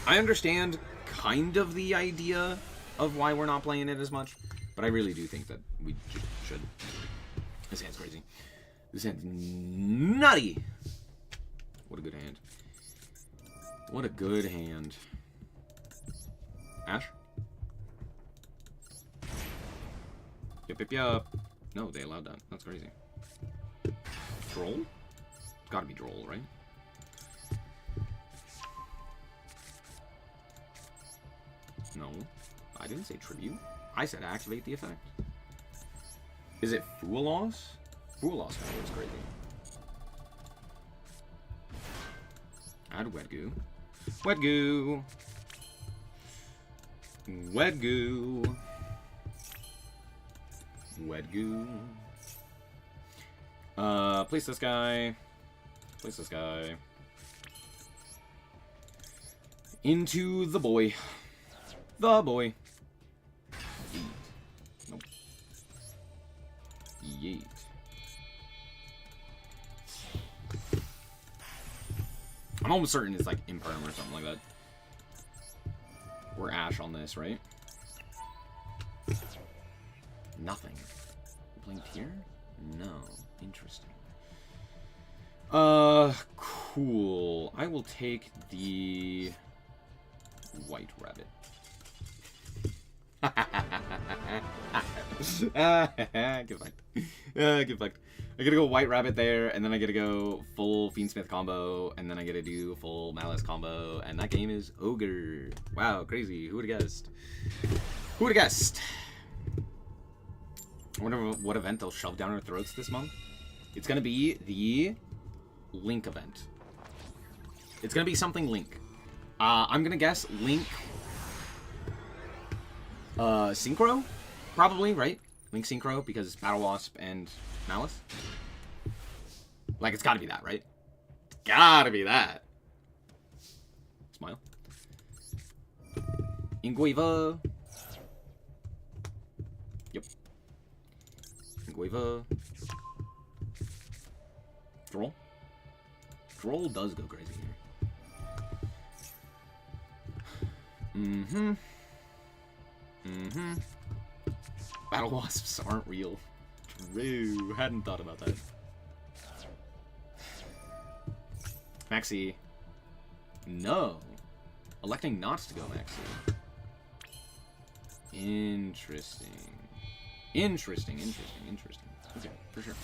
I understand kind of the idea of why we're not playing it as much, but I really do think that we should. This hand's crazy. This hand's nutty. What a good hand. What a good hand. Ash? Yup. No, they allowed that. That's crazy. Droll? It's gotta be Droll, right? No. I didn't say tribute. I said activate the effect. Is it Fua Loss? Fua Loss kind of looks crazy. Add Wet Goo. Wet Goo! Wet Goo! Wet Goo. Place this guy. Place this guy. Into the boy. The boy. Yeet. Nope. Yeet. I'm almost certain it's like Imperm or something like that. We're Ash on this, right? Nothing. You playing Tier? No. Interesting. Cool. I will take the White Rabbit. Get fucked. Get fucked. I gotta go White Rabbit there, and then I gotta go full Fiendsmith combo, and then I gotta do full Malice combo, and that game is Ogre. Wow, crazy. Who would've guessed? Who would've guessed? I wonder what event they'll shove down our throats this month. It's gonna be the Link event. It's gonna be something Link. I'm gonna guess Link... Synchro? Probably, right? Link Synchro, because it's Battle Wasp and Malice? Like, it's gotta be that, right? It's gotta be that. Smile. Ingueva. Yep. Ingueva. Droll. Droll does go crazy here. Battle Wasps aren't real. True. Hadn't thought about that. Maxi. No. Electing not to go Maxi. Interesting. Interesting. Okay, for sure.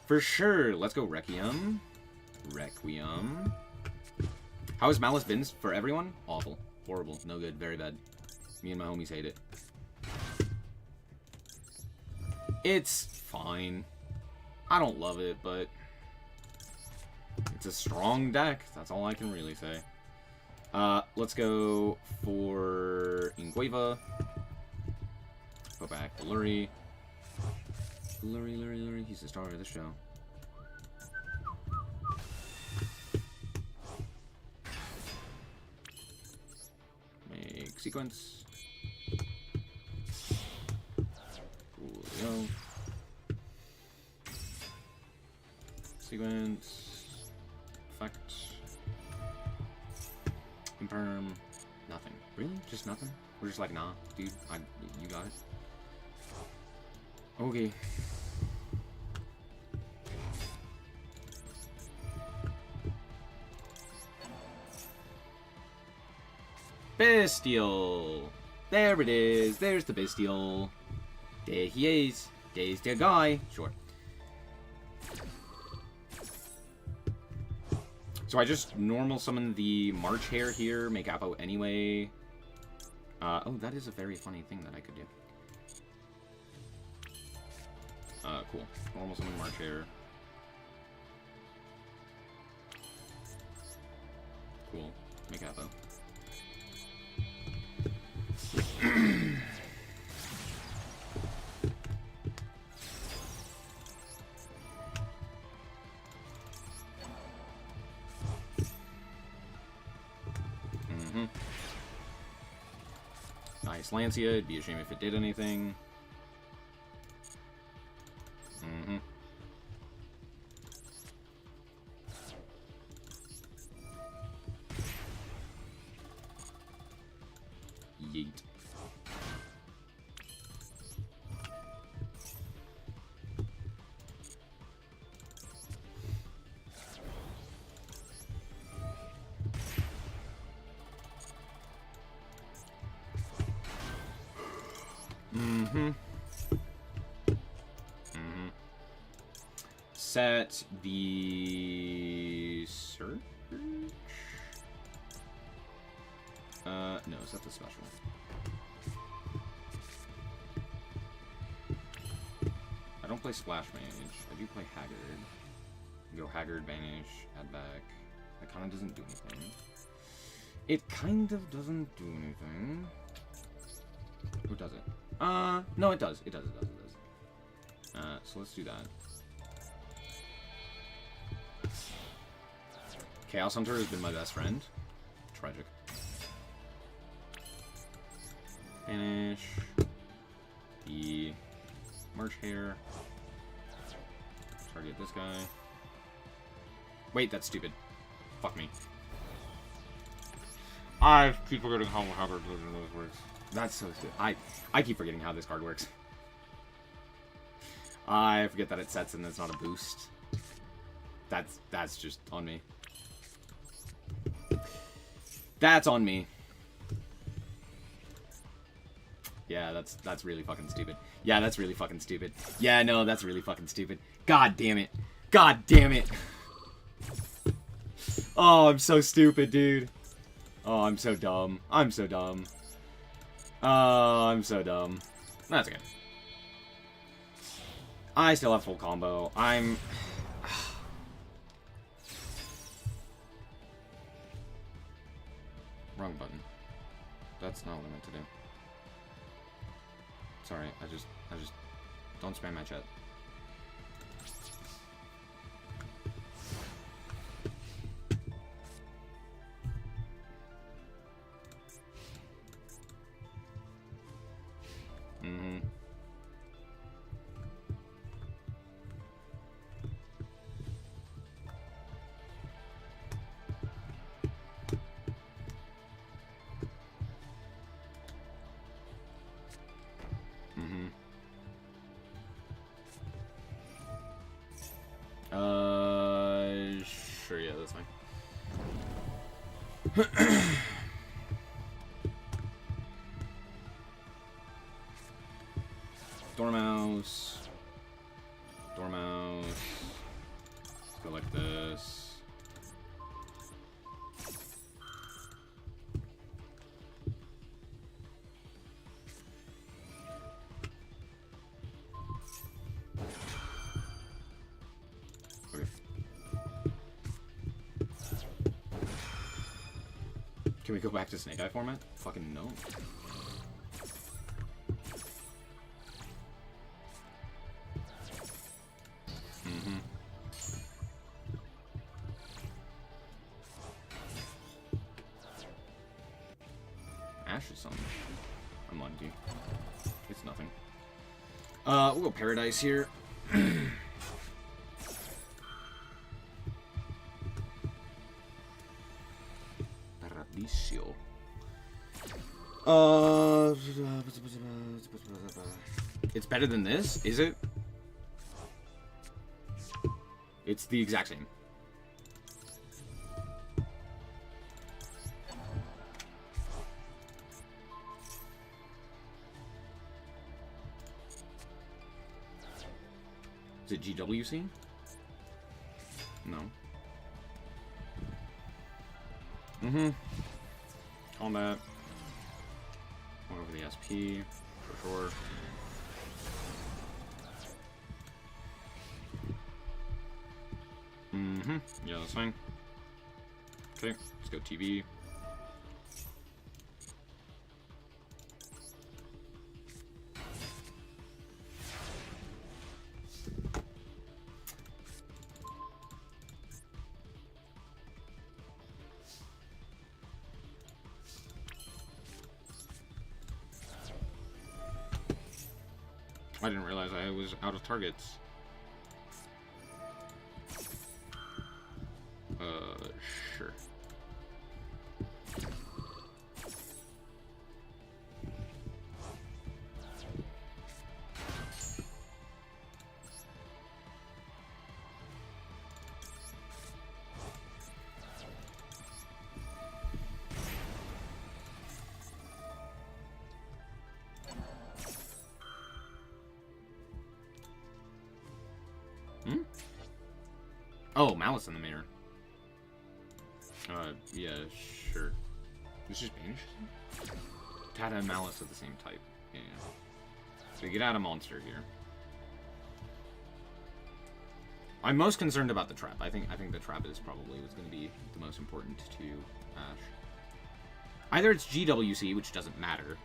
For sure. Let's go Requiem. Requiem. How has Malice been for everyone? Awful. Horrible. No good. Very bad. Me and my homies hate it. It's fine. I don't love it, but it's a strong deck. That's all I can really say. Let's go for Ingueva. Go back to Lurie. Lurie. He's the star of the show. Make sequence. Coolio. Sequence. Effect. Imperm. Nothing. Really? Just nothing? We're just like, nah, dude. You got it. Okay. Bestial. There it is. There's the Bestial. There he is. There's the guy. Sure. So I just normal summon the March Hare here, make Apo anyway. Oh, that is a very funny thing that I could do. Cool. Normal summon March Hare. Cool. Make Apo. Nice Lancia. It'd be a shame if it did anything. Yeet. Set the search? No, set the special. I don't play Splash Mage. I do play Haggard. Go Haggard, Banish, add back. That kind of doesn't do anything. It kind of doesn't do anything. Or does it? No, it does. It does. So let's do that. Chaos Hunter has been my best friend. Tragic. Banish. The March Hare. Target this guy. Wait, that's stupid. Fuck me. I keep forgetting how Haggard works. That's so stupid. I keep forgetting how this card works. I forget that it sets and it's not a boost. That's just on me. That's on me. Yeah, that's really fucking stupid. Yeah, that's really fucking stupid. Yeah, no, that's really fucking stupid. God damn it. God damn it. Oh, I'm so stupid, dude. Oh, I'm so dumb. I'm so dumb. Oh, I'm so dumb. That's okay. I still have full combo. I'm... Wrong button. That's not what I meant to do. Sorry, I just don't spam my chat. Sure, yeah, that's fine. Dormouse. Let's go like this. Can we go back to Snake Eye format? Fucking no. Mm-hmm. Ash is something. I'm on D. It's nothing. We'll go Paradise here. Paradiso. It's better than this, is it? It's the exact same. Is it GWC? No. Mm-hmm. Combat. One over the SP, for sure. Mm-hmm. Yeah, that's fine. Okay, let's go TV. I didn't realize I was out of targets. Sure. Hmm? Oh, Malice in the Mirror. Yeah, sure. This is Banish? Tata and Malice are the same type. Yeah. So we get out a monster here. I'm most concerned about the trap. I think the trap is probably what's going to be the most important to Ash. Either it's GWC, which doesn't matter,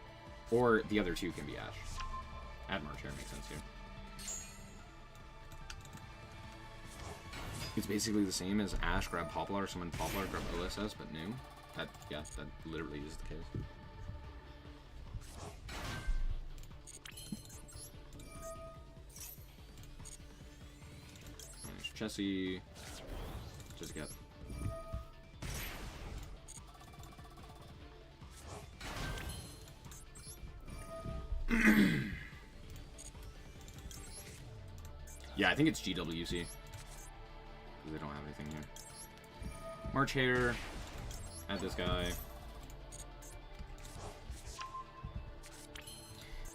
or the other two can be Ash. Admarch here makes sense here. It's basically the same as Ash, grab Poplar, summon Poplar, grab OSS, but new. That literally is the case. There's Chessie. Just get. Yeah, I think it's GWC. They don't have anything here. March here. Add this guy.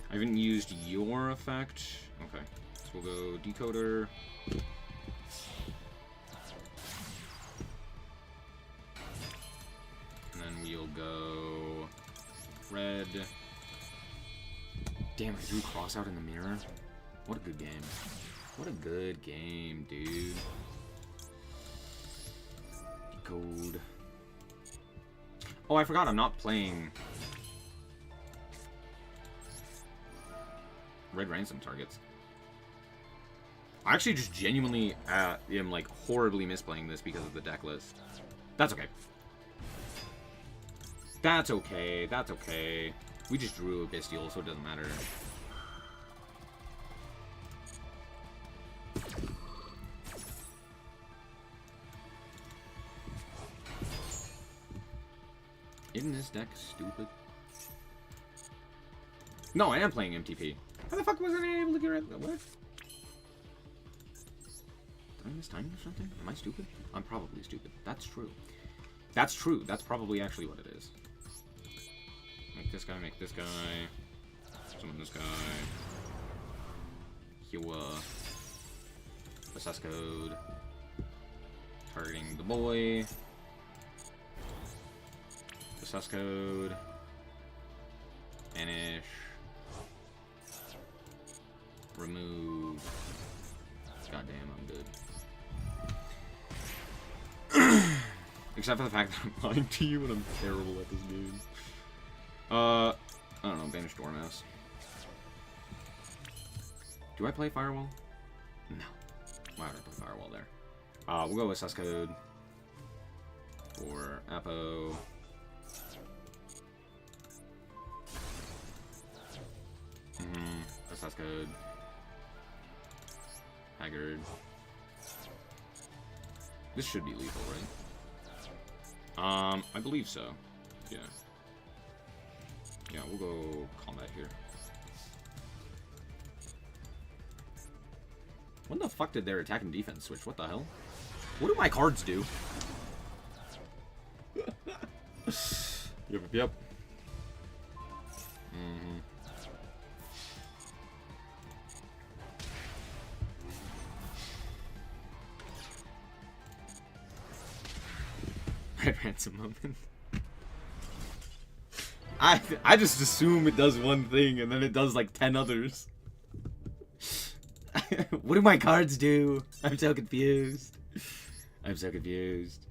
I haven't used your effect. Okay. So we'll go Decoder. And then we'll go red. Damn, I drew Cross out in the mirror. What a good game. What a good game, dude. Code. Oh, I forgot I'm not playing Red Ransom targets. I actually just genuinely am like horribly misplaying this because of the deck list. That's okay. That's okay. That's okay. We just drew a Bestial, so it doesn't matter. Isn't this deck stupid? No, I am playing MTP. How the fuck wasn't I able to get rid of that? What? Did I miss timing or something? Am I stupid? I'm probably stupid. That's true. That's true. That's probably actually what it is. Make this guy, make this guy. Summon this guy. Hua. Assess code. Targeting the boy. Assess code. Banish. Remove. Goddamn, I'm good. Except for the fact that I'm lying to you and I'm terrible at this game. I don't know, Banish Dormouse. Do I play Firewall? No. Why would I play Firewall there? We'll go with Code for Apo. Code. Haggard. This should be lethal, right? I believe so. Yeah. Yeah, we'll go combat here. When the fuck did their attack and defense switch? What the hell? What do my cards do? Yep. Red Ransom moment. I just assume it does one thing and then it does like 10 others. What do my cards do? I'm so confused. I'm so confused.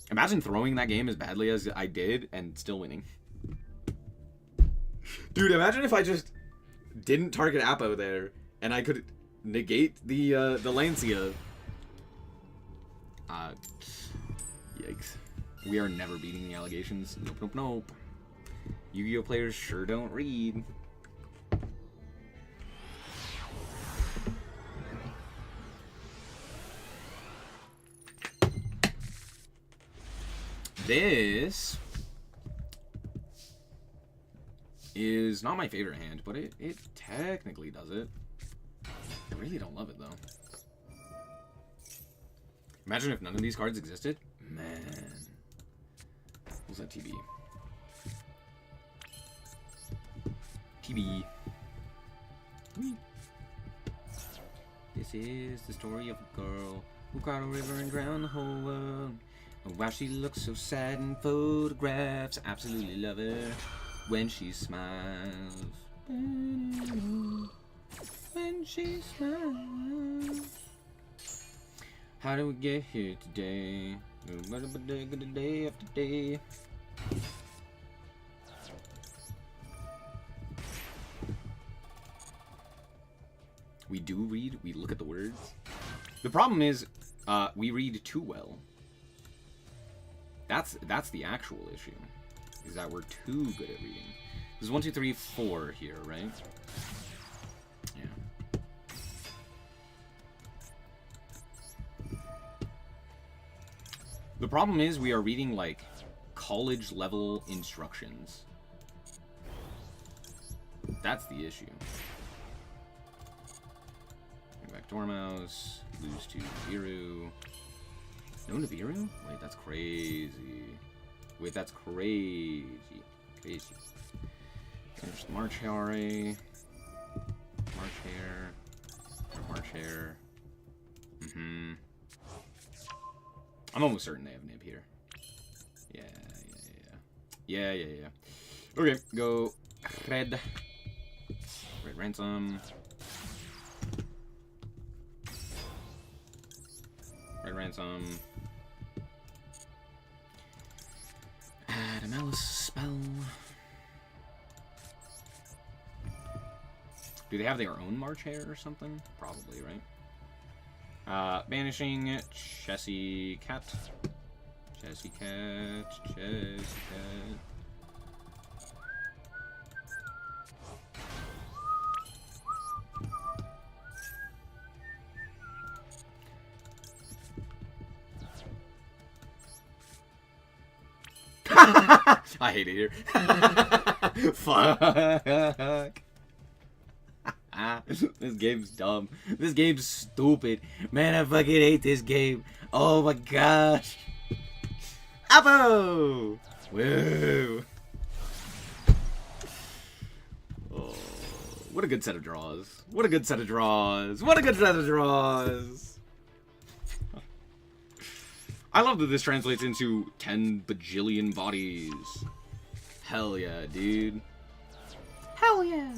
Imagine throwing that game as badly as I did and still winning. Dude, imagine if I just didn't target Apo there and I could negate the Lancia. Yikes. We are never beating the allegations. Nope. Yu-Gi-Oh! Players sure don't read. This is not my favorite hand, but it technically does it. I really don't love it, though. Imagine if none of these cards existed. Man. What's that TB? TB. This is the story of a girl who cried a river and drowned the whole world. And wow, she looks so sad in photographs. Absolutely love her when she smiles. When she smiles. How do we get here today? Day after day. We do read, we look at the words. The problem is, we read too well. That's the actual issue. Is that we're too good at reading. There's 1, 2, 3, 4 here, right? Yeah. The problem is we are reading, like, college-level instructions. That's the issue. Bring back Dormouse. Lose to Nibiru. No Nibiru? Wait, that's crazy. Wait, that's crazy. Crazy. Finish the March Hare. March Hare. March Hare. I'm almost certain they have Nib here. Yeah. Okay, go Red. Red Ransom. Red Ransom. Add a Malice spell. Do they have their own March Hare or something? Probably, right? Banishing Chessie Cat. Chessie Cat. I hate it here. Fuck. This game's dumb. This game's stupid. Man, I fucking hate this game. Oh my gosh. Apo! Woo! Oh, what a good set of draws. What a good set of draws. What a good set of draws. I love that this translates into 10 bajillion bodies. Hell yeah, dude. Hell yeah.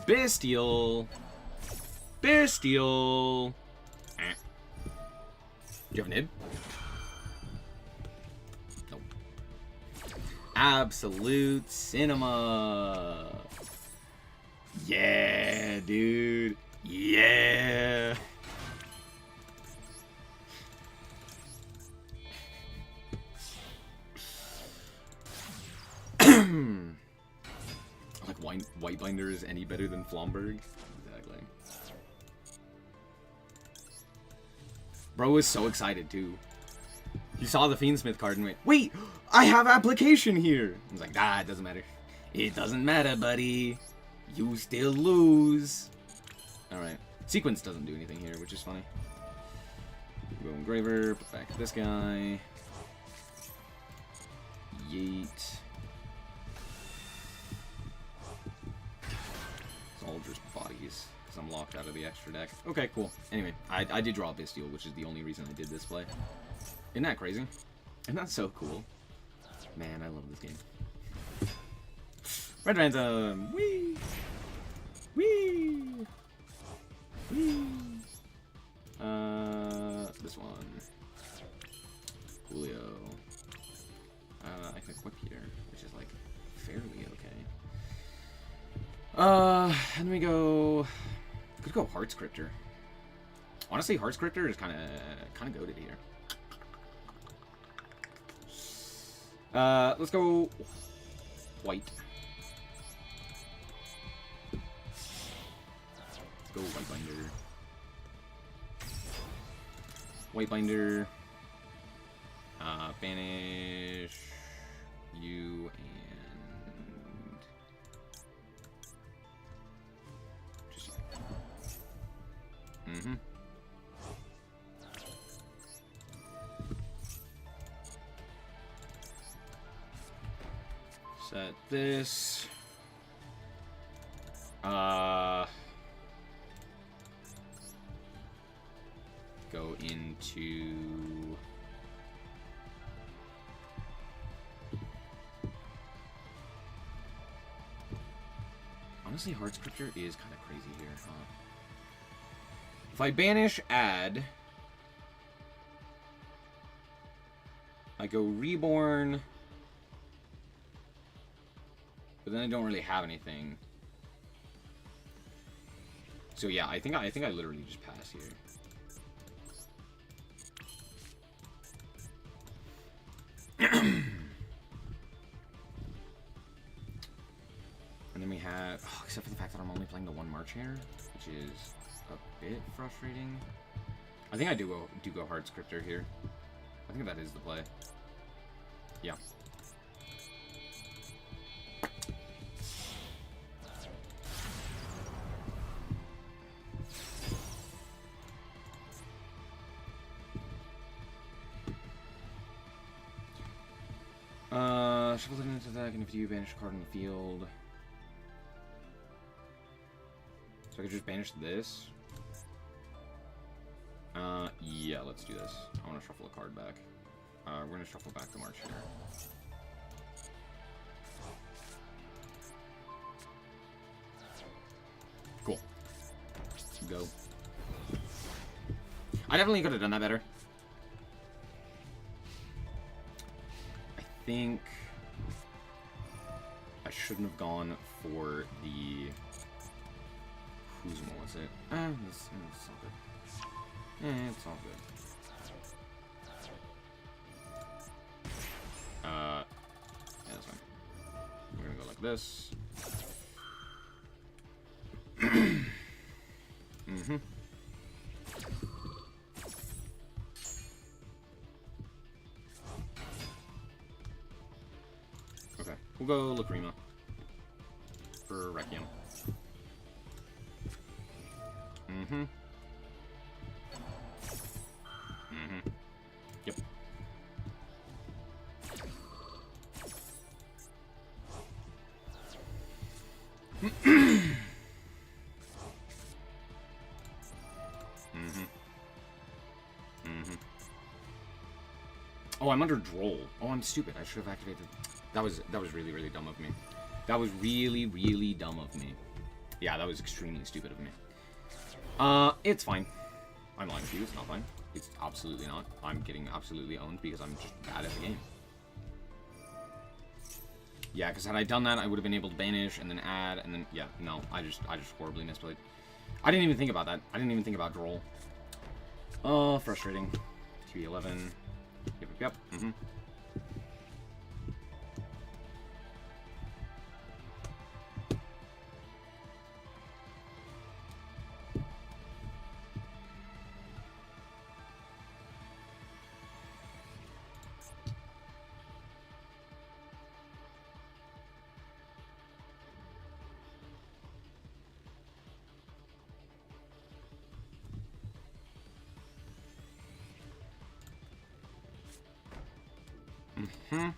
Bestial. Bestial. Do you have Nib? Absolute cinema. Yeah, dude. Yeah. Like Whitebinder is any better than Flomberg? Exactly. Bro was so excited too. He saw the Fiendsmith card and went, "Wait, I have application here." I was like, "Ah, it doesn't matter. It doesn't matter, buddy. You still lose." Alright. Sequence doesn't do anything here, which is funny. Go Engraver, put back this guy. Yeet. It's all just bodies, because I'm locked out of the extra deck. Okay, cool. Anyway, I did draw a Bestial, which is the only reason I did this play. Isn't that crazy? Isn't that so cool? Man, I love this game. Red Phantom! Whee! Whee! Whee! This one. Julio. I can equip here, which is like fairly okay. And we go. Could go Heartscriptor. Honestly, Heartscriptor is kind of goated here. Let's go white. Let's go Whitebinder. Whitebinder. Banish you and just set this. Go into honestly, Heartscriptor is kind of crazy here, huh? If I banish, add, I go Reborn, but then I don't really have anything. So yeah, I think I literally just pass here. And then we have, oh, except for the fact that I'm only playing the one March here, which is a bit frustrating. I think I do go Heartscriptor here. I think that is the play. Yeah. Shuffle it into attack, and if you banish a card on the field. So I could just banish this. Yeah, let's do this. I want to shuffle a card back. We're going to shuffle back the March here. Cool. Go. I definitely could have done that better. I think I shouldn't have gone for the... Whose one was it? It's all good. It's all good. Yeah, that's fine. We're gonna go like this. Okay, we'll go Lacrima for Requiem. Yep. Oh, I'm under Droll. Oh, I'm stupid. I should have activated. That was really, really dumb of me. That was really, really dumb of me. Yeah, that was extremely stupid of me. It's fine. I'm lying to you, it's not fine. It's absolutely not. I'm getting absolutely owned because I'm just bad at the game. Yeah, because had I done that, I would have been able to banish and then add and then... Yeah, no. I just horribly misplayed. I didn't even think about that. I didn't even think about Droll. Oh, frustrating. 311. Yep. Mm-hmm. Mm-hmm.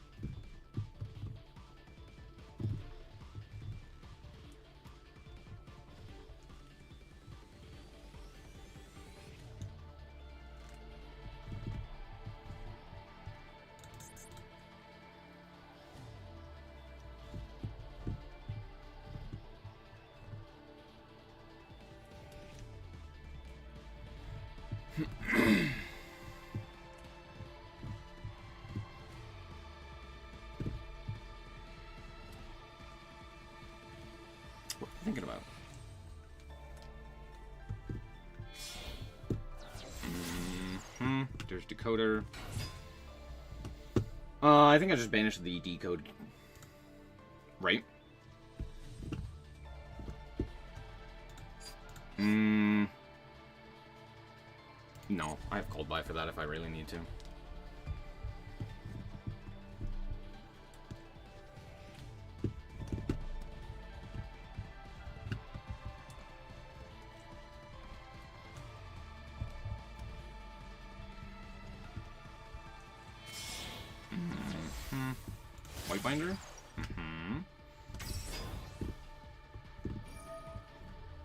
What are you thinking about? Mm-hmm. There's Decoder. I think I just banished the decode. Right? No, I have Cold Buy for that if I really need to. Whitebinder? Mm-hmm.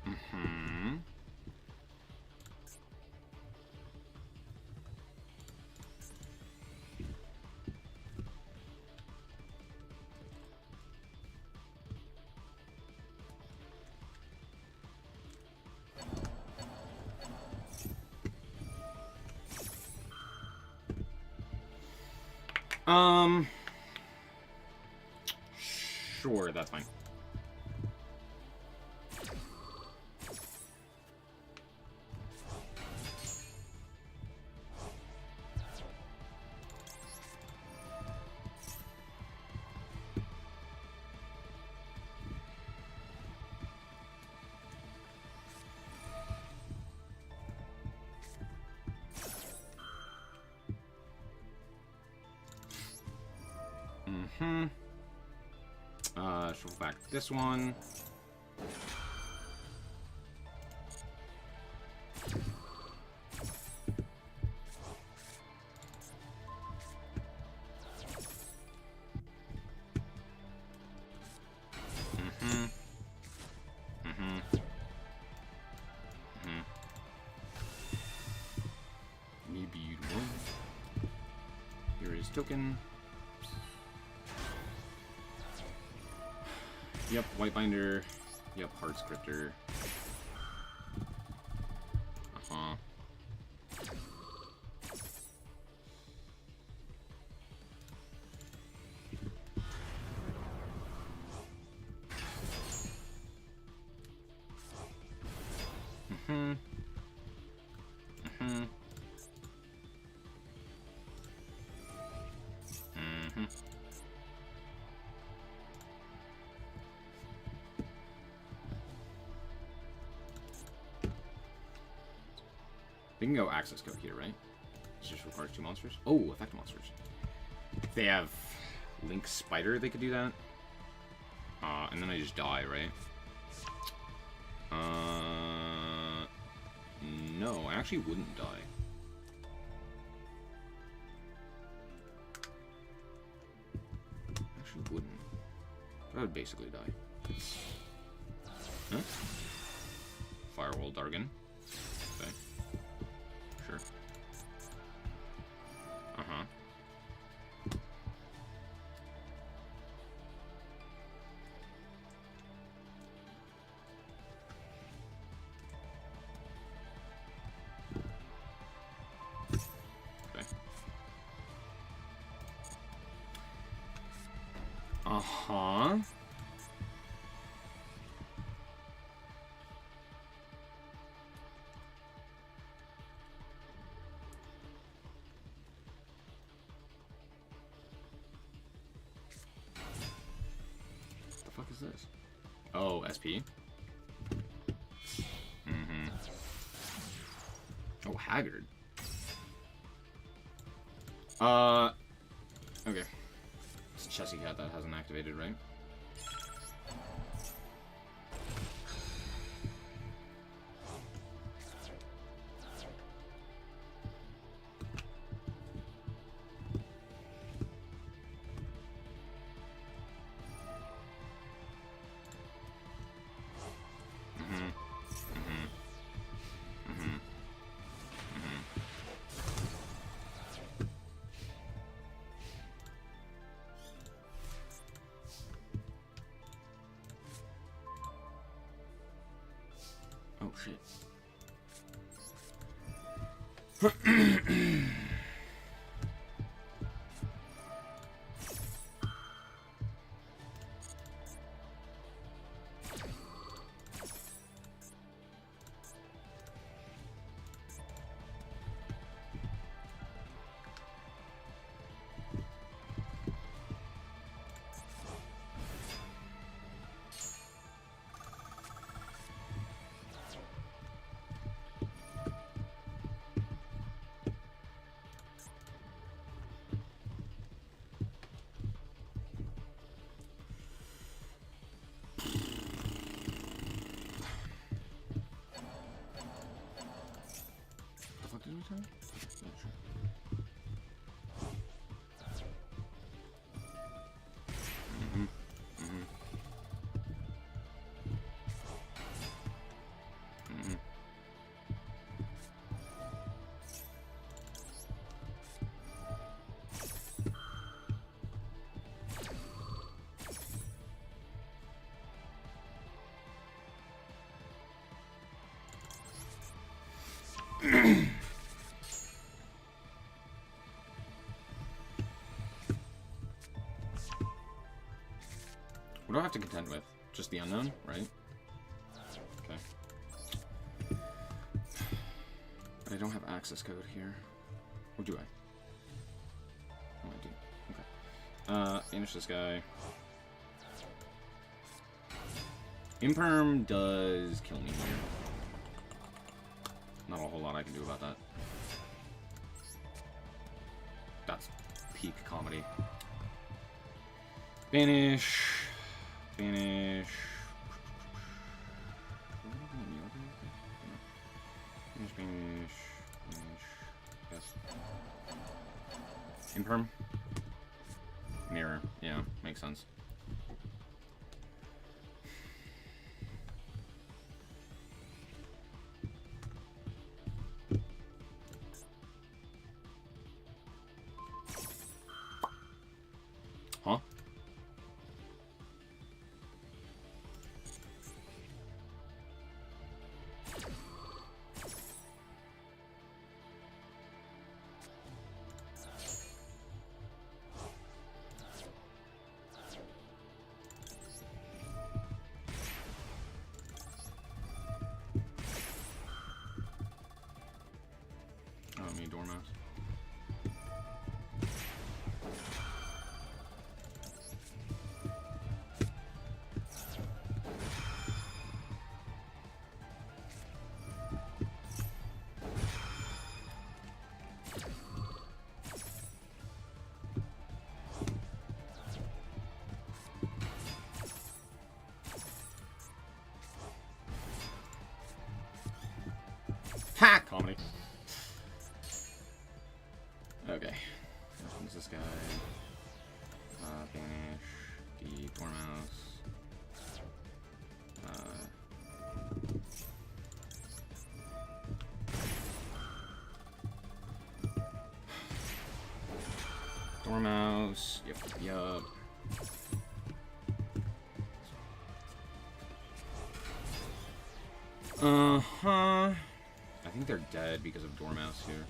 Mm-hmm. Sure, that's fine. Mm-hmm. Shuffle back this one. Mm-hmm. Mm-hmm. Mm-hmm. Maybe you won't. Here is token. Yep, Whitebinder. Yep, Heart Scripter. Uh-huh. Mm-hmm. Mm-hmm. Mm-hmm. We can go access code here, right? This just requires 2 monsters. Oh, effect monsters. If they have Link Spider, they could do that. And then I just die, right? No, I actually wouldn't die. Actually wouldn't. But I would basically die. Huh? Firewall Dargon. Okay. Sure. Uh-huh. Okay. Uh-huh. The fuck is this? Oh, SP. Mm-hmm. Oh, Haggard. Okay. It's Chessy Cat that hasn't activated, right? Oh, shit. The fuck did we say? Yeah, sure. What do I have to contend with? Just the unknown, right? Okay. But I don't have access code here. Or do I? Oh, I do. Okay. Finish this guy. Imperm does kill me here. Not a whole lot I can do about that. That's peak comedy. Banish. Banish. Banish, banish, banish. Yes. Imperm. Mirror. Yeah, makes sense. Huh? Oh, me, Dormouse. Ha! Comedy. Okay. Which one's this guy? Banish. The Dormouse. Dormouse. Yep, yep. Uh-huh. I think they're dead because of Dormouse here.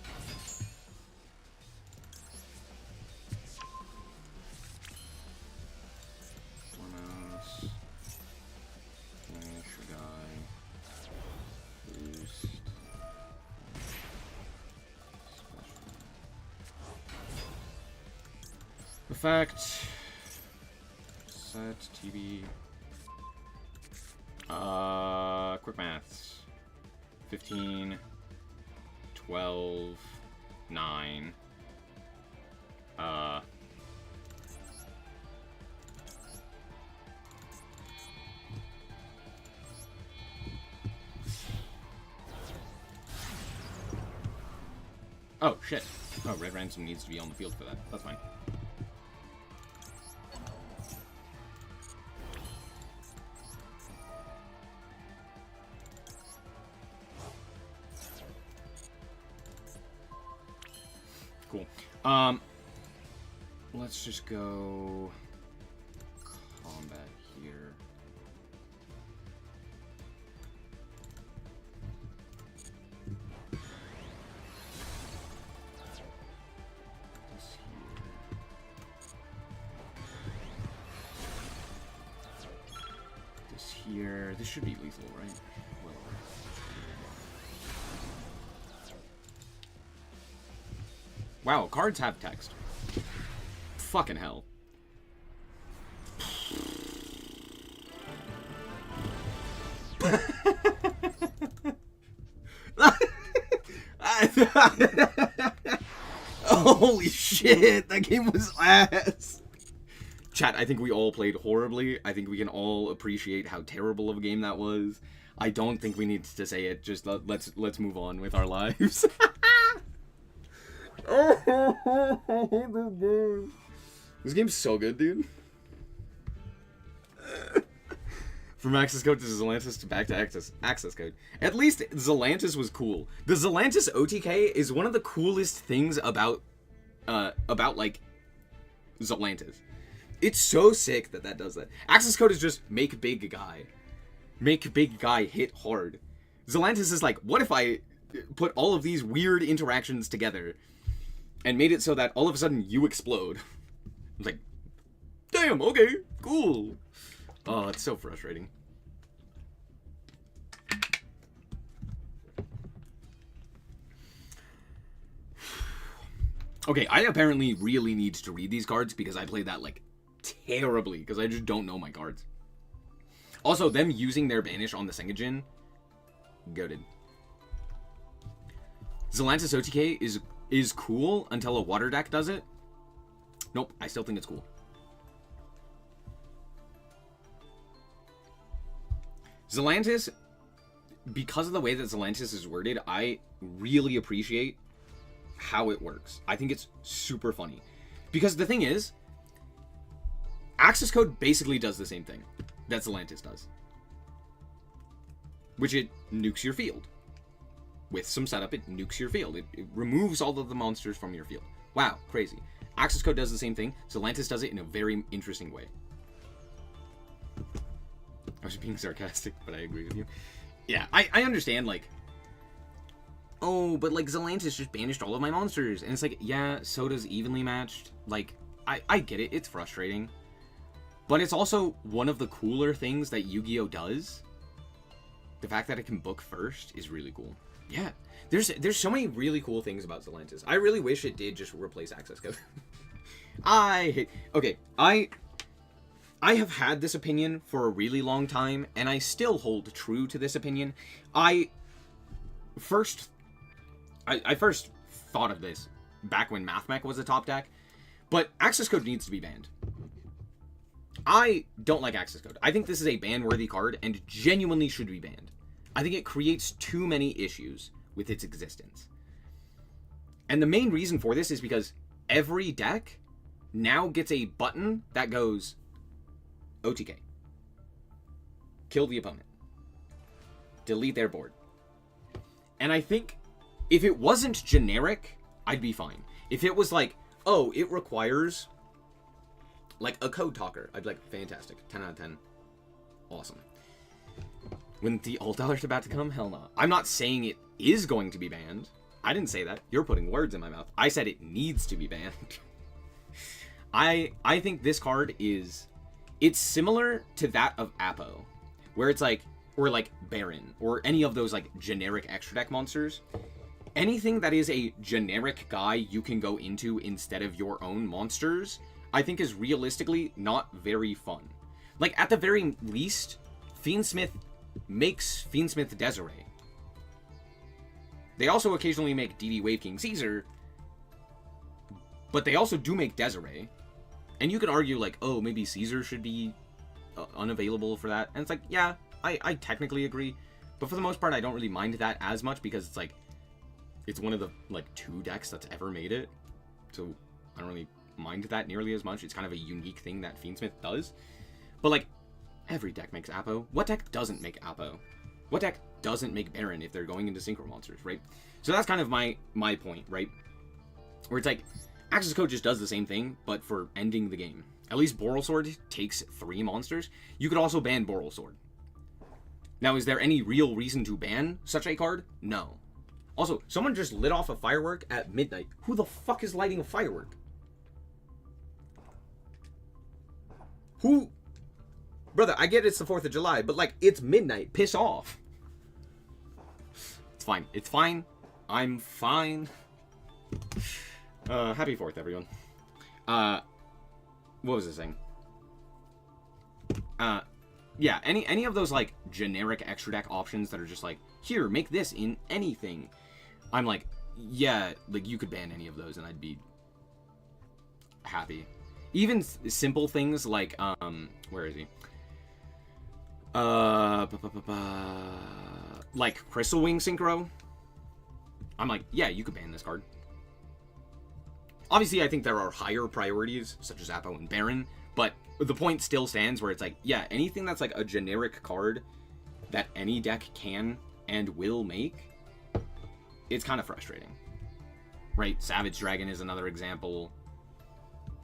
Effect. Set TB. Quick maths. 15. 12. 9. Oh, shit. Oh, Red Ransom needs to be on the field for that. That's fine. Cool. Let's just go combat here. This here. This should be lethal, right? Well, wow, cards have text. Fucking hell. Holy shit, that game was ass. Chat, I think we all played horribly. I think we can all appreciate how terrible of a game that was. I don't think we need to say it. Just let's move on with our lives. This game's so good, dude. From access code to Zelantis to back to access code. At least Zelantis was cool. The Zelantis OTK is one of the coolest things about like Zelantis. It's so sick that does that. Access code is just make big guy. Make big guy hit hard. Zelantis is like, what if I put all of these weird interactions together and made it so that all of a sudden you explode? I'm like, damn, okay, cool. Oh, it's so frustrating. Okay, I apparently really need to read these cards because I played that, like, terribly, because I just don't know my cards. Also, them using their Banish on the Sengajin, goated. Zelantis OTK is cool until a water deck does it. Nope, I still think it's cool. Zelantis, because of the way that Zelantis is worded, I really appreciate how it works. I think it's super funny. Because the thing is, access code basically does the same thing that Zelantis does. Which it nukes your field. With some setup, it nukes your field. It removes all of the monsters from your field. Wow, crazy. Access code does the same thing. Zelantis does it in a very interesting way. I was being sarcastic, but I agree with you. Yeah, I understand, like, oh, but, like, Zelantis just banished all of my monsters. And it's like, yeah, so does Evenly Matched. Like, I get it. It's frustrating. But it's also one of the cooler things that Yu-Gi-Oh! Does. The fact that it can book first is really cool. Yeah, there's so many really cool things about Zelantis. I really wish it did just replace access code. Okay, I have had this opinion for a really long time, and I still hold true to this opinion. I first thought of this back when MathMech was a top deck, but access code needs to be banned. I don't like access code. I think this is a ban-worthy card and genuinely should be banned. I think it creates too many issues with its existence. And the main reason for this is because every deck now gets a button that goes OTK. Kill the opponent. Delete their board. And I think if it wasn't generic, I'd be fine. If it was like, oh, it requires like a code talker, I'd be like, fantastic. 10 out of 10. Awesome. When the alt alert's about to come? Hell no. I'm not saying it is going to be banned. I didn't say that. You're putting words in my mouth. I said it needs to be banned. I think this card is... It's similar to that of Apo, where it's like... Or like Baron, or any of those like generic extra deck monsters. Anything that is a generic guy you can go into instead of your own monsters, I think is realistically not very fun. Like, at the very least, Fiendsmith makes Fiendsmith Desiree. They also occasionally make DD Wave King Caesar, but they also do make Desiree. And you could argue, like, oh, maybe Caesar should be unavailable for that. And it's like, yeah, I technically agree. But for the most part, I don't really mind that as much because it's like, it's one of the, like, 2 decks that's ever made it. So I don't really mind that nearly as much. It's kind of a unique thing that Fiendsmith does. But, like, every deck makes Apo. What deck doesn't make Apo? What deck doesn't make Baron if they're going into Synchro Monsters, right? So that's kind of my point, right? Where it's like, Axis Code just does the same thing, but for ending the game. At least Boral Sword takes 3 monsters. You could also ban Boral Sword. Now, is there any real reason to ban such a card? No. Also, someone just lit off a firework at midnight. Who the fuck is lighting a firework? Who? Brother, I get it's the 4th of July, but, like, it's midnight. Piss off. It's fine. It's fine. I'm fine. Happy 4th, everyone. What was this thing? Yeah, any of those, like, generic extra deck options that are just like, here, make this in anything. I'm like, yeah, like, you could ban any of those and I'd be happy. Even simple things like, where is he? Like Crystal Wing Synchro. I'm like, yeah, you could ban this card. Obviously, I think there are higher priorities, such as Apo and Baron, but the point still stands where it's like, yeah, anything that's like a generic card that any deck can and will make, it's kind of frustrating. Right? Savage Dragon is another example.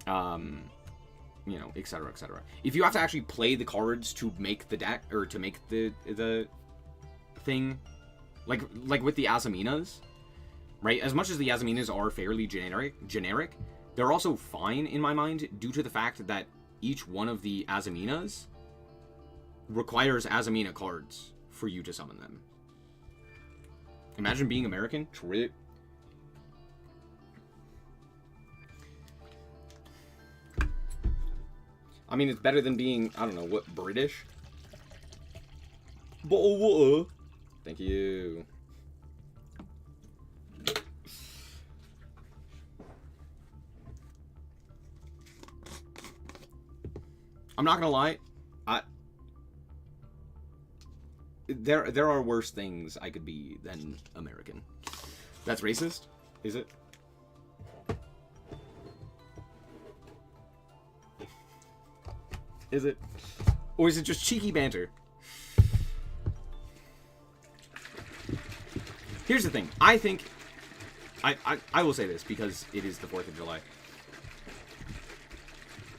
You know, etc., etc. If you have to actually play the cards to make the deck, or to make the thing, like with the Azaminas, right? As much as the Azaminas are fairly generic, they're also fine in my mind due to the fact that each one of the Azaminas requires Azamina cards for you to summon them. Imagine being American. Trip. I mean, it's better than being, I don't know, what, British? Bottle water. Thank you. I'm not gonna lie. There are worse things I could be than American. That's racist? Is it? Is it? Or is it just cheeky banter? Here's the thing. I think... I will say this because it is the 4th of July.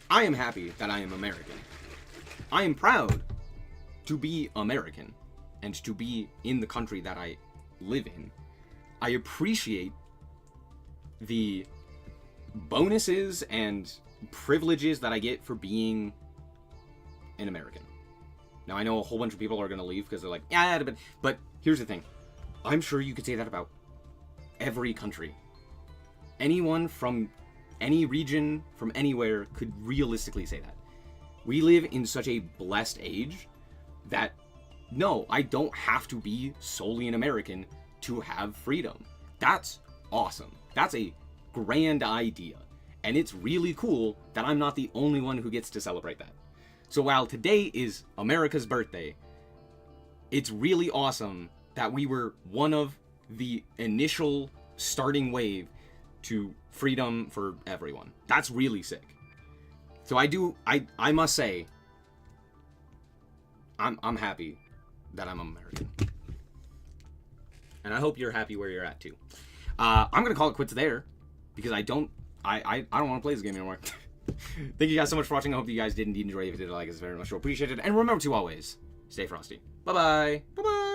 I am happy that I am American. I am proud to be American and to be in the country that I live in. I appreciate the bonuses and privileges that I get for being an American. Now, I know a whole bunch of people are going to leave because they're like, yeah, but here's the thing. I'm sure you could say that about every country. Anyone from any region, from anywhere, could realistically say that. We live in such a blessed age that, no, I don't have to be solely an American to have freedom. That's awesome. That's a grand idea. And it's really cool that I'm not the only one who gets to celebrate that. So while today is America's birthday, it's really awesome that we were one of the initial starting wave to freedom for everyone. That's really sick. So I must say, I'm happy that I'm American. And I hope you're happy where you're at too. I'm gonna call it quits there because I don't want to play this game anymore. Thank you guys so much for watching. I hope you guys did indeed enjoy. If you did, like, it's very much appreciated. And remember to always stay frosty. Bye bye. Bye bye.